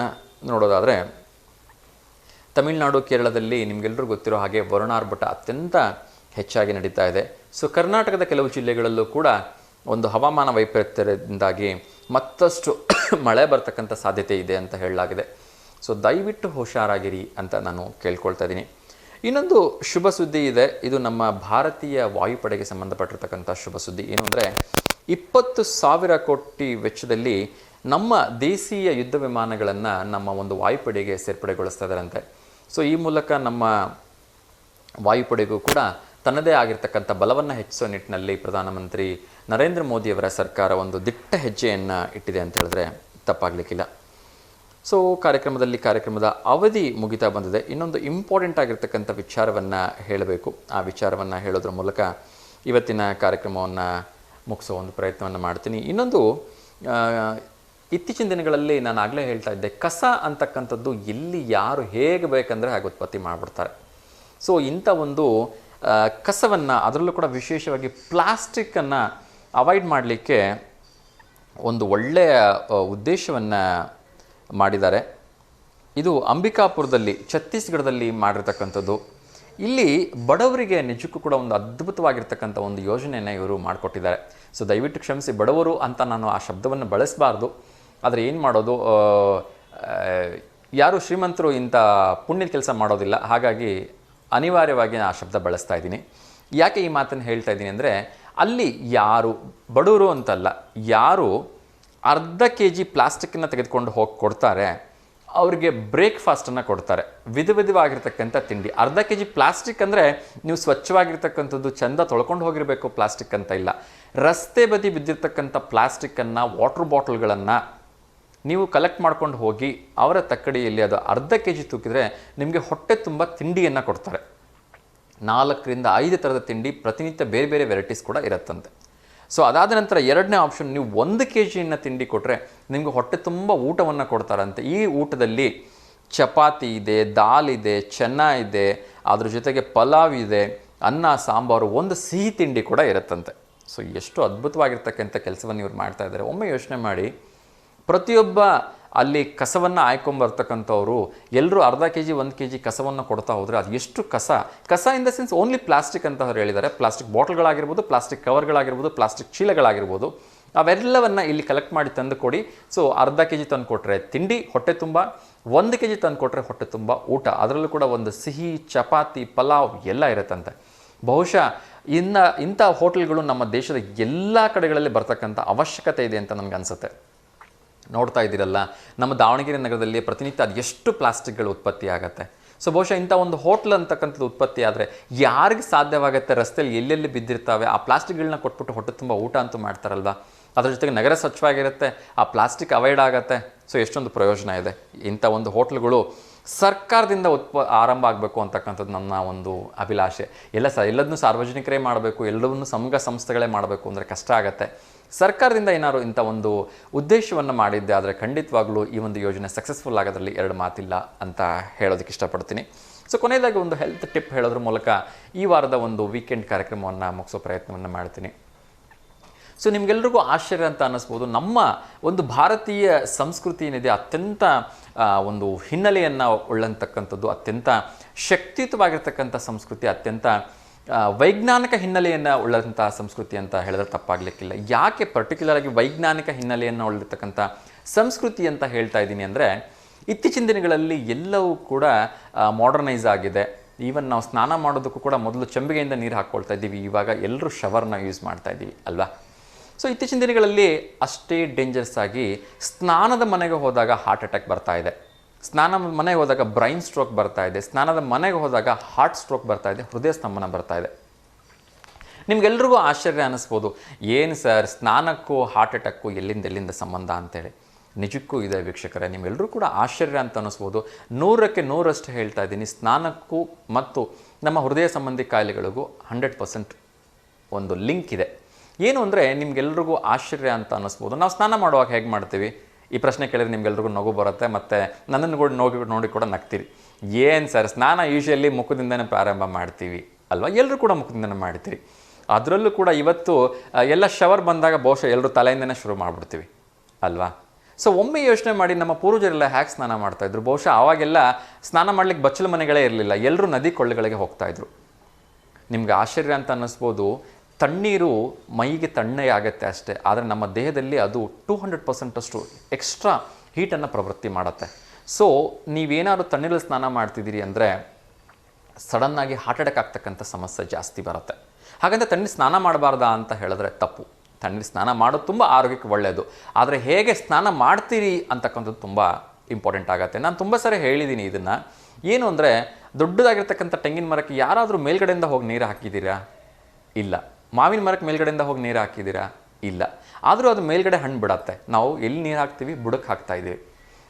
ನೋಡೋದಾದರೆ, ತಮಿಳುನಾಡು ಕೇರಳದಲ್ಲಿ ನಿಮಗೆಲ್ಲರೂ ಗೊತ್ತಿರೋ ಹಾಗೆ ವರುಣಾರ್ಭಟ ಅತ್ಯಂತ ಹೆಚ್ಚಾಗಿ ನಡೀತಾ ಇದೆ. ಸೊ ಕರ್ನಾಟಕದ ಕೆಲವು ಜಿಲ್ಲೆಗಳಲ್ಲೂ ಕೂಡ ಒಂದು ಹವಾಮಾನ ವೈಪರೀತ್ಯದಿಂದಾಗಿ ಮತ್ತಷ್ಟು ಮಳೆ ಬರ್ತಕ್ಕಂಥ ಸಾಧ್ಯತೆ ಇದೆ ಅಂತ ಹೇಳಲಾಗಿದೆ. ಸೊ ದಯವಿಟ್ಟು ಹುಷಾರಾಗಿರಿ ಅಂತ ನಾನು ಕೇಳ್ಕೊಳ್ತಾ ಇದ್ದೀನಿ. ಇನ್ನೊಂದು ಶುಭ ಸುದ್ದಿ ಇದೆ. ಇದು ನಮ್ಮ ಭಾರತೀಯ ವಾಯುಪಡೆಗೆ ಸಂಬಂಧಪಟ್ಟಿರ್ತಕ್ಕಂಥ ಶುಭ ಸುದ್ದಿ. ಏನು ಅಂದರೆ 20,000 ಕೋಟಿ ವೆಚ್ಚದಲ್ಲಿ ನಮ್ಮ ದೇಶೀಯ ಯುದ್ಧ ವಿಮಾನಗಳನ್ನು ನಮ್ಮ ಒಂದು ವಾಯುಪಡೆಗೆ ಸೇರ್ಪಡೆಗೊಳಿಸ್ತಾ ಇದ್ದಾರಂತೆ. ಸೊ ಈ ಮೂಲಕ ನಮ್ಮ ವಾಯುಪಡೆಗೂ ಕೂಡ ತನ್ನದೇ ಆಗಿರ್ತಕ್ಕಂಥ ಬಲವನ್ನು ಹೆಚ್ಚಿಸೋ ನಿಟ್ಟಿನಲ್ಲಿ ಪ್ರಧಾನಮಂತ್ರಿ ನರೇಂದ್ರ ಮೋದಿಯವರ ಸರ್ಕಾರ ಒಂದು ದಿಟ್ಟ ಹೆಜ್ಜೆಯನ್ನು ಇಟ್ಟಿದೆ ಅಂತ ಹೇಳಿದ್ರೆ ತಪ್ಪಾಗಲಿಕ್ಕಿಲ್ಲ. ಸೊ ಕಾರ್ಯಕ್ರಮದ ಅವಧಿ ಮುಗಿತಾ ಬಂದಿದೆ. ಇನ್ನೊಂದು ಇಂಪಾರ್ಟೆಂಟ್ ಆಗಿರ್ತಕ್ಕಂಥ ವಿಚಾರವನ್ನು ಹೇಳಬೇಕು. ಆ ವಿಚಾರವನ್ನು ಹೇಳೋದ್ರ ಮೂಲಕ ಇವತ್ತಿನ ಕಾರ್ಯಕ್ರಮವನ್ನು ಮುಗಿಸೋ ಒಂದು ಪ್ರಯತ್ನವನ್ನು ಮಾಡ್ತೀನಿ. ಇನ್ನೊಂದು, ಇತ್ತೀಚಿನ ದಿನಗಳಲ್ಲಿ ನಾನು ಆಗಲೇ ಹೇಳ್ತಾ ಇದ್ದೆ, ಕಸ ಅಂತಕ್ಕಂಥದ್ದು ಎಲ್ಲಿ ಯಾರು ಹೇಗೆ ಬೇಕಂದರೆ ಹಾಗೆ ಉತ್ಪತ್ತಿ ಮಾಡಿಬಿಡ್ತಾರೆ. ಸೊ ಇಂಥ ಒಂದು ಕಸವನ್ನು, ಅದರಲ್ಲೂ ಕೂಡ ವಿಶೇಷವಾಗಿ ಪ್ಲಾಸ್ಟಿಕ್ಕನ್ನು ಅವಾಯ್ಡ್ ಮಾಡಲಿಕ್ಕೆ ಒಂದು ಒಳ್ಳೆಯ ಉದ್ದೇಶವನ್ನು ಮಾಡಿದ್ದಾರೆ. ಇದು ಅಂಬಿಕಾಪುರದಲ್ಲಿ, ಛತ್ತೀಸ್ಗಢದಲ್ಲಿ ಮಾಡಿರ್ತಕ್ಕಂಥದ್ದು. ಇಲ್ಲಿ ಬಡವರಿಗೆ ನಿಜಕ್ಕೂ ಕೂಡ ಒಂದು ಅದ್ಭುತವಾಗಿರ್ತಕ್ಕಂಥ ಒಂದು ಯೋಜನೆಯನ್ನು ಇವರು ಮಾಡಿಕೊಟ್ಟಿದ್ದಾರೆ. ಸೊ ದಯವಿಟ್ಟು ಕ್ಷಮಿಸಿ, ಬಡವರು ಅಂತ ನಾನು ಆ ಶಬ್ದವನ್ನು ಬಳಸಬಾರ್ದು. ಆದರೆ ಏನು ಮಾಡೋದು, ಯಾರು ಶ್ರೀಮಂತರು ಇಂಥ ಪುಣ್ಯದ ಕೆಲಸ ಮಾಡೋದಿಲ್ಲ. ಹಾಗಾಗಿ ಅನಿವಾರ್ಯವಾಗಿ ನಾನು ಆ ಶಬ್ದ ಬಳಸ್ತಾ ಇದ್ದೀನಿ. ಯಾಕೆ ಈ ಮಾತನ್ನು ಹೇಳ್ತಾ ಇದ್ದೀನಿ ಅಂದರೆ, ಅಲ್ಲಿ ಯಾರು ಬಡವರು ಅಂತಲ್ಲ, ಯಾರು ಅರ್ಧ kg ಪ್ಲಾಸ್ಟಿಕ್ಕನ್ನು ತೆಗೆದುಕೊಂಡು ಹೋಗಿ ಕೊಡ್ತಾರೆ, ಅವರಿಗೆ ಬ್ರೇಕ್ಫಾಸ್ಟನ್ನು ಕೊಡ್ತಾರೆ. ವಿಧವಾಗಿರ್ತಕ್ಕಂಥ ತಿಂಡಿ. ಅರ್ಧ kg ಪ್ಲಾಸ್ಟಿಕ್ ಅಂದರೆ ನೀವು ಸ್ವಚ್ಛವಾಗಿರ್ತಕ್ಕಂಥದ್ದು ಚೆಂದ ತೊಳ್ಕೊಂಡು ಹೋಗಿರಬೇಕು ಪ್ಲಾಸ್ಟಿಕ್ ಅಂತ ಇಲ್ಲ. ರಸ್ತೆ ಬದಿ ಬಿದ್ದಿರ್ತಕ್ಕಂಥ ಪ್ಲಾಸ್ಟಿಕ್ಕನ್ನು, ವಾಟರ್ ಬಾಟಲ್ಗಳನ್ನು ನೀವು ಕಲೆಕ್ಟ್ ಮಾಡ್ಕೊಂಡು ಹೋಗಿ ಅವರ ತಕ್ಕಡಿಯಲ್ಲಿ ಅದು ಅರ್ಧ kg ತೂಕಿದರೆ ನಿಮಗೆ ಹೊಟ್ಟೆ ತುಂಬ ತಿಂಡಿಯನ್ನು ಕೊಡ್ತಾರೆ. 4-5 ಥರದ ತಿಂಡಿ, ಪ್ರತಿನಿತ್ಯ ಬೇರೆ ಬೇರೆ ವೆರೈಟೀಸ್ ಕೂಡ ಇರುತ್ತಂತೆ. ಸೊ ಅದಾದ ನಂತರ ಎರಡನೇ ಆಪ್ಷನ್, ನೀವು 1 kg ತಿಂಡಿ ಕೊಟ್ಟರೆ ನಿಮಗೆ ಹೊಟ್ಟೆ ತುಂಬ ಊಟವನ್ನು ಕೊಡ್ತಾರಂತೆ. ಈ ಊಟದಲ್ಲಿ ಚಪಾತಿ ಇದೆ, ದಾಲ್ ಇದೆ, ಚೆನ್ನ ಇದೆ, ಅದ್ರ ಜೊತೆಗೆ ಪಲಾವ್ ಇದೆ, ಅನ್ನ ಸಾಂಬಾರು, ಒಂದು ಸಿಹಿ ತಿಂಡಿ ಕೂಡ ಇರುತ್ತಂತೆ. ಸೊ ಎಷ್ಟು ಅದ್ಭುತವಾಗಿರ್ತಕ್ಕಂಥ ಕೆಲಸವನ್ನು ಇವ್ರು ಮಾಡ್ತಾ ಇದ್ದಾರೆ. ಒಮ್ಮೆ ಯೋಚನೆ ಮಾಡಿ, ಪ್ರತಿಯೊಬ್ಬ ಅಲ್ಲಿ ಕಸವನ್ನು ಆಯ್ಕೊಂಬರ್ತಕ್ಕಂಥವ್ರು ಎಲ್ಲರೂ ಅರ್ಧ kg 1 kg ಕಸವನ್ನು ಕೊಡ್ತಾ ಹೋದರೆ ಅದು ಎಷ್ಟು ಕಸ in the sense only plastic ಅಂತ ಅವ್ರು ಹೇಳಿದ್ದಾರೆ. ಪ್ಲಾಸ್ಟಿಕ್ ಬಾಟಲ್ಗಳಾಗಿರ್ಬೋದು, ಪ್ಲಾಸ್ಟಿಕ್ ಕವರ್ಗಳಾಗಿರ್ಬೋದು, ಪ್ಲಾಸ್ಟಿಕ್ ಚೀಲಗಳಾಗಿರ್ಬೋದು, ಅವೆಲ್ಲವನ್ನು ಇಲ್ಲಿ ಕಲೆಕ್ಟ್ ಮಾಡಿ ತಂದು ಕೊಡಿ. ಸೊ ಅರ್ಧ kg ತಂದು ಕೊಟ್ಟರೆ ತಿಂಡಿ ಹೊಟ್ಟೆ ತುಂಬ, 1 kg ತಂದು ಕೊಟ್ಟರೆ ಹೊಟ್ಟೆ ತುಂಬ ಊಟ, ಅದರಲ್ಲೂ ಕೂಡ ಒಂದು ಸಿಹಿ, ಚಪಾತಿ, ಪಲಾವ್ ಎಲ್ಲ ಇರುತ್ತಂತೆ. ಬಹುಶಃ ಇಂಥ ಹೋಟೆಲ್ಗಳು ನಮ್ಮ ದೇಶದ ಎಲ್ಲ ಕಡೆಗಳಲ್ಲಿ ಬರ್ತಕ್ಕಂಥ ಅವಶ್ಯಕತೆ ಇದೆ ಅಂತ ನನಗೆ ಅನಿಸುತ್ತೆ. ನೋಡ್ತಾ ಇದ್ದೀರಲ್ಲ, ನಮ್ಮ ದಾವಣಗೆರೆ ನಗರದಲ್ಲಿ ಪ್ರತಿನಿತ್ಯ ಅದು ಎಷ್ಟು ಪ್ಲಾಸ್ಟಿಕ್ಗಳು ಉತ್ಪತ್ತಿ ಆಗುತ್ತೆ. ಸೊ ಬಹುಶಃ ಇಂಥ ಒಂದು ಹೋಟ್ಲ್ ಅಂತಕ್ಕಂಥದ್ದು ಉತ್ಪತ್ತಿ ಆದರೆ ಯಾರಿಗೆ ಸಾಧ್ಯವಾಗುತ್ತೆ? ರಸ್ತೆಯಲ್ಲಿ ಎಲ್ಲೆಲ್ಲಿ ಬಿದ್ದಿರ್ತಾವೆ ಆ ಪ್ಲಾಸ್ಟಿಕ್ಗಳನ್ನ ಕೊಟ್ಬಿಟ್ಟು ಹೊಟ್ಟೆ ತುಂಬ ಊಟ ಅಂತೂ ಮಾಡ್ತಾರಲ್ವ. ಅದ್ರ ಜೊತೆಗೆ ನಗರ ಸ್ವಚ್ಛವಾಗಿರುತ್ತೆ, ಆ ಪ್ಲಾಸ್ಟಿಕ್ ಅವಾಯ್ಡ್ ಆಗುತ್ತೆ. ಸೊ ಎಷ್ಟೊಂದು ಪ್ರಯೋಜನ ಇದೆ. ಇಂಥ ಒಂದು ಹೋಟ್ಲ್ಗಳು ಸರ್ಕಾರದಿಂದ ಆರಂಭ ಆಗಬೇಕು ಅಂತಕ್ಕಂಥದ್ದು ನನ್ನ ಒಂದು ಅಭಿಲಾಷೆ. ಎಲ್ಲದನ್ನೂ ಸಾರ್ವಜನಿಕರೇ ಮಾಡಬೇಕು, ಎಲ್ಲವನ್ನೂ ಸಂಘ ಸಂಸ್ಥೆಗಳೇ ಮಾಡಬೇಕು ಅಂದರೆ ಕಷ್ಟ ಆಗುತ್ತೆ. ಸರ್ಕಾರದಿಂದ ಏನಾದ್ರು ಇಂಥ ಒಂದು ಉದ್ದೇಶವನ್ನು ಮಾಡಿದ್ದೆ ಆದರೆ ಖಂಡಿತವಾಗ್ಲೂ ಈ ಒಂದು ಯೋಜನೆ ಸಕ್ಸಸ್ಫುಲ್ ಆಗೋದ್ರಲ್ಲಿ ಎರಡು ಮಾತಿಲ್ಲ ಅಂತ ಹೇಳೋದಕ್ಕೆ ಇಷ್ಟಪಡ್ತೀನಿ. ಸೊ ಕೊನೆಯದಾಗಿ ಒಂದು ಹೆಲ್ತ್ ಟಿಪ್ ಹೇಳೋದ್ರ ಮೂಲಕ ಈ ವಾರದ ಒಂದು ವೀಕೆಂಡ್ ಕಾರ್ಯಕ್ರಮವನ್ನು ಮುಗಿಸೋ ಪ್ರಯತ್ನವನ್ನು ಮಾಡ್ತೀನಿ. ಸೊ ನಿಮಗೆಲ್ರಿಗೂ ಆಶ್ಚರ್ಯ ಅಂತ ಅನ್ನಿಸ್ಬೋದು, ನಮ್ಮ ಒಂದು ಭಾರತೀಯ ಸಂಸ್ಕೃತಿ ಏನಿದೆ ಅತ್ಯಂತ ಒಂದು ಹಿನ್ನೆಲೆಯನ್ನು ಉಳ್ಳಂತಕ್ಕಂಥದ್ದು, ಅತ್ಯಂತ ಶಕ್ತಿಯುತವಾಗಿರ್ತಕ್ಕಂಥ ಸಂಸ್ಕೃತಿ, ಅತ್ಯಂತ ವೈಜ್ಞಾನಿಕ ಹಿನ್ನೆಲೆಯನ್ನು ಉಳ್ಳಂಥ ಸಂಸ್ಕೃತಿ ಅಂತ ಹೇಳಿದ್ರೆ ತಪ್ಪಾಗಲಿಕ್ಕಿಲ್ಲ. ಯಾಕೆ ಪರ್ಟಿಕ್ಯುಲರ್ ಆಗಿ ವೈಜ್ಞಾನಿಕ ಹಿನ್ನೆಲೆಯನ್ನು ಉಳ್ಳಿರ್ತಕ್ಕಂಥ ಸಂಸ್ಕೃತಿ ಅಂತ ಹೇಳ್ತಾ ಇದ್ದೀನಿ ಅಂದರೆ, ಇತ್ತೀಚಿನ ದಿನಗಳಲ್ಲಿ ಎಲ್ಲವೂ ಕೂಡ ಮಾಡರ್ನೈಸ್ ಆಗಿದೆ. ಈವನ್ ನಾವು ಸ್ನಾನ ಮಾಡೋದಕ್ಕೂ ಕೂಡ ಮೊದಲು ಚೆಂಬಿಗೆಯಿಂದ ನೀರು ಹಾಕ್ಕೊಳ್ತಾ ಇದ್ದೀವಿ, ಇವಾಗ ಎಲ್ಲರೂ ಶವರ್ನ ಯೂಸ್ ಮಾಡ್ತಾ ಇದ್ದೀವಿ ಅಲ್ವಾ. ಸೊ ಇತ್ತೀಚಿನ ದಿನಗಳಲ್ಲಿ ಅಷ್ಟೇ ಡೇಂಜರಸ್ ಆಗಿ ಸ್ನಾನದ ಮನೆಗೆ ಹೋದಾಗ ಹಾರ್ಟ್ ಅಟ್ಯಾಕ್ ಬರ್ತಾ ಇದೆ, ಸ್ನಾನ ಮನೆಗೆ ಹೋದಾಗ ಬ್ರೈನ್ ಸ್ಟ್ರೋಕ್ ಬರ್ತಾ ಇದೆ, ಸ್ನಾನದ ಮನೆಗೆ ಹೋದಾಗ ಹಾರ್ಟ್ ಸ್ಟ್ರೋಕ್ ಬರ್ತಾ ಇದೆ, ಹೃದಯ ಸ್ತಂಭನ ಬರ್ತಾ ಇದೆ. ನಿಮ್ಗೆಲ್ರಿಗೂ ಆಶ್ಚರ್ಯ ಅನ್ನಿಸ್ಬೋದು, ಏನು ಸರ್ ಸ್ನಾನಕ್ಕೂ ಹಾರ್ಟ್ ಅಟ್ಯಾಕ್ಕು ಎಲ್ಲಿಂದ ಸಂಬಂಧ ಅಂತೇಳಿ. ನಿಜಕ್ಕೂ ಇದೆ ವೀಕ್ಷಕರೇ, ನಿಮ್ಮೆಲ್ಲರೂ ಕೂಡ ಆಶ್ಚರ್ಯ ಅಂತ ಅನ್ನಿಸ್ಬೋದು. 100ಕ್ಕೆ 100ರಷ್ಟು ಹೇಳ್ತಾ ಇದ್ದೀನಿ, ಸ್ನಾನಕ್ಕೂ ಮತ್ತು ನಮ್ಮ ಹೃದಯ ಸಂಬಂಧಿ ಕಾಯಿಲೆಗಳಿಗೂ 100% ಒಂದು ಲಿಂಕ್ ಇದೆ. ಏನು ಅಂದರೆ ನಿಮ್ಗೆಲ್ರಿಗೂ ಆಶ್ಚರ್ಯ ಅಂತ ಅನ್ನಿಸ್ಬೋದು, ನಾವು ಸ್ನಾನ ಮಾಡುವಾಗ ಹೇಗೆ ಮಾಡ್ತೀವಿ? ಈ ಪ್ರಶ್ನೆ ಕೇಳಿದ್ರೆ ನಿಮ್ಗೆಲ್ರಿಗೂ ನಗು ಬರುತ್ತೆ, ಮತ್ತು ನನ್ನನ್ನು ಕೂಡ ನೋಡಿ ಕೂಡ ನಗ್ತೀರಿ. ಏನು ಸರ್ ಸ್ನಾನ ಯೂಶಲಿ ಮುಖದಿಂದನೇ ಪ್ರಾರಂಭ ಮಾಡ್ತೀವಿ ಅಲ್ವಾ, ಎಲ್ಲರೂ ಕೂಡ ಮುಖದಿಂದನೇ ಮಾಡ್ತೀರಿ. ಅದರಲ್ಲೂ ಕೂಡ ಇವತ್ತು ಎಲ್ಲ ಶವರ್ ಬಂದಾಗ ಬಹುಶಃ ಎಲ್ಲರೂ ತಲೆಯಿಂದನೇ ಶುರು ಮಾಡಿಬಿಡ್ತೀವಿ ಅಲ್ವಾ. ಸೊ ಒಮ್ಮೆ ಯೋಚನೆ ಮಾಡಿ, ನಮ್ಮ ಪೂರ್ವಜರೆಲ್ಲ ಹ್ಯಾಕ್ ಸ್ನಾನ ಮಾಡ್ತಾಯಿದ್ರು? ಬಹುಶಃ ಆವಾಗೆಲ್ಲ ಸ್ನಾನ ಮಾಡಲಿಕ್ಕೆ ಬಚ್ಚಲು ಮನೆಗಳೇ ಇರಲಿಲ್ಲ, ಎಲ್ಲರೂ ನದಿ ಕೊಳ್ಳಗಳಿಗೆ ಹೋಗ್ತಾಯಿದ್ರು. ನಿಮ್ಗೆ ಆಶ್ಚರ್ಯ ಅಂತ ಅನ್ನಿಸ್ಬೋದು, ತಣ್ಣೀರು ಮೈಗೆ ತಣ್ಣಗೆ ಆಗುತ್ತೆ ಅಷ್ಟೇ, ಆದರೆ ನಮ್ಮ ದೇಹದಲ್ಲಿ ಅದು 200% ಅಷ್ಟು ಎಕ್ಸ್ಟ್ರಾ ಹೀಟನ್ನು ಪ್ರವೃತ್ತಿ ಮಾಡುತ್ತೆ. ಸೊ ನೀವೇನಾದ್ರು ತಣ್ಣೀರಲ್ಲಿ ಸ್ನಾನ ಮಾಡ್ತಿದ್ದೀರಿ ಅಂದರೆ ಸಡನ್ನಾಗಿ ಹಾರ್ಟ್ ಅಟ್ಯಾಕ್ ಆಗ್ತಕ್ಕಂಥ ಸಮಸ್ಯೆ ಜಾಸ್ತಿ ಬರುತ್ತೆ. ಹಾಗಂತ ತಣ್ಣೀರು ಸ್ನಾನ ಮಾಡಬಾರ್ದಾ ಅಂತ ಹೇಳಿದ್ರೆ ತಪ್ಪು. ತಣ್ಣೀರು ಸ್ನಾನ ಮಾಡೋದು ತುಂಬ ಆರೋಗ್ಯಕ್ಕೆ ಒಳ್ಳೆಯದು, ಆದರೆ ಹೇಗೆ ಸ್ನಾನ ಮಾಡ್ತೀರಿ ಅಂತಕ್ಕಂಥದ್ದು ತುಂಬ ಇಂಪಾರ್ಟೆಂಟ್ ಆಗುತ್ತೆ. ನಾನು ತುಂಬ ಸರಿ ಹೇಳಿದ್ದೀನಿ ಇದನ್ನು. ಏನು ಅಂದರೆ, ದೊಡ್ಡದಾಗಿರ್ತಕ್ಕಂಥ ತೆಂಗಿನ ಮರಕ್ಕೆ ಯಾರಾದರೂ ಮೇಲ್ಗಡೆಯಿಂದ ಹೋಗಿ ನೀರು ಹಾಕಿದ್ದೀರಾ? ಇಲ್ಲ. ಮಾವಿನ ಮರಕ್ಕೆ ಮೇಲ್ಗಡೆಯಿಂದ ಹೋಗಿ ನೀರು ಹಾಕಿದ್ದೀರಾ? ಇಲ್ಲ. ಆದರೂ ಅದು ಮೇಲ್ಗಡೆ ಹಣ್ಣು ಬಿಡತ್ತೆ. ನಾವು ಎಲ್ಲಿ ನೀರು ಹಾಕ್ತೀವಿ, ಬುಡಕ್ಕೆ ಹಾಕ್ತಾಯಿದ್ದೀವಿ.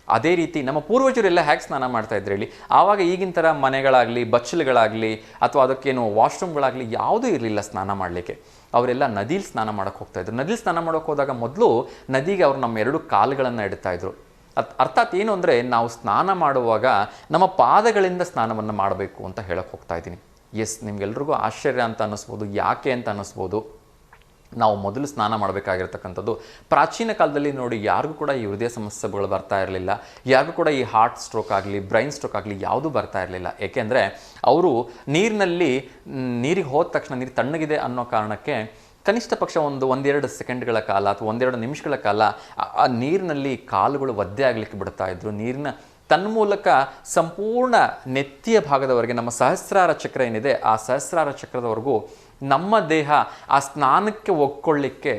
ಅದೇ ರೀತಿ ನಮ್ಮ ಪೂರ್ವಜರೆಲ್ಲ ಹೇಗೆ ಸ್ನಾನ ಮಾಡ್ತಾಯಿದ್ರು ಹೇಳಿ? ಆವಾಗ ಈಗಿನ ಥರ ಮನೆಗಳಾಗಲಿ, ಬಚ್ಚಲುಗಳಾಗಲಿ, ಅಥವಾ ಅದಕ್ಕೇನು ವಾಶ್ರೂಮ್ಗಳಾಗಲಿ ಯಾವುದೂ ಇರಲಿಲ್ಲ ಸ್ನಾನ ಮಾಡಲಿಕ್ಕೆ. ಅವರೆಲ್ಲ ನದಿಲಿ ಸ್ನಾನ ಮಾಡೋಕ್ಕೆ ಹೋಗ್ತಾಯಿದ್ರು. ನದಿಲಿ ಸ್ನಾನ ಮಾಡೋಕ್ಕೆ ಹೋದಾಗ ಮೊದಲು ನದಿಗೆ ಅವರು ನಮ್ಮ 2 ಕಾಲುಗಳನ್ನು ಇಡ್ತಾಯಿದ್ರು. ಅರ್ಥಾತ್ ಏನು ಅಂದರೆ, ನಾವು ಸ್ನಾನ ಮಾಡುವಾಗ ನಮ್ಮ ಪಾದಗಳಿಂದ ಸ್ನಾನವನ್ನು ಮಾಡಬೇಕು ಅಂತ ಹೇಳಕ್ಕೆ ಹೋಗ್ತಾಯಿದ್ದೀನಿ. ಎಸ್, ನಿಮ್ಗೆಲ್ರಿಗೂ ಆಶ್ಚರ್ಯ ಅಂತ ಅನ್ನಿಸ್ಬೋದು, ಯಾಕೆ ಅಂತ ಅನ್ನಿಸ್ಬೋದು. ನಾವು ಮೊದಲು ಸ್ನಾನ ಮಾಡಬೇಕಾಗಿರ್ತಕ್ಕಂಥದ್ದು, ಪ್ರಾಚೀನ ಕಾಲದಲ್ಲಿ ನೋಡಿ ಯಾರಿಗೂ ಕೂಡ ಈ ಹೃದಯ ಸಮಸ್ಯೆಗಳು ಬರ್ತಾ ಇರಲಿಲ್ಲ, ಯಾರಿಗೂ ಕೂಡ ಈ ಹಾರ್ಟ್ ಸ್ಟ್ರೋಕ್ ಆಗಲಿ, ಬ್ರೈನ್ ಸ್ಟ್ರೋಕ್ ಆಗಲಿ ಯಾವುದೂ ಬರ್ತಾ ಇರಲಿಲ್ಲ. ಏಕೆಂದರೆ ಅವರು ನೀರಿಗೆ ಹೋದ ತಕ್ಷಣ ನೀರು ತಣ್ಣಗಿದೆ ಅನ್ನೋ ಕಾರಣಕ್ಕೆ ಕನಿಷ್ಠ ಪಕ್ಷ ಒಂದೆರಡು ಸೆಕೆಂಡ್ಗಳ ಕಾಲ ಅಥವಾ 1-2 ನಿಮಿಷಗಳ ಕಾಲ ಆ ನೀರಿನಲ್ಲಿ ಕಾಲುಗಳು ಒದ್ದೆ ಆಗಲಿಕ್ಕೆ ಬಿಡ್ತಾ ಇದ್ರು. ನೀರಿನ ತನ್ಮೂಲಕ ಸಂಪೂರ್ಣ ನೆತ್ತಿಯ ಭಾಗದವರೆಗೆ, ನಮ್ಮ ಸಹಸ್ರಾರ ಚಕ್ರ ಏನಿದೆ ಆ ಸಹಸ್ರಾರ ಚಕ್ರದವರೆಗೂ ನಮ್ಮ ದೇಹ ಆ ಸ್ನಾನಕ್ಕೆ ಒಗ್ಕೊಳ್ಳಿಕ್ಕೆ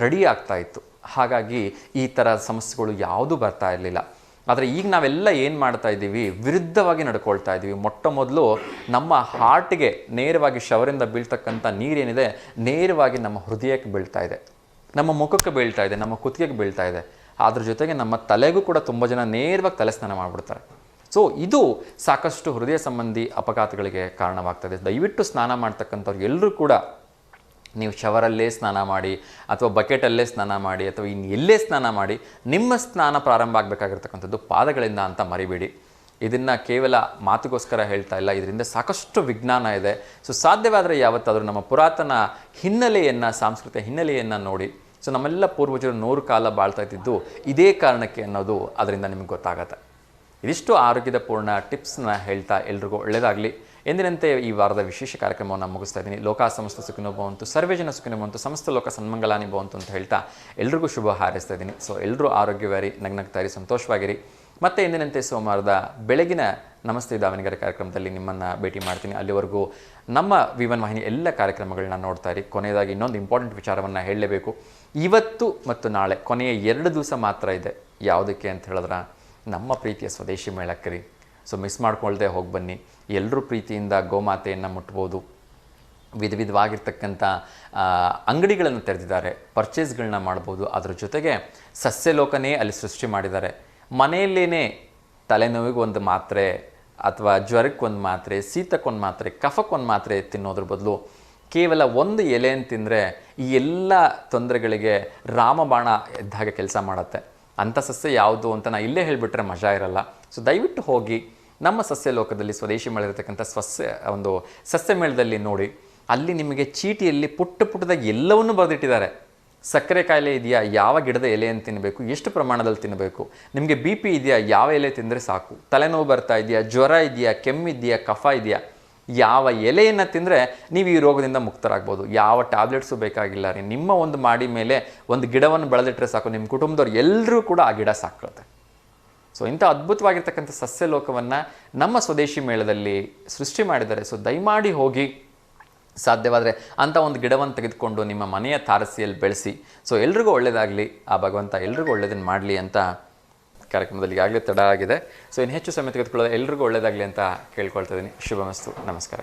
ರೆಡಿ ಆಗ್ತಾ ಇತ್ತು. ಹಾಗಾಗಿ ಈ ಥರ ಸಮಸ್ಯೆಗಳು ಯಾವುದೂ ಬರ್ತಾ ಇರಲಿಲ್ಲ. ಆದರೆ ಈಗ ನಾವೆಲ್ಲ ಏನು ಮಾಡ್ತಾ ಇದ್ದೀವಿ, ವಿರುದ್ಧವಾಗಿ ನಡ್ಕೊಳ್ತಾ ಇದ್ದೀವಿ. ಮೊದಲು ನಮ್ಮ ಹಾರ್ಟ್ಗೆ ನೇರವಾಗಿ ಶವರಿಂದ ಬೀಳ್ತಕ್ಕಂಥ ನೀರೇನಿದೆ ನೇರವಾಗಿ ನಮ್ಮ ಹೃದಯಕ್ಕೆ ಬೀಳ್ತಾ ಇದೆ, ನಮ್ಮ ಮುಖಕ್ಕೆ ಬೀಳ್ತಾ ಇದೆ, ನಮ್ಮ ಕುತ್ತಿಗೆಗೆ ಬೀಳ್ತಾ ಇದೆ. ಅದ್ರ ಜೊತೆಗೆ ನಮ್ಮ ತಲೆಗೂ ಕೂಡ ತುಂಬ ಜನ ನೇರವಾಗಿ ತಲೆ ಸ್ನಾನ ಮಾಡಿಬಿಡ್ತಾರೆ. ಸೊ ಇದು ಸಾಕಷ್ಟು ಹೃದಯ ಸಂಬಂಧಿ ಅಪಘಾತಗಳಿಗೆ ಕಾರಣವಾಗ್ತದೆ. ದಯವಿಟ್ಟು ಸ್ನಾನ ಮಾಡ್ತಕ್ಕಂಥವ್ರು ಎಲ್ಲರೂ ಕೂಡ ನೀವು ಶವರಲ್ಲೇ ಸ್ನಾನ ಮಾಡಿ, ಅಥವಾ ಬಕೆಟಲ್ಲೇ ಸ್ನಾನ ಮಾಡಿ, ಅಥವಾ ಇನ್ನು ಎಲ್ಲೇ ಸ್ನಾನ ಮಾಡಿ, ನಿಮ್ಮ ಸ್ನಾನ ಪ್ರಾರಂಭ ಆಗಬೇಕಾಗಿರ್ತಕ್ಕಂಥದ್ದು ಪಾದಗಳಿಂದ ಅಂತ ಮರಿಬೇಡಿ. ಇದನ್ನು ಕೇವಲ ಮಾತಿಗೋಸ್ಕರ ಹೇಳ್ತಾ ಇಲ್ಲ, ಇದರಿಂದ ಸಾಕಷ್ಟು ವಿಜ್ಞಾನ ಇದೆ. ಸೊ ಸಾಧ್ಯವಾದರೆ ಯಾವತ್ತಾದರೂ ನಮ್ಮ ಪುರಾತನ ಹಿನ್ನೆಲೆಯನ್ನು, ಸಾಂಸ್ಕೃತಿಕ ಹಿನ್ನೆಲೆಯನ್ನು ನೋಡಿ. ಸೊ ನಮ್ಮೆಲ್ಲ ಪೂರ್ವಜರು 100 ಕಾಲ ಬಾಳ್ತಾ ಇದ್ದಿದ್ದು ಇದೇ ಕಾರಣಕ್ಕೆ ಅನ್ನೋದು ಅದರಿಂದ ನಿಮಗೆ ಗೊತ್ತಾಗತ್ತೆ. ಇದಿಷ್ಟು ಆರೋಗ್ಯದ ಪೂರ್ಣ ಟಿಪ್ಸ್ನ ಹೇಳ್ತಾ ಎಲ್ರಿಗೂ ಒಳ್ಳೆಯದಾಗಲಿ. ಎಂದಿನಂತೆ ಈ ವಾರದ ವಿಶೇಷ ಕಾರ್ಯಕ್ರಮವನ್ನು ಮುಗಿಸ್ತಾ ಇದ್ದೀನಿ. ಲೋಕ ಸಮಸ್ತ ಸುಖಿನೋ ಭವಂತು, ಸರ್ವೇ ಜನ ಸುಖಿನೋ ಭವಂತು, ಸಮಸ್ತ ಲೋಕ ಸನ್ಮಂಗಲಾನಿ ಭವಂತು ಅಂತ ಹೇಳ್ತಾ ಎಲ್ರಿಗೂ ಶುಭ ಹಾರೈಸ್ತಾ ಇದ್ದೀನಿ. ಸೊ ಎಲ್ಲರೂ ಆರೋಗ್ಯವಾಗಿ ನಗ್ನಗ್ತಾಯಿರಿ, ಸಂತೋಷವಾಗಿರಿ. ಮತ್ತೆ ಎಂದಿನಂತೆ ಸೋಮವಾರದ ಬೆಳಗಿನ ನಮಸ್ತೆ ದಾವಣಗೆರೆ ಕಾರ್ಯಕ್ರಮದಲ್ಲಿ ನಿಮ್ಮನ್ನು ಭೇಟಿ ಮಾಡ್ತೀನಿ. ಅಲ್ಲಿವರೆಗೂ ನಮ್ಮ V1 ವಾಹಿನಿ ಎಲ್ಲ ಕಾರ್ಯಕ್ರಮಗಳನ್ನ ನೋಡ್ತಾ ಇರಿ. ಕೊನೆಯದಾಗಿ ಇನ್ನೊಂದು ಇಂಪಾರ್ಟೆಂಟ್ ವಿಚಾರವನ್ನು ಹೇಳಲೇಬೇಕು. ಇವತ್ತು ಮತ್ತು ನಾಳೆ ಕೊನೆಯ 2 ದಿವಸ ಮಾತ್ರ ಇದೆ. ಯಾವುದಕ್ಕೆ ಅಂತ ಹೇಳಿದ್ರೆ ನಮ್ಮ ಪ್ರೀತಿಯ ಸ್ವದೇಶಿ ಮೇಳಕ್ಕೆ ರೀ. ಸೊ ಮಿಸ್ ಮಾಡ್ಕೊಳ್ದೆ ಹೋಗಿ ಬನ್ನಿ. ಎಲ್ಲರೂ ಪ್ರೀತಿಯಿಂದ ಗೋಮಾತೆಯನ್ನು ಮುಟ್ಬೋದು. ವಿಧವಾಗಿರ್ತಕ್ಕಂಥ ಅಂಗಡಿಗಳನ್ನು ತೆರೆದಿದ್ದಾರೆ, ಪರ್ಚೇಸ್ಗಳನ್ನ ಮಾಡ್ಬೋದು. ಅದರ ಜೊತೆಗೆ ಸಸ್ಯಲೋಕನೇ ಅಲ್ಲಿ ಸೃಷ್ಟಿ ಮಾಡಿದ್ದಾರೆ. ಮನೆಯಲ್ಲೇ ತಲೆನೋವಿಗೆ ಒಂದು ಮಾತ್ರೆ, ಅಥವಾ ಜ್ವರಕ್ಕೊಂದು ಮಾತ್ರೆ, ಶೀತಕ್ಕೊಂದು ಮಾತ್ರೆ, ಕಫಕ್ಕೊಂದು ಮಾತ್ರೆ ತಿನ್ನೋದ್ರ ಬದಲು ಕೇವಲ ಒಂದು ಎಲೆಯನ್ನು ತಿಂದರೆ ಈ ಎಲ್ಲ ತೊಂದರೆಗಳಿಗೆ ರಾಮಬಾಣ ಇದ್ದ ಹಾಗೆ ಕೆಲಸ ಮಾಡುತ್ತೆ. ಅಂಥ ಸಸ್ಯ ಯಾವುದು ಅಂತ ನಾನು ಇಲ್ಲೇ ಹೇಳಿಬಿಟ್ರೆ ಮಜಾ ಇರಲ್ಲ. ಸೊ ದಯವಿಟ್ಟು ಹೋಗಿ ನಮ್ಮ ಸಸ್ಯ ಲೋಕದಲ್ಲಿ ಸ್ವದೇಶಿ ಮೇಳ ಇರತಕ್ಕಂಥ ಒಂದು ಸಸ್ಯ ಮೇಳದಲ್ಲಿ ನೋಡಿ. ಅಲ್ಲಿ ನಿಮಗೆ ಚೀಟಿಯಲ್ಲಿ ಪುಟ್ಟದಾಗ ಎಲ್ಲವನ್ನೂ ಬರೆದಿಟ್ಟಿದ್ದಾರೆ. ಸಕ್ಕರೆ ಕಾಯಿಲೆ ಇದೆಯಾ, ಯಾವ ಗಿಡದ ಎಲೆಯನ್ನು ತಿನ್ನಬೇಕು, ಎಷ್ಟು ಪ್ರಮಾಣದಲ್ಲಿ ತಿನ್ನಬೇಕು, ನಿಮಗೆ BP ಇದೆಯಾ, ಯಾವ ಎಲೆ ತಿಂದರೆ ಸಾಕು, ತಲೆನೋವು ಬರ್ತಾ ಇದೆಯಾ, ಜ್ವರ ಇದೆಯಾ, ಕೆಮ್ಮಿದೆಯಾ, ಕಫ ಇದೆಯಾ, ಯಾವ ಎಲೆಯನ್ನು ತಿಂದರೆ ನೀವು ಈ ರೋಗದಿಂದ ಮುಕ್ತರಾಗ್ಬೋದು. ಯಾವ ಟ್ಯಾಬ್ಲೆಟ್ಸು ಬೇಕಾಗಿಲ್ಲ ರೀ. ನಿಮ್ಮ ಒಂದು ಮಾಡಿ ಮೇಲೆ ಒಂದು ಗಿಡವನ್ನು ಬೆಳೆದಿಟ್ಟರೆ ಸಾಕು, ನಿಮ್ಮ ಕುಟುಂಬದವ್ರು ಎಲ್ಲರೂ ಕೂಡ ಆ ಗಿಡ ಸಾಕುತ್ತೆ. ಸೊ ಇಂಥ ಅದ್ಭುತವಾಗಿರ್ತಕ್ಕಂಥ ಸಸ್ಯ ಲೋಕವನ್ನು ನಮ್ಮ ಸ್ವದೇಶಿ ಮೇಳದಲ್ಲಿ ಸೃಷ್ಟಿ ಮಾಡಿದ್ದಾರೆ. ಸೊ ದಯಮಾಡಿ ಹೋಗಿ ಸಾಧ್ಯವಾದರೆ ಅಂಥ ಒಂದು ಗಿಡವನ್ನು ತೆಗೆದುಕೊಂಡು ನಿಮ್ಮ ಮನೆಯ ತಾರಸಿಯಲ್ಲಿ ಬೆಳೆಸಿ. ಸೊ ಎಲ್ರಿಗೂ ಒಳ್ಳೆಯದಾಗಲಿ, ಆ ಭಗವಂತ ಎಲ್ರಿಗೂ ಒಳ್ಳೆಯದನ್ನು ಮಾಡಲಿ ಅಂತ ಕಾರ್ಯಕ್ರಮದಲ್ಲಿ ಈಗಾಗಲೇ ತಡ ಆಗಿದೆ. ಸೊ ಇನ್ನು ಹೆಚ್ಚು ಸಮಯ ತೆಗೆದುಕೊಳ್ಳೋದು ಎಲ್ರಿಗೂ ಒಳ್ಳೆಯದಾಗಲಿ ಅಂತ ಕೇಳ್ಕೊಳ್ತಾ ಇದ್ದೀನಿ. ಶುಭಮಸ್ತು. ನಮಸ್ಕಾರ.